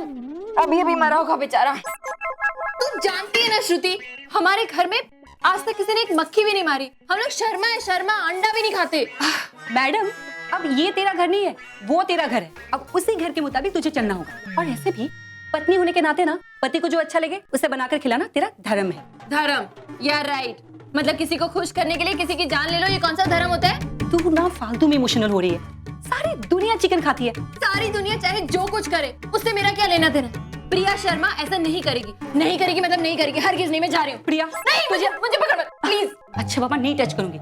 अभी मरा होगा बेचारा। तू जानती है ना श्रुति, हमारे घर में आज तक किसी ने एक मक्खी भी नहीं मारी। हम लोग शर्मा अंडा भी नहीं खाते। मैडम, अब ये तेरा घर नहीं है, वो तेरा घर है। अब उसी घर के मुताबिक तुझे चलना होगा। और ऐसे भी पत्नी होने के नाते ना पति को जो अच्छा लगे उसे बनाकर खिलाना तेरा धर्म है। धर्म? या राइट, मतलब किसी को खुश करने के लिए किसी की जान ले लो, ये कौन सा धर्म होता है? तू ना फालतू में इमोशनल हो रही है। सारी दुनिया चिकन खाती है। सारी दुनिया चाहे जो कुछ करे, उससे मेरा क्या लेना देना? प्रिया शर्मा ऐसा नहीं करेगी। नहीं करेगी मतलब नहीं करेगी, हरगिज़ नहीं। मैं जा रही हूँ। प्रिया नहीं, मुझे पकड़ मत प्लीज। अच्छा बाबा, नहीं टच करूंगी।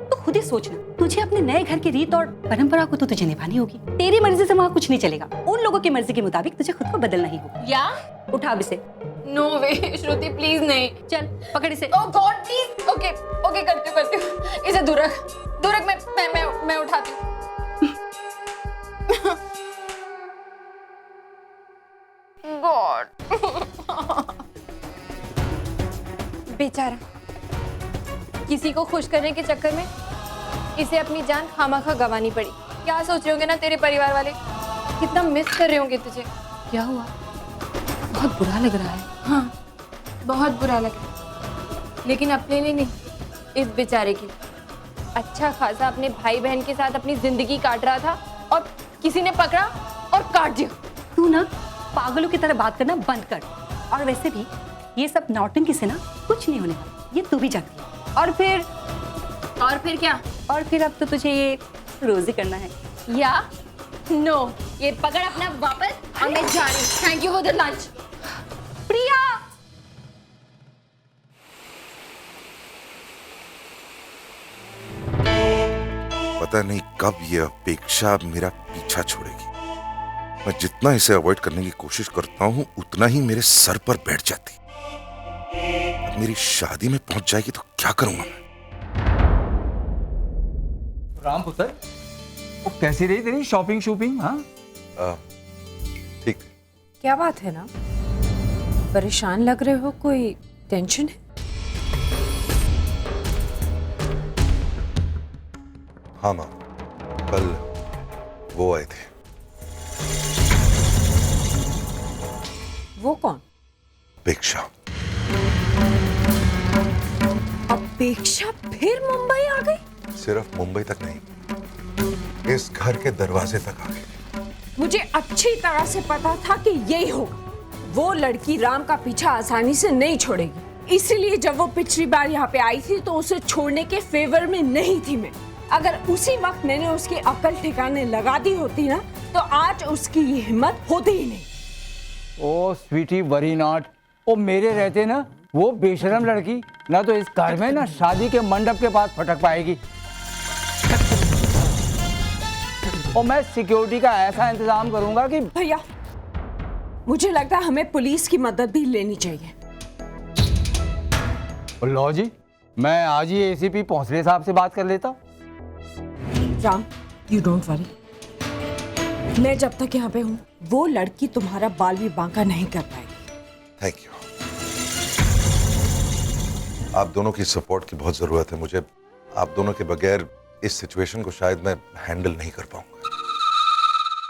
तो खुद ही सोचना, तुझे अपने नए घर की रीत और परंपरा को तो तुझे निभानी होगी। तेरी मर्जी से वहाँ कुछ नहीं चलेगा। उन लोगों की मर्जी के मुताबिक तुझे खुद को बदलना ही होगा। या उठा अब इसे। नो वे श्रुति, प्लीज नहीं। चल पकड़ इसे। ओह गॉड प्लीज। ओके करती हूँ। इसे दूर रख, मैं उठाती हूँ। गॉड बेचारा, किसी को खुश करने के चक्कर में इसे अपनी जान खामखा गंवानी पड़ी। क्या सोच रहे होंगे ना तेरे परिवार वाले, कितना मिस कर रहे होंगे तुझे। क्या हुआ? बहुत बुरा लग रहा है। हाँ, बहुत बुरा लग रहा है, लेकिन अपने लिए नहीं, इस बेचारे की। अच्छा खासा अपने भाई बहन के साथ अपनी जिंदगी काट रहा था और किसी ने पकड़ा और काट दिया। तू ना पागलों की तरह बात करना बंद कर। और वैसे भी ये सब नौटंकी से ना कुछ नहीं होने वाला, ये तू भी जानती है। और फिर क्या? और फिर अब तो तुझे ये रोज ही करना है। या नो, ये पकड़ अपना वापस और मैं जा रही हूँ। Thank you for the lunch. Priya. पता नहीं कब ये अपेक्षा मेरा पीछा छोड़ेगी। मैं जितना इसे अवॉइड करने की कोशिश करता हूं उतना ही मेरे सर पर बैठ जाती। अब मेरी शादी में पहुंच जाएगी तो क्या करूंगा मैं? राम पुत्र, वो कैसी रही तेरी शॉपिंग शूपिंग? हाँ ठीक। क्या बात है ना, परेशान लग रहे हो, कोई टेंशन है? हाँ माँ, कल वो आए थे। वो कौन? अपेक्षा। अपेक्षा फिर मुंबई आ गई? सिर्फ मुंबई तक नहीं, इस घर के दरवाजे तक आ गई। मुझे अच्छी तरह से पता था कि यही होगा। वो लड़की राम का पीछा आसानी से नहीं छोड़ेगी, इसीलिए जब वो पिछली बार यहाँ पे आई थी तो उसे छोड़ने के फेवर में नहीं थी मैं। अगर उसी वक्त मैंने उसकी अकल ठिकाने लगा दी होती ना तो आज उसकी ये हिम्मत होती ही नहीं। ओ स्वीटी वरी नॉट, ओ मेरे रहते ना वो बेशरम लड़की ना तो इस घर में ना शादी के मंडप के पास फटक पाएगी। और मैं सिक्योरिटी का ऐसा इंतजाम करूंगा कि भैया, मुझे लगता है हमें पुलिस की मदद भी लेनी चाहिए। लो जी, मैं आज ही एसीपी भोसले साहब से बात कर लेता हूँ। राम, यू डोंट वरी, मैं जब तक यहाँ पे हूँ वो लड़की तुम्हारा बाल भी बांका नहीं कर पाएगी। Thank you. आप दोनों की सपोर्ट की बहुत जरूरत है मुझे। आप दोनों के बगैर इस सिचुएशन को शायद मैं हैंडल नहीं कर पाऊंगा।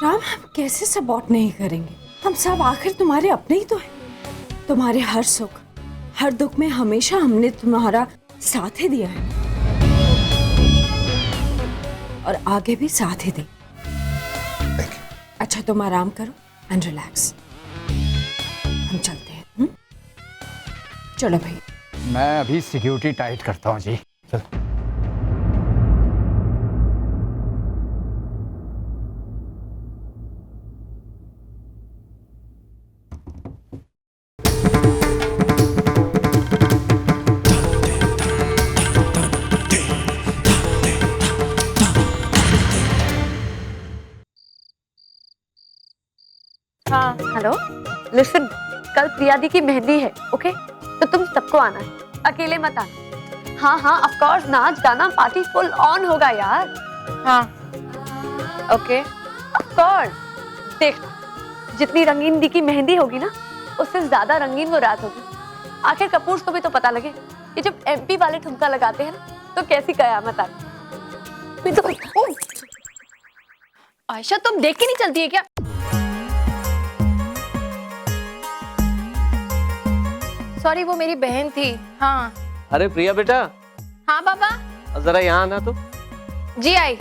राम, हम कैसे सपोर्ट नहीं करेंगे? हम सब आखिर तुम्हारे अपने ही तो हैं। तुम्हारे हर सुख हर दुख में हमेशा हमने तुम्हारा साथ ही दिया है और आगे भी साथ ही दे। अच्छा, तुम आराम करो एंड रिलैक्स। हम चलते हैं। चलो भाई। मैं अभी सिक्योरिटी टाइट करता हूँ जी। चल। हाँ हेलो, लिसन, कल प्रिया दी की मेहंदी है, ओके? तो तुम सबको आना है, अकेले मत आना। हाँ हाँ ऑफ कोर्स, नाच गाना पार्टी फुल ऑन होगा यार। हाँ ओके ऑफ कोर्स। देख, जितनी रंगीन दी की मेहंदी होगी ना उससे ज्यादा रंगीन वो रात होगी। आखिर कपूर को भी तो पता लगे कि जब एमपी वाले ठुमका लगाते हैं ना तो कैसी कयामत आती। तो आयशा, तुम देख के नहीं चलती है क्या? सॉरी, वो मेरी बहन थी। हाँ। अरे प्रिया बेटा। हाँ पापा। जरा यहाँ आना तो। जी आई।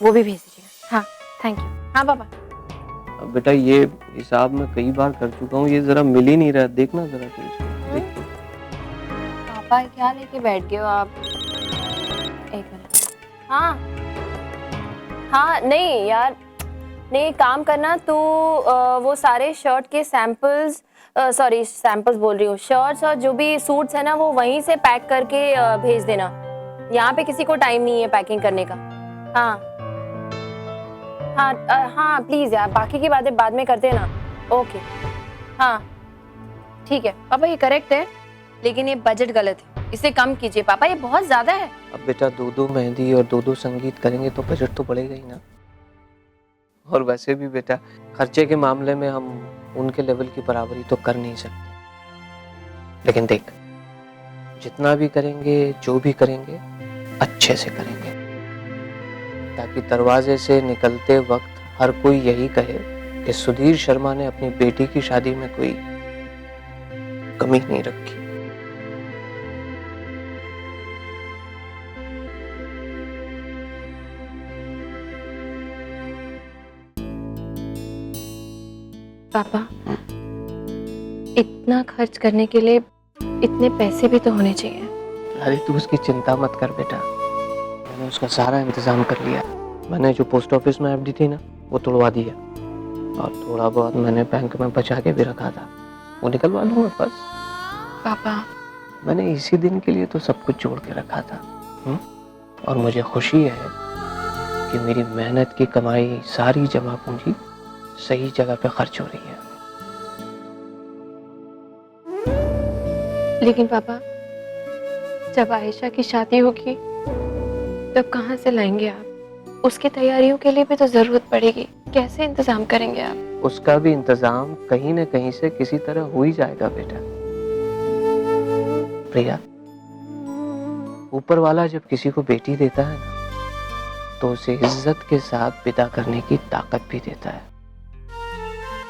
वो भी भेज दीजिएगा। हाँ थैंक यू। हाँ पापा। अब बेटा ये हिसाब मैं कई बार कर चुका हूँ, ये जरा मिल ही नहीं रहा। देखना जरा तो इसको। पापा क्या लेके बैठ गए हो आप? एक मिनट। हाँ हाँ नहीं यार, नहीं काम करना तो वो सारे शर्ट के सैंपल्स, सॉरी सैंपल्स बोल रही हूँ, शर्ट्स और जो भी सूट्स है ना वो वहीं से पैक करके भेज देना। यहाँ पे किसी को टाइम नहीं है पैकिंग करने का। हाँ हाँ हाँ प्लीज यार, बाकी की बातें बाद में करते हैं ना। ओके हाँ ठीक है पापा, ये करेक्ट है लेकिन ये बजट गलत है, इसे कम कीजिए पापा, ये बहुत ज्यादा है। अब बेटा दो मेहंदी और दो संगीत करेंगे तो बजट तो बढ़ेगा ही ना। और वैसे भी बेटा खर्चे के मामले में हम उनके लेवल की बराबरी तो कर नहीं सकते। लेकिन देख, जितना भी करेंगे जो भी करेंगे अच्छे से करेंगे, ताकि दरवाजे से निकलते वक्त हर कोई यही कहे कि सुधीर शर्मा ने अपनी बेटी की शादी में कोई कमी नहीं रखी। पापा, इतना खर्च करने के लिए इतने पैसे भी तो होने चाहिए। अरे तू उसकी चिंता मत कर बेटा, मैंने उसका सारा इंतजाम कर लिया। मैंने जो पोस्ट ऑफिस में एफडी थी ना वो तोड़वा दिया। और थोड़ा बहुत मैंने बैंक में बचा के भी रखा था, वो निकलवा लूंगा बस। पापा मैंने इसी दिन के लिए तो सब कुछ जोड़ के रखा था। और मुझे खुशी है कि मेरी मेहनत की कमाई सारी जमा पूंजी सही जगह पे खर्च हो रही है। लेकिन पापा, जब आयशा की शादी होगी तब कहाँ से लाएंगे आप? उसकी तैयारियों के लिए भी तो जरूरत पड़ेगी, कैसे इंतजाम करेंगे आप? उसका भी इंतजाम कहीं न कहीं से किसी तरह हो ही जाएगा बेटा। प्रिया, ऊपर वाला जब किसी को बेटी देता है ना, तो उसे इज्जत के साथ विदा करने की ताकत भी देता है।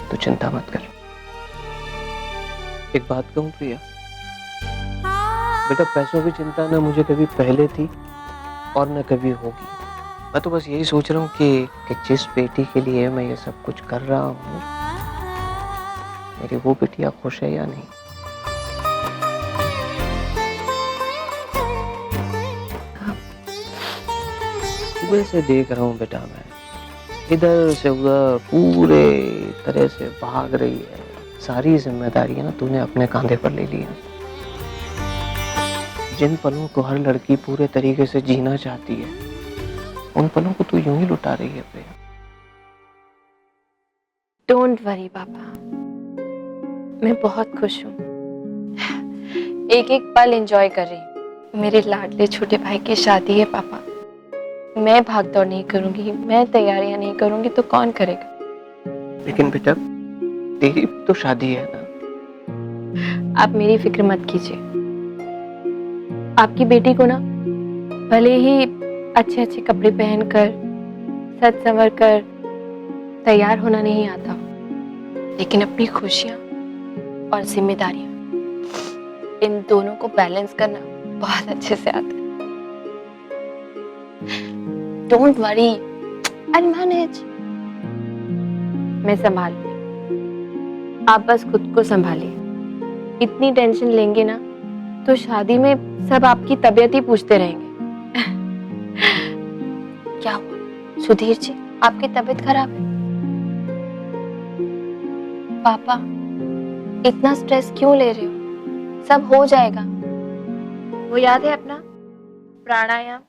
तो चिंता मत कर। एक बात कहूं प्रिया, बेटा पैसों की चिंता ना मुझे कभी पहले थी और न कभी होगी। मैं तो बस यही सोच रहा हूँ कि जिस बेटी के लिए मैं ये सब कुछ कर रहा हूँ, मेरी वो बेटियां खुश है या नहीं। सुबह से देख रहा हूँ बेटा, मैं इधर से उधर पूरे तरह से भाग रही है। सारी जिम्मेदारियां तूने अपने कंधे पर ले ली हैं। जिन पलों को हर लड़की पूरे तरीके से जीना चाहती है, उन पलों को तू यूं ही लुटा रही है प्रिया। डोंट वरी पापा, मैं बहुत खुश हूँ। एक एक पल एंजॉय कर रही हूँ। मेरे लाडले छोटे भाई की शादी है पापा, मैं भाग दौड़ नहीं करूंगी, मैं तैयारियां नहीं करूंगी तो कौन करेगा? लेकिन बेटा तेरी तो शादी है ना। आप मेरी फिक्र मत कीजिए। आपकी बेटी को ना भले ही अच्छे अच्छे कपड़े पहनकर सज संवर कर तैयार होना नहीं आता, लेकिन अपनी खुशियां और जिम्मेदारियां, इन दोनों को बैलेंस करना बहुत अच्छे से आता है। Don't worry, I manage. मैं संभाल लूंगी, आप बस खुद को संभालिए। इतनी टेंशन लेंगे ना तो शादी में सब आपकी तबीयत ही पूछते रहेंगे। क्या हुआ सुधीर जी, आपकी तबीयत खराब है? पापा इतना स्ट्रेस क्यों ले रहे हो? सब हो जाएगा। वो याद है अपना प्राणायाम,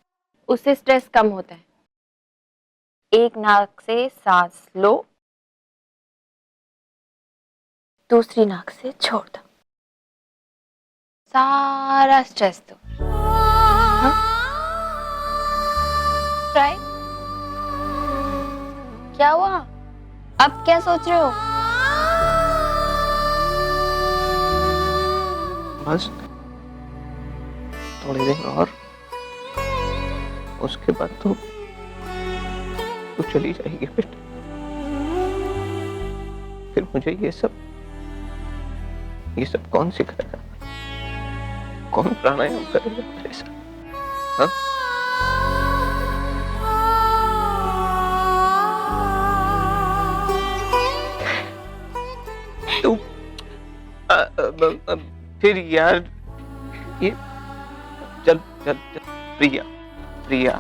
उससे स्ट्रेस कम होता है। एक नाक से सांस लो, दूसरी नाक से छोड़ दो, सारा स्ट्रेस दो। ट्राई। क्या हुआ? अब क्या सोच रहे हो? बस थोड़े दिन और, उसके बाद तो चली जाएगी बेटा। फिर मुझे ये सब कौन सिखाएगा? कौन प्राणायाम करेगा मेरे साथ? हाँ? तो फिर यार ये चल प्रिया